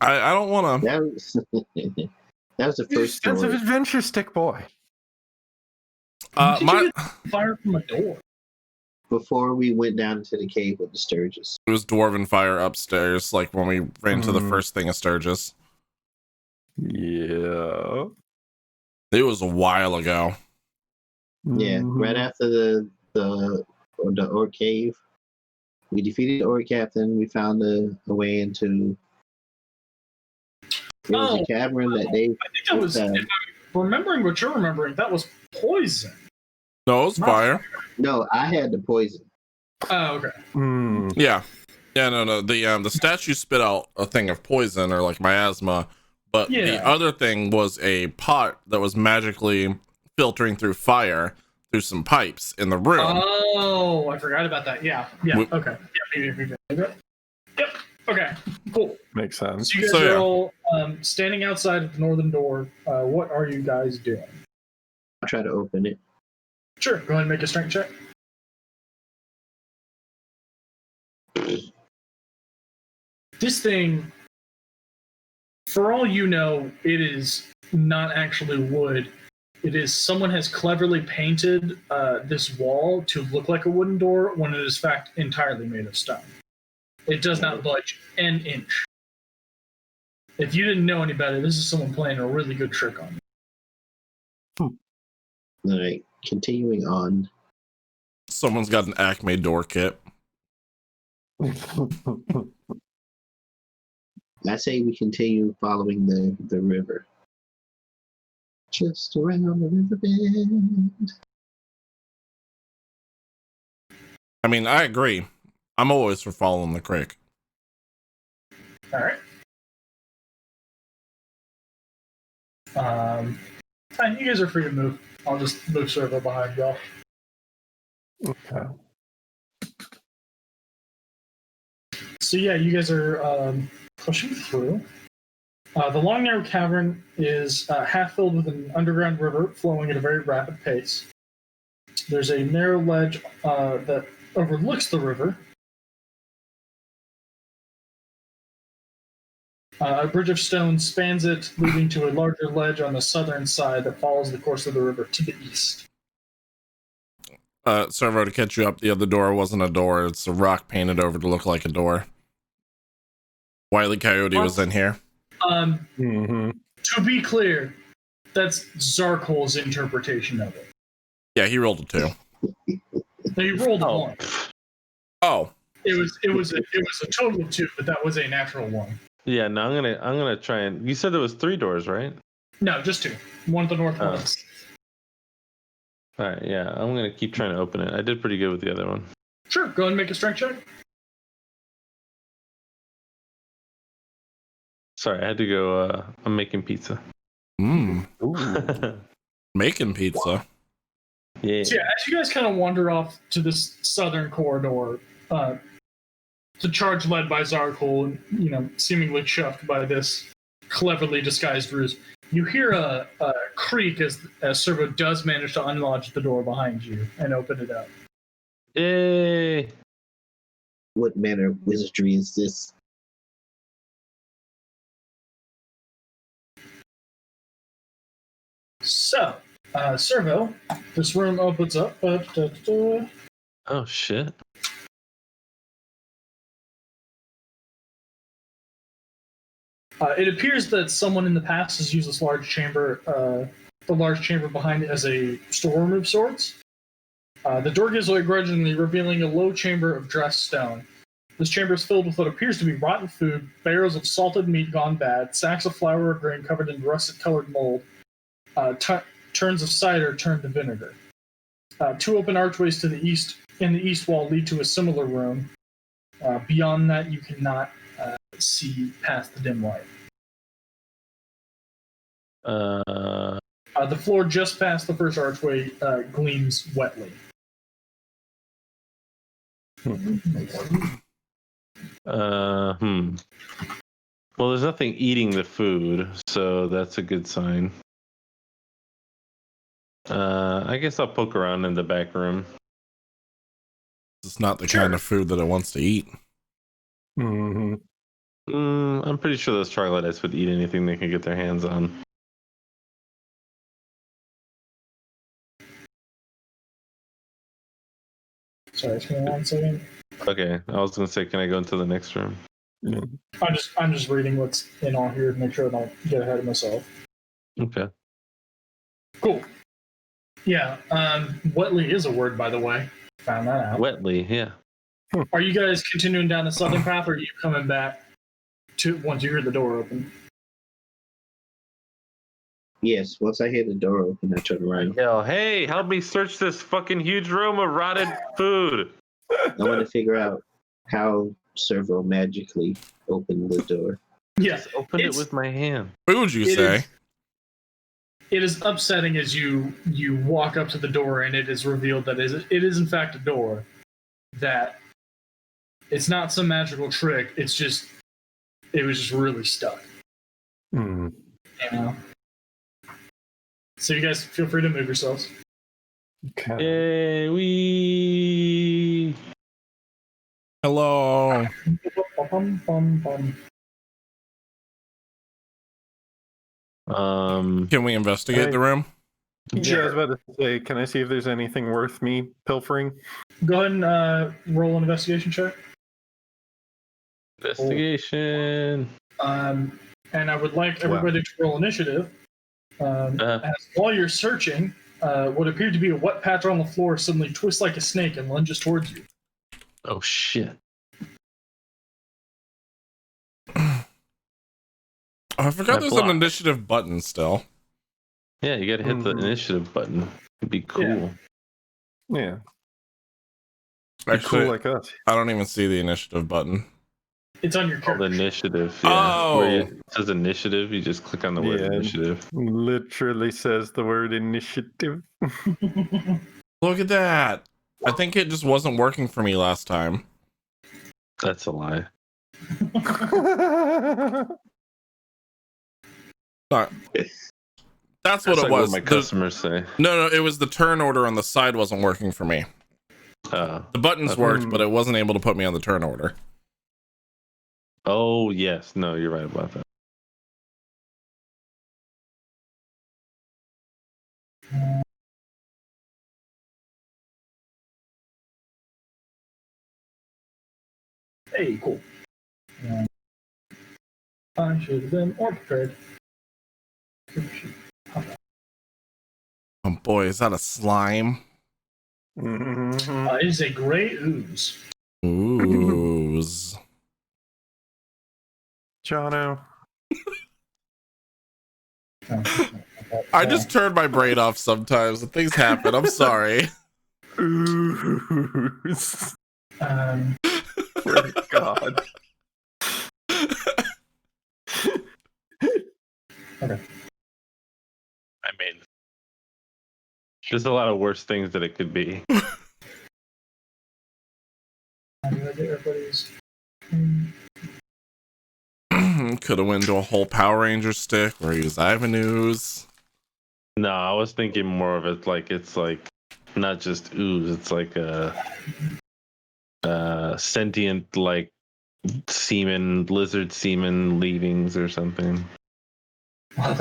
[SPEAKER 3] don't want to.
[SPEAKER 8] That was the first
[SPEAKER 5] sense of adventure, stick boy.
[SPEAKER 3] My
[SPEAKER 9] fire from a door.
[SPEAKER 8] Before we went down into the cave with the Sturgis.
[SPEAKER 3] It was dwarven fire upstairs, like when we ran to the first thing of Sturgis.
[SPEAKER 5] Yeah.
[SPEAKER 3] It was a while ago.
[SPEAKER 8] Yeah, right after the orc cave, we defeated the orc captain. We found a way into. It was a cavern that they.
[SPEAKER 9] I think that was. If I'm remembering what you're remembering, that was poison.
[SPEAKER 3] No, it was fire.
[SPEAKER 8] No, I had the poison.
[SPEAKER 9] Oh, okay.
[SPEAKER 3] Yeah. No. The statue spit out a thing of poison or like miasma, but the other thing was a pot that was magically filtering through fire through some pipes in the room.
[SPEAKER 9] Oh, I forgot about that. Yeah. Okay. Yeah. Yep. Okay. Cool.
[SPEAKER 5] Makes sense.
[SPEAKER 9] So you guys are all standing outside of the northern door. What are you guys doing?
[SPEAKER 8] I'll try to open it.
[SPEAKER 9] Sure. Go ahead and make a strength check. This thing, for all you know, it is not actually wood. It is someone has cleverly painted this wall to look like a wooden door when it is in fact entirely made of stone. It does not budge an inch. If you didn't know any better, this is someone playing a really good trick on you.
[SPEAKER 8] All right, continuing on.
[SPEAKER 3] Someone's got an Acme door kit.
[SPEAKER 8] I say we continue following the river. Just around the river bend.
[SPEAKER 3] I mean, I agree. I'm always for following the creek.
[SPEAKER 9] All right. Fine, you guys are free to move. I'll just move Servo behind y'all.
[SPEAKER 5] Okay.
[SPEAKER 9] So yeah, you guys are pushing through. The long narrow cavern is half filled with an underground river flowing at a very rapid pace. There's a narrow ledge that overlooks the river. A bridge of stone spans it, leading to a larger ledge on the southern side that follows the course of the river to the east.
[SPEAKER 3] Servo, to catch you up, the other door wasn't a door. It's a rock painted over to look like a door. Wile E. Coyote was in here.
[SPEAKER 9] To be clear, that's Zarkol's interpretation of it.
[SPEAKER 3] Yeah, he rolled a 2.
[SPEAKER 9] No, he rolled a 1.
[SPEAKER 3] Oh.
[SPEAKER 9] It was a total of 2, but that was a natural 1.
[SPEAKER 10] Yeah, no, I'm gonna try and. You said there was 3 doors, right?
[SPEAKER 9] No, just 2. One at the northwest.
[SPEAKER 10] All right, yeah, I'm gonna keep trying to open it. I did pretty good with the other one.
[SPEAKER 9] Sure, go ahead and make a strength check.
[SPEAKER 10] Sorry, I had to go. I'm making pizza.
[SPEAKER 3] Making pizza.
[SPEAKER 10] Yeah.
[SPEAKER 9] So yeah, as you guys kind of wander off to this southern corridor, the charge led by Zarkol, seemingly chuffed by this cleverly disguised ruse, you hear a creak as Servo does manage to unlodge the door behind you and open it up.
[SPEAKER 10] Yay!
[SPEAKER 8] What manner of wizardry is this?
[SPEAKER 9] So, Servo, this room opens up.
[SPEAKER 10] Oh shit!
[SPEAKER 9] It appears that someone in the past has used this large chamber, the large chamber behind it, as a storeroom of sorts. The door gives way grudgingly, revealing a low chamber of dressed stone. This chamber is filled with what appears to be rotten food, barrels of salted meat gone bad, sacks of flour or grain covered in russet-colored mold, turns of cider turned to vinegar. 2 open archways to the east in the east wall lead to a similar room. Beyond that, you cannot see past the dim light. The floor just past the first archway gleams wetly.
[SPEAKER 10] Well, there's nothing eating the food, so that's a good sign. I guess I'll poke around in the back room.
[SPEAKER 3] It's not the kind of food that it wants to eat.
[SPEAKER 10] I'm pretty sure those troglodytes would eat anything they could get their hands on.
[SPEAKER 9] Sorry, give me 1 second.
[SPEAKER 10] Okay, I was gonna say, can I go into the next room?
[SPEAKER 9] I'm just reading what's in all here to make sure I don't get ahead of myself.
[SPEAKER 10] Okay.
[SPEAKER 9] Cool. Yeah, wetly is a word, by the way. Found that out.
[SPEAKER 10] Wetly, yeah.
[SPEAKER 9] Are you guys continuing down the southern path, or are you coming back to once you hear the door open?
[SPEAKER 8] Yes, once I hear the door open, I turn around.
[SPEAKER 10] Yo, hey, help me search this fucking huge room of rotted food.
[SPEAKER 8] I want to figure out how Servo magically opened the door.
[SPEAKER 9] Yeah,
[SPEAKER 10] Just open it with my hand.
[SPEAKER 3] What would you say?
[SPEAKER 9] It is upsetting as you walk up to the door and it is revealed that it is in fact a door. That it's not some magical trick. It was just really stuck. You know. So you guys feel free to move yourselves.
[SPEAKER 5] Okay.
[SPEAKER 10] Yay, we.
[SPEAKER 3] Hello. Can we investigate the room?
[SPEAKER 5] Yeah, I was about to say, can I see if there's anything worth me pilfering?
[SPEAKER 9] Go ahead and roll an investigation check.
[SPEAKER 10] Investigation.
[SPEAKER 9] And I would like everybody to roll initiative. As while you're searching, what appeared to be a wet patch on the floor suddenly twists like a snake and lunges towards you.
[SPEAKER 10] Oh shit.
[SPEAKER 3] I forgot there's an initiative button still.
[SPEAKER 10] Yeah, you gotta hit the initiative button. It'd be cool.
[SPEAKER 5] Yeah.
[SPEAKER 3] Actually,
[SPEAKER 5] cool like us.
[SPEAKER 3] I don't even see the initiative button.
[SPEAKER 9] It's on your
[SPEAKER 10] character. Initiative. Yeah.
[SPEAKER 3] Oh.
[SPEAKER 10] Where it says initiative, you just click on the word initiative.
[SPEAKER 5] Literally says the word initiative.
[SPEAKER 3] Look at that. I think it just wasn't working for me last time.
[SPEAKER 10] That's a lie.
[SPEAKER 3] No. That's what it was.
[SPEAKER 10] What my customers say.
[SPEAKER 3] No, it was the turn order on the side wasn't working for me. The buttons worked, but it wasn't able to put me on the turn order.
[SPEAKER 10] Oh, yes. No, you're right about that.
[SPEAKER 9] Hey, cool. I should have been more prepared.
[SPEAKER 3] Oh boy, is that a slime?
[SPEAKER 9] It is a gray ooze.
[SPEAKER 3] Ooze.
[SPEAKER 5] Jono.
[SPEAKER 3] I just turn my brain off sometimes. When things happen. I'm sorry.
[SPEAKER 5] Ooze. Swear to God.
[SPEAKER 9] Okay.
[SPEAKER 10] I mean, there's a lot of worse things that it could be.
[SPEAKER 9] Everybody's.
[SPEAKER 3] Could have went to a whole Power Ranger stick or use Ivanhoe's.
[SPEAKER 10] No, I was thinking more of it like it's like not just ooze. It's like a sentient like semen, lizard semen leavings or something.
[SPEAKER 9] Well,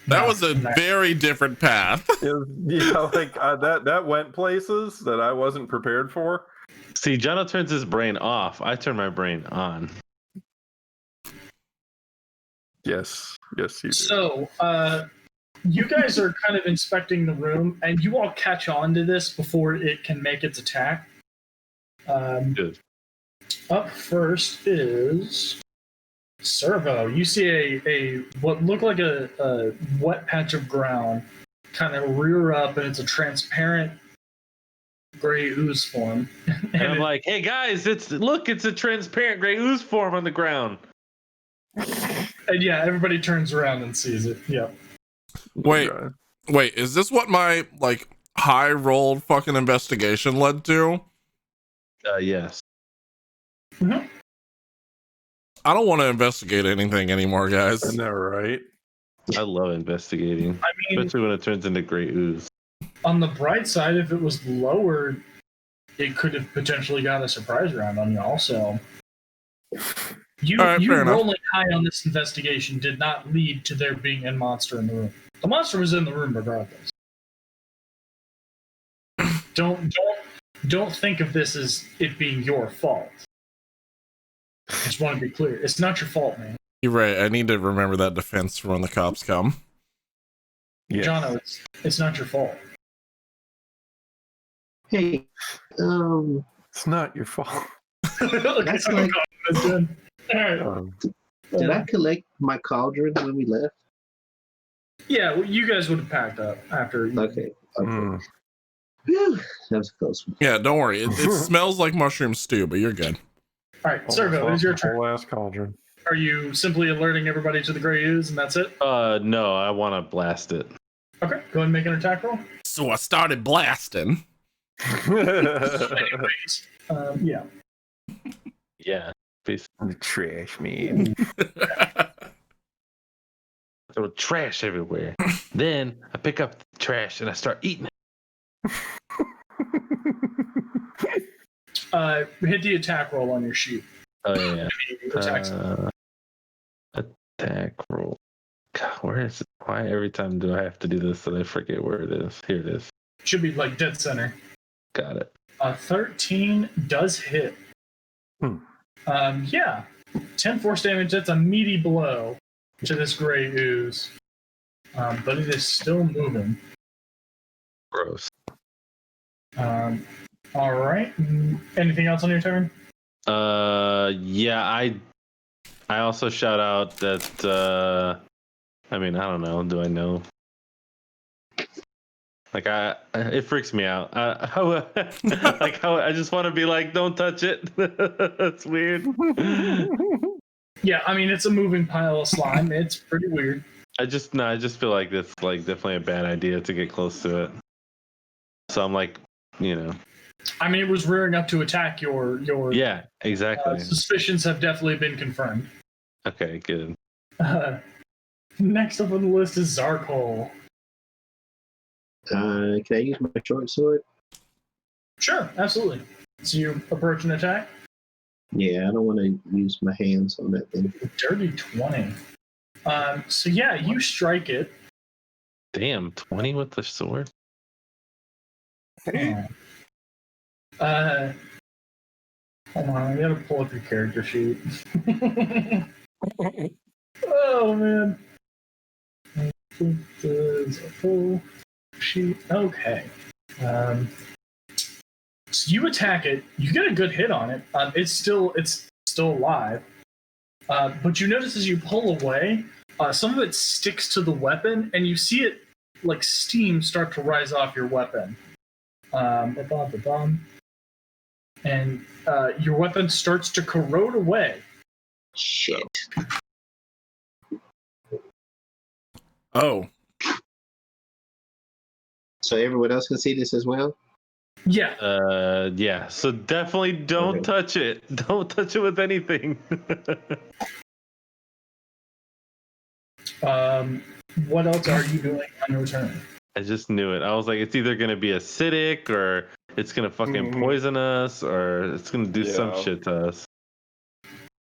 [SPEAKER 3] That was a very different path.
[SPEAKER 5] That went places that I wasn't prepared for.
[SPEAKER 10] See, Jono turns his brain off. I turn my brain on.
[SPEAKER 5] Yes, you do.
[SPEAKER 9] So, you guys are kind of inspecting the room, and you all catch on to this before it can make its attack.
[SPEAKER 10] Good.
[SPEAKER 9] Up first is Servo. You see a what looked like a wet patch of ground kind of rear up, and it's a transparent gray ooze form.
[SPEAKER 10] And I'm like, hey guys, it's a transparent gray ooze form on the ground.
[SPEAKER 9] And yeah, everybody turns around and sees it. Yep.
[SPEAKER 3] Wait, is this what my like high rolled fucking investigation led to?
[SPEAKER 10] Yes.
[SPEAKER 9] Mm-hmm.
[SPEAKER 3] I don't want to investigate anything anymore, guys.
[SPEAKER 5] I know, right?
[SPEAKER 10] I love investigating,
[SPEAKER 9] I mean,
[SPEAKER 10] especially when it turns into gray ooze.
[SPEAKER 9] on the bright side, if it was lowered, it could have potentially got a surprise round on you also. You rolling high on this investigation did not lead to there being a monster in the room. The monster was in the room regardless. Don't think of this as it being your fault. I just want to be clear. It's not your fault, man.
[SPEAKER 3] You're right. I need to remember that defense for when the cops come.
[SPEAKER 5] Yeah.
[SPEAKER 9] Jono, it's not your fault.
[SPEAKER 8] Hey,
[SPEAKER 5] it's not your fault.
[SPEAKER 8] That's like, did I collect my cauldron when we left?
[SPEAKER 9] Yeah, well, you guys would have packed up after.
[SPEAKER 8] Okay. Whew, that was a close one.
[SPEAKER 3] Yeah, don't worry. It smells like mushroom stew, but you're good.
[SPEAKER 9] All right, Servo, it is your turn.
[SPEAKER 5] Whole ass cauldron.
[SPEAKER 9] Are you simply alerting everybody to the gray ooze and that's it?
[SPEAKER 10] No, I want to blast it.
[SPEAKER 9] Okay, go ahead and make an attack roll.
[SPEAKER 3] So I started blasting.
[SPEAKER 9] Anyways, yeah.
[SPEAKER 10] Yeah. Peace.
[SPEAKER 5] Trash man.
[SPEAKER 10] Throw trash everywhere. Then I pick up the trash and I start eating it.
[SPEAKER 9] Hit the attack roll on your sheet.
[SPEAKER 10] Oh yeah.
[SPEAKER 9] Attack
[SPEAKER 10] roll. God, where is it? Why every time do I have to do this that I forget where it is? Here it is.
[SPEAKER 9] Should be like dead center.
[SPEAKER 10] Got it.
[SPEAKER 9] 13 does hit. Yeah. 10 force damage. That's a meaty blow to this gray ooze. But it is still moving.
[SPEAKER 10] Gross.
[SPEAKER 9] All right. Anything else on your turn?
[SPEAKER 10] Yeah, I also shout out that I mean, I don't know. Do I know? Like it freaks me out. How I just want to be like, don't touch it. That's weird.
[SPEAKER 9] Yeah, I mean it's a moving pile of slime. It's pretty weird.
[SPEAKER 10] I just feel like it's like definitely a bad idea to get close to it. So I'm like, you know.
[SPEAKER 9] I mean, it was rearing up to attack your.
[SPEAKER 10] Yeah, exactly.
[SPEAKER 9] Suspicions have definitely been confirmed.
[SPEAKER 10] Okay, good.
[SPEAKER 9] Next up on the list is Zarkol.
[SPEAKER 8] Can I use my short sword?
[SPEAKER 9] Sure, absolutely. So you approach an attack?
[SPEAKER 8] Yeah, I don't want to use my hands on that thing.
[SPEAKER 9] Dirty 20. So yeah, you strike it.
[SPEAKER 10] Damn, 20 with the sword?
[SPEAKER 9] Hold on, I gotta pull up your character sheet. Oh man. There's a full sheet. Okay. So you attack it. You get a good hit on it. It's still alive. But you notice as you pull away, some of it sticks to the weapon, and you see it like steam start to rise off your weapon. And your weapon starts to corrode away.
[SPEAKER 8] Shit.
[SPEAKER 3] Oh.
[SPEAKER 8] So everyone else can see this as well?
[SPEAKER 9] Yeah.
[SPEAKER 10] Yeah. So definitely don't touch it. Don't touch it with anything.
[SPEAKER 9] What else are you doing on your turn?
[SPEAKER 10] I just knew it. I was like, it's either gonna be acidic, or it's gonna fucking poison us, or it's gonna do some shit to us.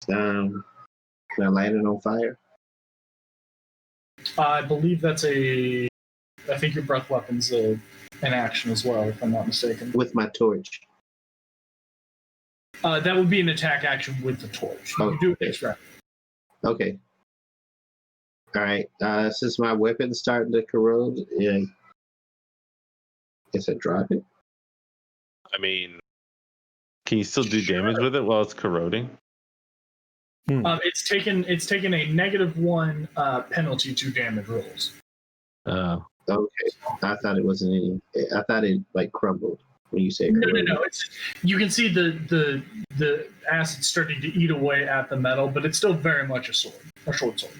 [SPEAKER 8] Can I light it on fire?
[SPEAKER 9] I believe that's I think your breath weapon's an action as well, if I'm not mistaken.
[SPEAKER 8] With my torch.
[SPEAKER 9] That would be an attack action with the torch. You do it next round.
[SPEAKER 8] Okay. All right. Since my weapon's starting to corrode, guess I drop it.
[SPEAKER 10] I mean, can you still do damage with it while it's corroding?
[SPEAKER 9] It's taken a -1 penalty to damage rolls.
[SPEAKER 10] Oh.
[SPEAKER 8] Okay. I thought it wasn't any. I thought it like crumbled when you say corroded.
[SPEAKER 9] No. You can see the acid starting to eat away at the metal, but it's still very much a short sword.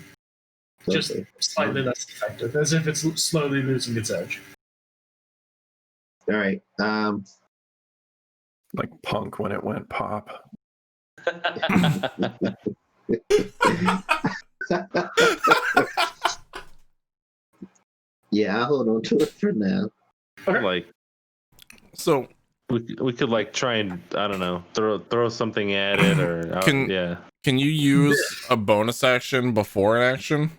[SPEAKER 8] Okay.
[SPEAKER 9] Just slightly less effective, as if it's slowly losing its edge.
[SPEAKER 8] All right.
[SPEAKER 5] Like Punk when it went pop.
[SPEAKER 8] Yeah, I'll hold on to it for now.
[SPEAKER 9] Okay.
[SPEAKER 10] Like,
[SPEAKER 3] so
[SPEAKER 10] we could like try and, I don't know, throw something at it, or
[SPEAKER 3] Can you use a bonus action before an action?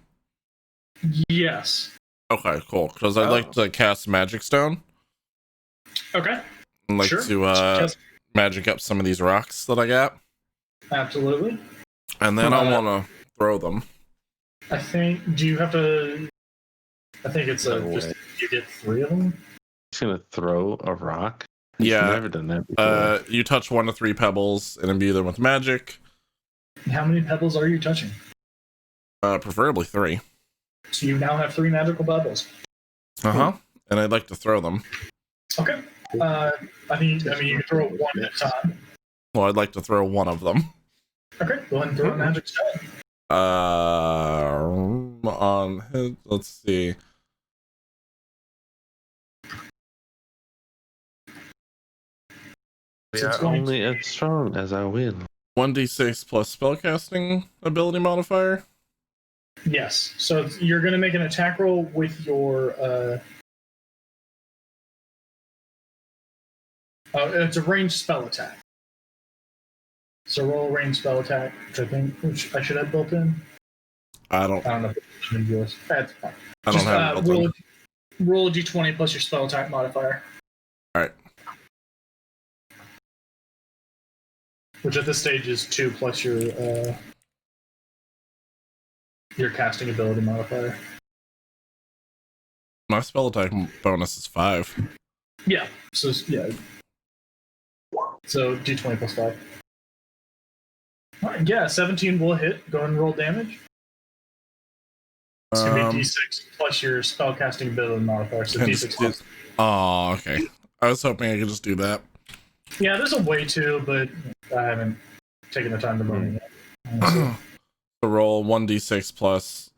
[SPEAKER 9] Yes.
[SPEAKER 3] Okay, cool. Because I'd like to cast Magic Stone.
[SPEAKER 9] Okay.
[SPEAKER 3] I'd like to magic up some of these rocks that I got.
[SPEAKER 9] Absolutely.
[SPEAKER 3] And then I want to throw them.
[SPEAKER 9] I think. Do you have to? I think it's just you get 3 of them.
[SPEAKER 10] Just gonna throw a rock.
[SPEAKER 3] Yeah.
[SPEAKER 10] I've never done that before.
[SPEAKER 3] You touch 1 to 3 pebbles and imbue them with magic.
[SPEAKER 9] How many pebbles are you touching?
[SPEAKER 3] Preferably 3.
[SPEAKER 9] So you now have 3 magical pebbles.
[SPEAKER 3] And I'd like to throw them.
[SPEAKER 9] Okay. I mean, you can throw it 1 at a time.
[SPEAKER 3] Well, I'd like to throw 1 of them.
[SPEAKER 9] Okay. Go ahead and throw a magic stone.
[SPEAKER 3] On his, let's see.
[SPEAKER 10] Yeah, only as strong as I will.
[SPEAKER 3] 1d6 plus spellcasting ability modifier.
[SPEAKER 9] Yes. So you're going to make an attack roll with your. It's a ranged spell attack. So roll a ranged spell attack, which I should have built in.
[SPEAKER 3] I don't
[SPEAKER 9] know if it's in yours. That's fine.
[SPEAKER 3] I don't have it built in.
[SPEAKER 9] Roll a d20 plus your spell attack modifier.
[SPEAKER 3] All right.
[SPEAKER 9] Which at this stage is 2 plus your casting ability modifier.
[SPEAKER 3] My spell attack bonus is 5.
[SPEAKER 9] Yeah. So d20 plus 5. All right, yeah, 17 will hit. Go ahead and roll damage. It's gonna be d6 plus your spellcasting ability modifier. So d6 plus.
[SPEAKER 3] Oh, okay. I was hoping I could just do that.
[SPEAKER 9] Yeah, there's a way to, but I haven't taken the time to learn it yet.
[SPEAKER 3] So roll 1d6 plus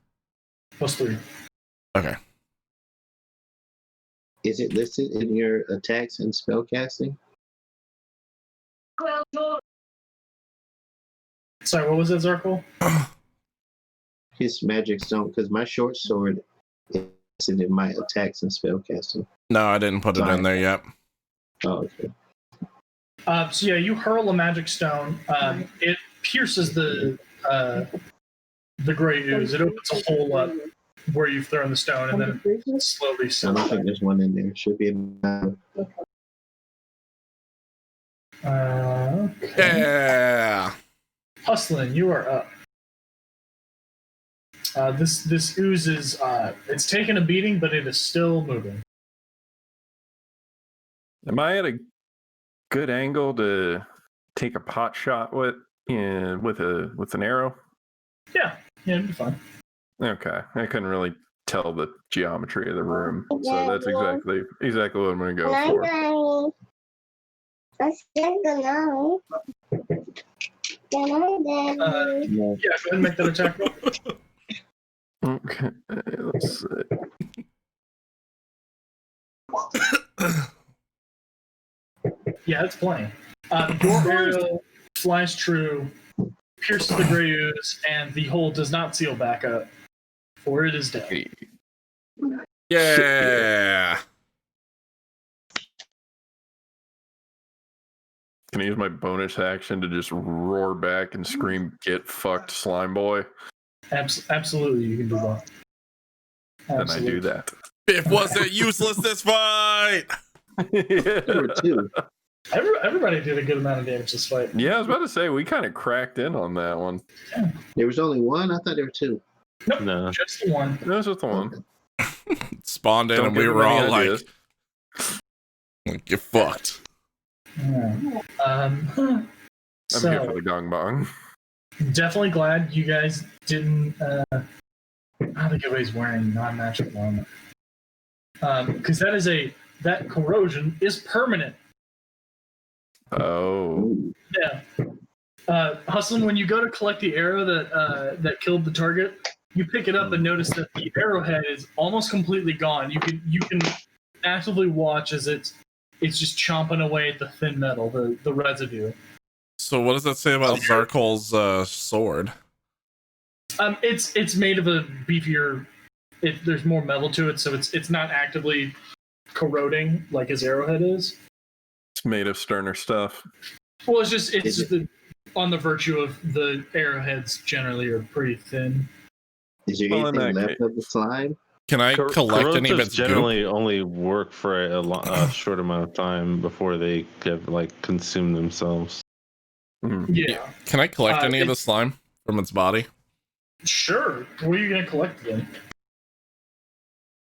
[SPEAKER 9] 3.
[SPEAKER 3] Okay.
[SPEAKER 8] Is it listed in your attacks and spellcasting?
[SPEAKER 9] Sorry, what was it, Zarkle?
[SPEAKER 8] His magic stone, because my short sword is in my attacks and spellcasting.
[SPEAKER 3] No, I didn't put it in there yet.
[SPEAKER 8] Oh, okay.
[SPEAKER 9] So yeah, you hurl a magic stone. It pierces the gray ooze. It opens a hole up where you've thrown the stone, and then it slowly.
[SPEAKER 8] I don't think there's one in there. Should be.
[SPEAKER 9] Okay.
[SPEAKER 3] Yeah.
[SPEAKER 9] Hustlin', you are up. This ooze is it's taken a beating, but it is still moving.
[SPEAKER 5] Am I at a good angle to take a pot shot with an arrow?
[SPEAKER 9] Yeah, it'd be fine.
[SPEAKER 5] Okay, I couldn't really tell the geometry of the room, so that's exactly what I'm going to go for.
[SPEAKER 9] Yeah, go ahead and make that attack roll.
[SPEAKER 5] Okay, let's see.
[SPEAKER 9] Yeah, it's playing. Your arrow flies true, pierces the gray ooze, and the hole does not seal back up, for it is dead.
[SPEAKER 3] Yeah.
[SPEAKER 5] Can I use my bonus action to just roar back and scream, "Get fucked, slime boy"?
[SPEAKER 9] Absolutely, you can do that.
[SPEAKER 5] And I do that.
[SPEAKER 3] Biff wasn't useless this fight.
[SPEAKER 8] Number two.
[SPEAKER 9] Everybody did a good amount of damage this fight.
[SPEAKER 5] Yeah, I was about to say, we kind of cracked in on that one.
[SPEAKER 8] There was only one? I thought there were two.
[SPEAKER 9] Nope,
[SPEAKER 10] No.
[SPEAKER 9] just the one.
[SPEAKER 5] No, it's just the one.
[SPEAKER 3] Spawned in
[SPEAKER 5] Don't
[SPEAKER 3] and we
[SPEAKER 5] give
[SPEAKER 3] were
[SPEAKER 5] them any
[SPEAKER 3] all
[SPEAKER 5] ideas.
[SPEAKER 3] like, get fucked.
[SPEAKER 9] Yeah.
[SPEAKER 5] I'm here for
[SPEAKER 9] So
[SPEAKER 5] the gong bong.
[SPEAKER 9] definitely glad you guys didn't. I don't think everybody's wearing non-magic armor, because that corrosion is permanent.
[SPEAKER 5] Oh.
[SPEAKER 9] Yeah. Hustlin', when you go to collect the arrow that killed the target, you pick it up and notice that the arrowhead is almost completely gone. You can actively watch as it's just chomping away at the thin metal, the residue.
[SPEAKER 3] So what does that say about Zarkol's sword?
[SPEAKER 9] It's made of a beefier. There's more metal to it, so it's not actively corroding like his arrowhead is.
[SPEAKER 5] It's made of sterner stuff.
[SPEAKER 9] Well, it's just on the virtue of the arrowheads generally are pretty thin.
[SPEAKER 8] Is there
[SPEAKER 5] Well, in
[SPEAKER 8] anything
[SPEAKER 5] that
[SPEAKER 8] left of the slime?
[SPEAKER 3] Can I collect any of
[SPEAKER 10] Corrosives
[SPEAKER 3] its
[SPEAKER 10] generally
[SPEAKER 3] goop?
[SPEAKER 10] only work for a short amount of time before they get consume themselves.
[SPEAKER 9] Yeah.
[SPEAKER 3] Can I collect any of the
[SPEAKER 9] it's-
[SPEAKER 3] slime from its body?
[SPEAKER 9] Sure. What are you gonna collect then?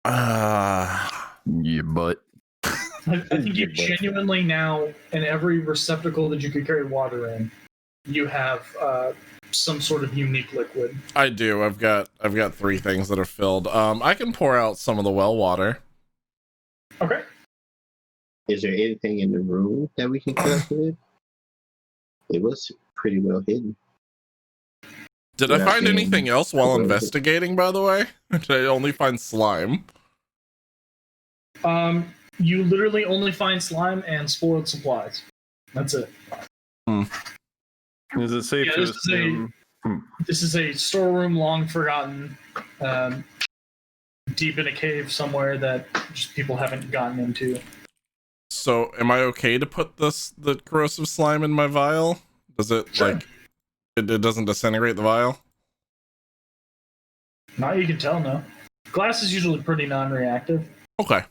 [SPEAKER 5] Yeah, but
[SPEAKER 9] I think you genuinely now, in every receptacle that you could carry water in, you have some sort of unique liquid.
[SPEAKER 3] I do. I've got 3 things that are filled. I can pour out some of the well water.
[SPEAKER 9] Okay.
[SPEAKER 8] Is there anything in the room that we can collect with? It was pretty well hidden.
[SPEAKER 3] Did I
[SPEAKER 8] Yeah,
[SPEAKER 3] find
[SPEAKER 8] and
[SPEAKER 3] anything else while
[SPEAKER 8] corroded.
[SPEAKER 3] investigating, by the way? Or did I only find slime?
[SPEAKER 9] You literally only find slime and spoiled supplies. That's it.
[SPEAKER 5] is it safe
[SPEAKER 9] Yeah,
[SPEAKER 5] to
[SPEAKER 9] this is a-
[SPEAKER 5] assume?
[SPEAKER 9] This is a storeroom long forgotten, deep in a cave somewhere that just people haven't gotten into.
[SPEAKER 3] So, am I okay to put the corrosive slime in my vial? Does it
[SPEAKER 9] Sure.
[SPEAKER 3] it doesn't disintegrate the vial?
[SPEAKER 9] Not you can tell, no. Glass is usually pretty non-reactive.
[SPEAKER 3] Okay.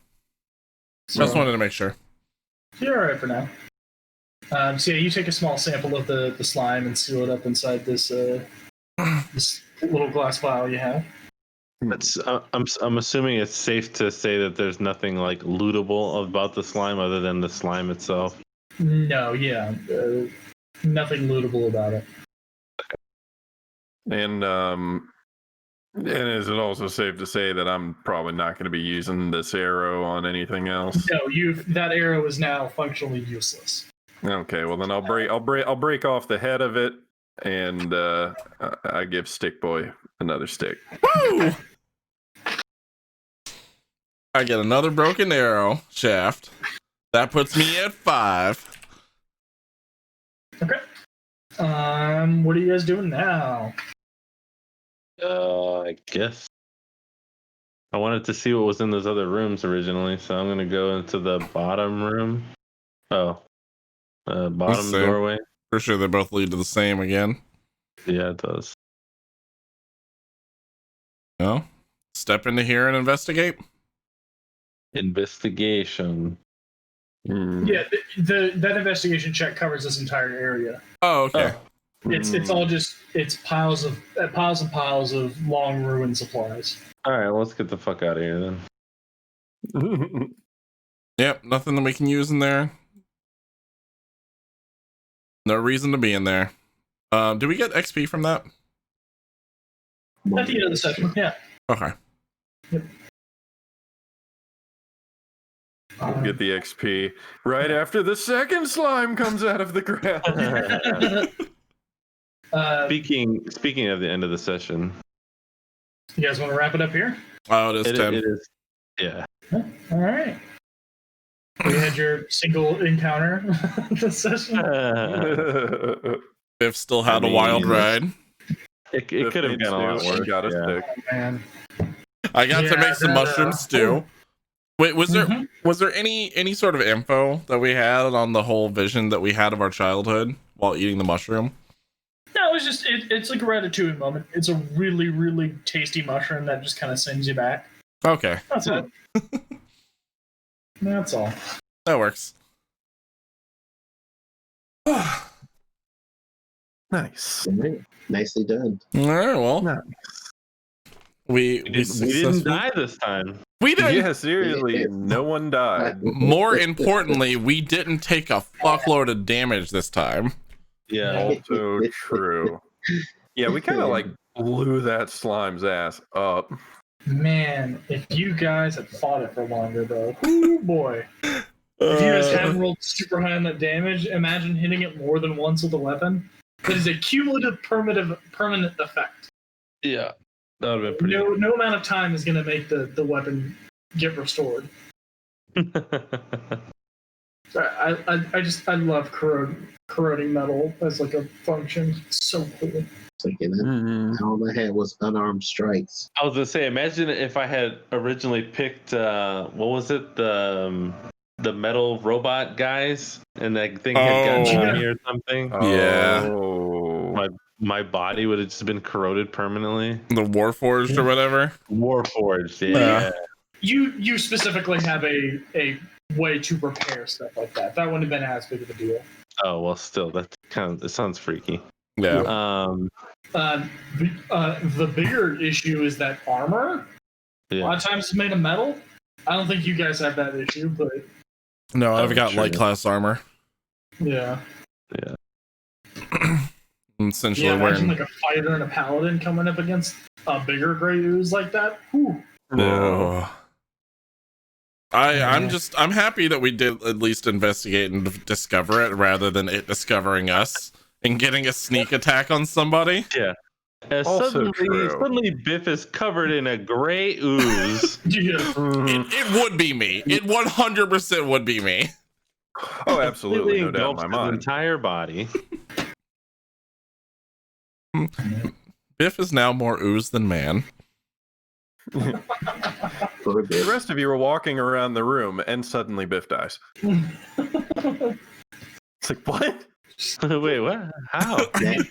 [SPEAKER 9] So
[SPEAKER 3] Just wanted to make sure.
[SPEAKER 9] you're alright for now. So yeah, you take a small sample of the slime and seal it up inside this this little glass vial you have.
[SPEAKER 10] It's I'm assuming it's safe to say that there's nothing like lootable about the slime other than the slime itself.
[SPEAKER 9] No, yeah, nothing lootable about it.
[SPEAKER 5] And is it also safe to say that I'm probably not going to be using this arrow on anything else?
[SPEAKER 9] No, that arrow is now functionally useless.
[SPEAKER 5] Okay, well then I'll break off the head of it, and I give Stick Boy another stick.
[SPEAKER 3] Woo! I get another broken arrow shaft. That puts me at 5.
[SPEAKER 9] Okay. What are you guys doing now?
[SPEAKER 10] I guess I wanted to see what was in those other rooms originally, so I'm gonna go into the bottom room. Bottom
[SPEAKER 3] Same.
[SPEAKER 10] doorway.
[SPEAKER 3] For sure, they both lead to the same again.
[SPEAKER 10] Yeah, it does.
[SPEAKER 3] No? Step into here and investigate.
[SPEAKER 10] Investigation.
[SPEAKER 9] Yeah, that investigation check covers this entire area.
[SPEAKER 3] Oh, okay.
[SPEAKER 9] It's all just piles and piles of long ruined supplies.
[SPEAKER 10] All right, let's get the fuck out of here then.
[SPEAKER 3] Yep, nothing that we can use in there. No reason to be in there. Do we get XP from that?
[SPEAKER 9] At the end of the session, yeah.
[SPEAKER 3] Okay.
[SPEAKER 9] Yep.
[SPEAKER 5] Get the XP right after the second slime comes out of the ground.
[SPEAKER 10] Speaking of the end of the session,
[SPEAKER 9] You guys want to wrap it up here?
[SPEAKER 3] Oh, it is 10.
[SPEAKER 10] it is. Yeah.
[SPEAKER 9] All right. You had your single encounter this session.
[SPEAKER 3] Biff still had a wild ride.
[SPEAKER 10] It could have gone a lot worse.
[SPEAKER 5] Got a stick.
[SPEAKER 9] Man.
[SPEAKER 3] I got to make some
[SPEAKER 9] that,
[SPEAKER 3] mushroom stew. Wait, was there any sort of info that we had on the whole vision that we had of our childhood while eating the mushroom?
[SPEAKER 9] No, it was just it's like a ratatouille moment. It's a really, really tasty mushroom that just kind of sends you back.
[SPEAKER 3] Okay.
[SPEAKER 9] That's it. That's all.
[SPEAKER 3] That works.
[SPEAKER 5] Nice.
[SPEAKER 8] Nicely done.
[SPEAKER 3] All right, well.
[SPEAKER 5] Nice.
[SPEAKER 3] We
[SPEAKER 10] didn't die this time.
[SPEAKER 3] We didn't.
[SPEAKER 5] Yeah, seriously, no one died.
[SPEAKER 3] More importantly, we didn't take a fuckload of damage this time.
[SPEAKER 10] Yeah.
[SPEAKER 5] Also true. Yeah, we kind of like blew that slime's ass up.
[SPEAKER 9] Man, if you guys had fought it for longer, though, ooh boy. If you guys hadn't rolled super high on that damage, imagine hitting it more than once with a weapon. That is a cumulative permanent effect.
[SPEAKER 10] Yeah. That would have been pretty.
[SPEAKER 9] No amount of time is going to make the weapon get restored. I love corroding metal as like a function. It's so cool.
[SPEAKER 8] It's like, all I had was unarmed strikes.
[SPEAKER 10] I was gonna say, imagine if I had originally picked what was it, the metal robot guys, and that thing had gotten to me or something.
[SPEAKER 3] Yeah.
[SPEAKER 10] My body would have just been corroded permanently.
[SPEAKER 3] The Warforged or whatever.
[SPEAKER 10] Warforged, yeah.
[SPEAKER 9] You specifically have a way to repair stuff like that. That wouldn't have been as big of a deal.
[SPEAKER 10] Oh well, still it sounds freaky.
[SPEAKER 3] Yeah.
[SPEAKER 9] The bigger issue is that armor.
[SPEAKER 3] Yeah.
[SPEAKER 9] A lot of times it's made of metal. I don't think you guys have that issue, but
[SPEAKER 3] No, I've got light class armor.
[SPEAKER 9] yeah.
[SPEAKER 10] Yeah.
[SPEAKER 3] I'm essentially
[SPEAKER 9] Yeah, imagine
[SPEAKER 3] wearing.
[SPEAKER 9] like a fighter and a paladin coming up against a bigger gray ooze like that. Whew.
[SPEAKER 3] Oh. I'm happy that we did at least investigate and discover it rather than it discovering us and getting a sneak attack on somebody.
[SPEAKER 10] Yeah. Suddenly Biff is covered in a gray ooze.
[SPEAKER 9] Yeah.
[SPEAKER 3] It would be me. It 100% would be me.
[SPEAKER 5] Oh, absolutely, no doubt in my
[SPEAKER 10] His
[SPEAKER 5] mind.
[SPEAKER 10] entire body.
[SPEAKER 3] Biff is now more ooze than man.
[SPEAKER 5] The rest of you are walking around the room, and suddenly Biff dies. It's like, what?
[SPEAKER 10] Wait, what? How?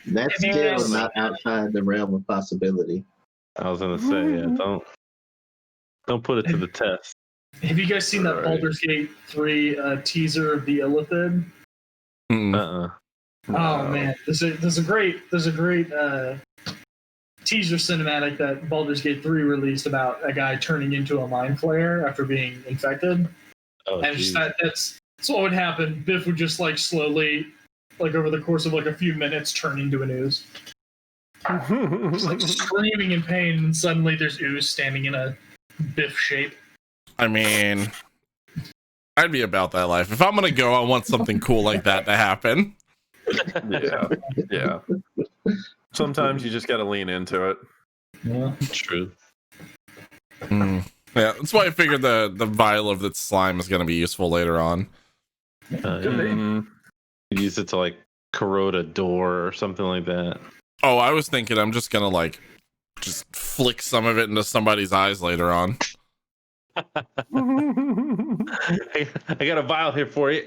[SPEAKER 8] That's still not outside the realm of possibility.
[SPEAKER 10] I was gonna say, yeah, don't put it to the test.
[SPEAKER 9] Have you guys seen that Baldur's Gate 3 teaser of the Illithid? Oh man, there's a great teaser cinematic that Baldur's Gate 3 released about a guy turning into a mind flayer after being infected.
[SPEAKER 10] Oh,
[SPEAKER 9] and just that's what would happen. Biff would just like slowly, like over the course of like a few minutes, turn into an ooze. Just like screaming in pain, and suddenly there's ooze standing in a Biff shape.
[SPEAKER 3] I mean, I'd be about that life. If I'm gonna go, I want something cool like that to happen.
[SPEAKER 5] Yeah. Sometimes you just got to lean into it.
[SPEAKER 9] Yeah,
[SPEAKER 10] true.
[SPEAKER 3] Yeah, that's why I figured the vial of the slime is gonna be useful later on.
[SPEAKER 10] Use it to like corrode a door or something like that.
[SPEAKER 3] Oh, I was thinking I'm just gonna like just flick some of it into somebody's eyes later on.
[SPEAKER 10] I got a vial here for you.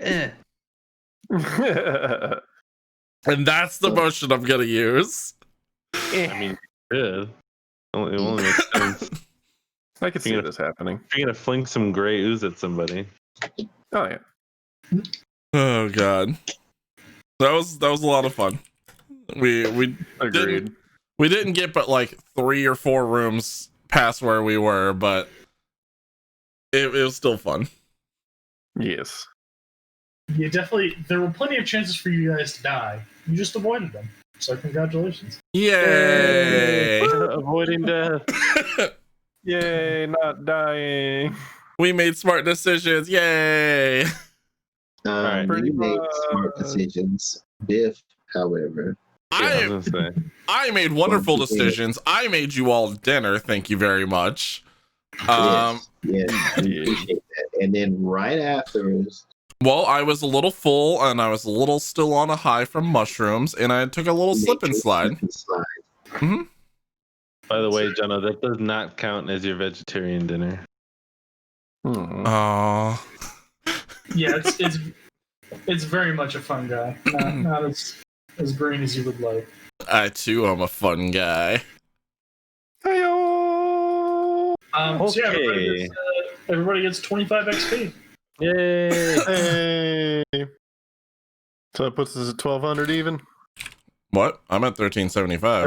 [SPEAKER 3] And that's the motion I'm gonna use.
[SPEAKER 10] I mean, good. It only makes sense.
[SPEAKER 5] I can see this happening.
[SPEAKER 10] You're gonna fling some gray ooze at somebody.
[SPEAKER 5] Oh yeah.
[SPEAKER 3] Oh god, that was a lot of fun. We
[SPEAKER 5] Agreed.
[SPEAKER 3] we didn't get but like 3 or 4 rooms past where we were, but it was still fun.
[SPEAKER 5] Yes.
[SPEAKER 9] Yeah, definitely. There were plenty of chances for you guys to die. You just avoided them. So congratulations.
[SPEAKER 3] Yay!
[SPEAKER 10] Avoiding death.
[SPEAKER 5] Yay, not dying.
[SPEAKER 3] We made smart decisions. Yay!
[SPEAKER 10] Alright.
[SPEAKER 8] You made smart
[SPEAKER 5] much.
[SPEAKER 8] decisions. Biff, however.
[SPEAKER 10] I was gonna say.
[SPEAKER 3] I made wonderful decisions. I made you all dinner. Thank you very much.
[SPEAKER 8] Yes, appreciate that. And then right afterwards,
[SPEAKER 3] Well, I was a little full and I was a little still on a high from mushrooms, and I took a little slip and slide. Mm-hmm.
[SPEAKER 10] By the way, Jono, that does not count as your vegetarian dinner.
[SPEAKER 3] Aww.
[SPEAKER 9] Yeah, it's very much a fun guy. Not as green as you would like.
[SPEAKER 3] I too am a fun guy.
[SPEAKER 5] Hey-o!
[SPEAKER 9] So yeah, everybody gets 25 XP.
[SPEAKER 10] Yay!
[SPEAKER 5] Hey. So that puts us at 1200 even.
[SPEAKER 3] What? I'm at 1375.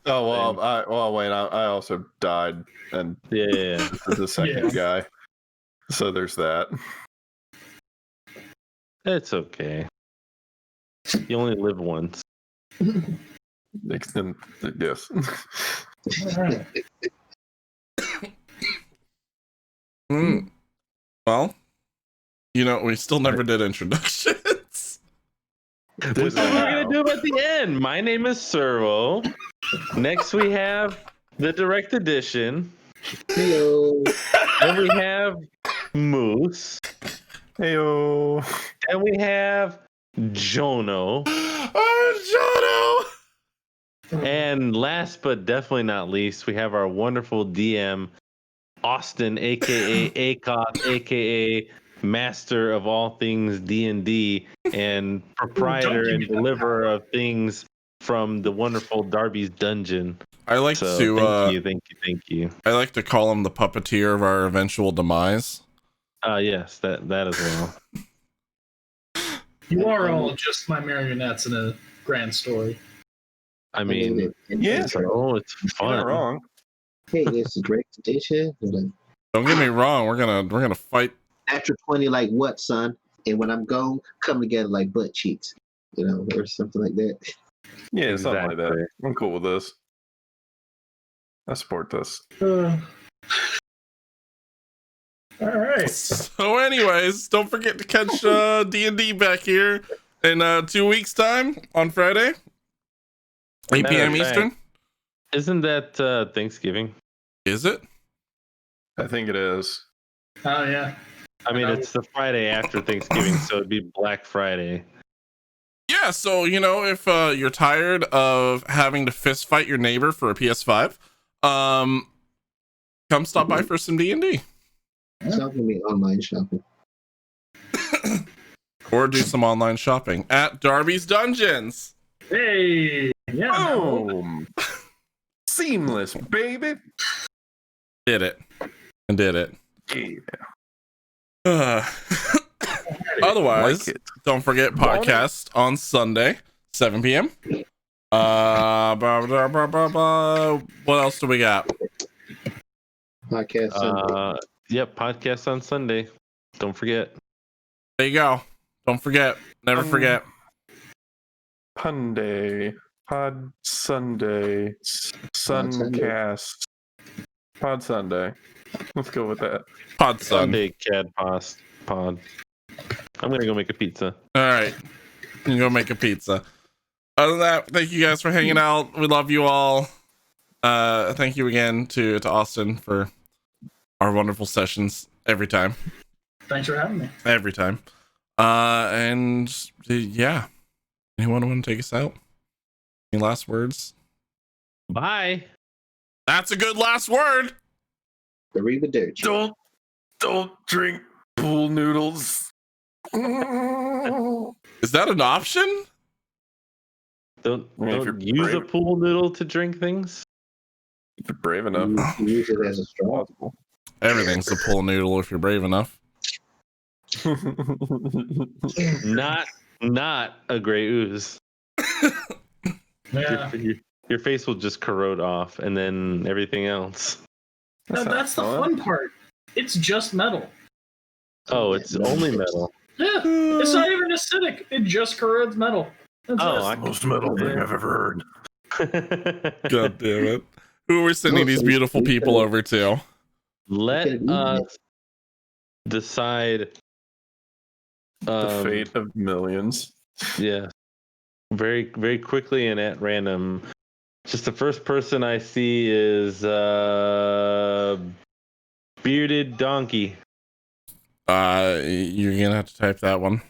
[SPEAKER 5] Wait. I also died, and
[SPEAKER 10] Yeah.
[SPEAKER 5] this is the second guy. So there's that.
[SPEAKER 10] It's okay. You only live once.
[SPEAKER 5] Yes.
[SPEAKER 9] Alright.
[SPEAKER 3] Well, we still never did introductions.
[SPEAKER 10] That's what we're gonna do at the end. My name is Servo. Next we have the direct edition.
[SPEAKER 8] Hello.
[SPEAKER 10] Then we have Moose.
[SPEAKER 5] Heyo.
[SPEAKER 10] And we have Jono.
[SPEAKER 3] Oh, Jono!
[SPEAKER 10] And last but definitely not least, we have our wonderful DM, Austin, aka ACOS, aka master of all things D&D and proprietor and deliverer of things from the wonderful Darby's Dungeon.
[SPEAKER 3] I like to
[SPEAKER 10] thank you.
[SPEAKER 3] I like to call him the puppeteer of our eventual demise.
[SPEAKER 10] Yes, that as well.
[SPEAKER 9] You are all just my marionettes in a grand story.
[SPEAKER 10] I mean,
[SPEAKER 5] yeah,
[SPEAKER 10] it's fun.
[SPEAKER 5] You're not wrong.
[SPEAKER 8] Hey, it's a great edition.
[SPEAKER 3] Don't get me wrong. We're gonna fight.
[SPEAKER 8] After 20, like what, son? And when I'm gone, come together like butt cheeks, or something like that.
[SPEAKER 5] Yeah, something like that. I'm cool with this. I support this.
[SPEAKER 9] All right.
[SPEAKER 3] So, anyways, don't forget to catch D&D back here in 2 weeks' time on Friday, 8 p.m. Eastern.
[SPEAKER 10] Isn't that Thanksgiving?
[SPEAKER 3] Is it?
[SPEAKER 5] I think it is.
[SPEAKER 9] Oh yeah.
[SPEAKER 10] I mean, it's the Friday after Thanksgiving, so it'd be Black Friday.
[SPEAKER 3] Yeah, so if you're tired of having to fist fight your neighbor for a PS5, come stop by for some D&D.
[SPEAKER 8] It's not gonna be online shopping.
[SPEAKER 3] Or do some online shopping at Darby's Dungeons.
[SPEAKER 9] Hey. Yeah.
[SPEAKER 5] Boom. Seamless, baby.
[SPEAKER 3] Did it.
[SPEAKER 5] Yeah.
[SPEAKER 3] Otherwise,
[SPEAKER 5] Like it.
[SPEAKER 3] don't forget podcast on Sunday, 7 p.m. What else do we got?
[SPEAKER 8] Podcast Sunday.
[SPEAKER 10] Yep, podcast on Sunday. Don't forget.
[SPEAKER 3] There you go. Don't forget. Never forget.
[SPEAKER 5] Punday. Pod Sunday. Suncast. Pod Sunday. Let's go with that.
[SPEAKER 3] Pod Sun.
[SPEAKER 10] Sunday Cad Pod. I'm gonna go make a pizza.
[SPEAKER 3] All right. You can go make a pizza. Other than that, thank you guys for hanging out. We love you all. Thank you again to Austin for our wonderful sessions every time.
[SPEAKER 9] Thanks for having me.
[SPEAKER 3] Every time. And yeah. Anyone want to take us out? Any last words?
[SPEAKER 10] Bye.
[SPEAKER 3] That's a good last word.
[SPEAKER 5] Don't drink pool noodles.
[SPEAKER 3] Is that an option?
[SPEAKER 10] Don't
[SPEAKER 5] if you're
[SPEAKER 10] use a
[SPEAKER 5] brave.
[SPEAKER 10] pool noodle to drink things.
[SPEAKER 5] If you're brave enough.
[SPEAKER 8] Use it as a straw.
[SPEAKER 3] Everything's a pool noodle if you're brave enough.
[SPEAKER 10] Not a gray ooze.
[SPEAKER 9] Yeah.
[SPEAKER 10] Your face will just corrode off, and then everything else.
[SPEAKER 9] That's the fun part. It's just metal.
[SPEAKER 10] Oh, it's only metal.
[SPEAKER 9] Yeah, it's not even acidic. It just corrodes metal. That's
[SPEAKER 10] Oh,
[SPEAKER 9] it.
[SPEAKER 7] Most metal thing I've ever heard.
[SPEAKER 3] God damn it. Who are we sending these beautiful people over to?
[SPEAKER 10] Let us decide
[SPEAKER 5] The fate of millions.
[SPEAKER 10] Yeah. Very, very quickly and at random. Just the first person I see is Bearded Donkey.
[SPEAKER 3] You're gonna have to type that one.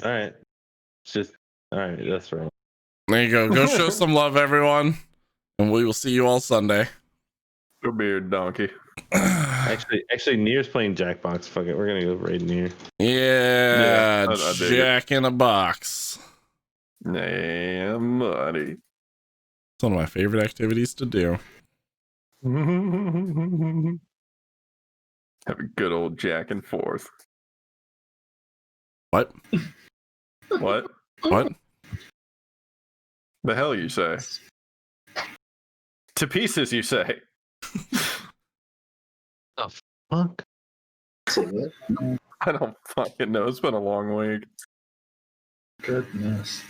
[SPEAKER 10] All right. All right, that's right.
[SPEAKER 3] There you go. Go show some love, everyone. And we will see you all Sunday.
[SPEAKER 5] Go Beard Donkey.
[SPEAKER 10] Actually, Nier's playing Jackbox. Fuck it, we're gonna go raid Nier.
[SPEAKER 3] Yeah,
[SPEAKER 5] I dig
[SPEAKER 3] Jack in a box.
[SPEAKER 5] Damn, buddy.
[SPEAKER 3] It's one of my favorite activities to do.
[SPEAKER 5] Have a good old Jack and forth.
[SPEAKER 3] What?
[SPEAKER 5] What?
[SPEAKER 3] What?
[SPEAKER 5] The hell you say? To pieces, you say?
[SPEAKER 10] The fuck?
[SPEAKER 8] Say what?
[SPEAKER 5] I don't fucking know. It's been a long week.
[SPEAKER 9] Goodness.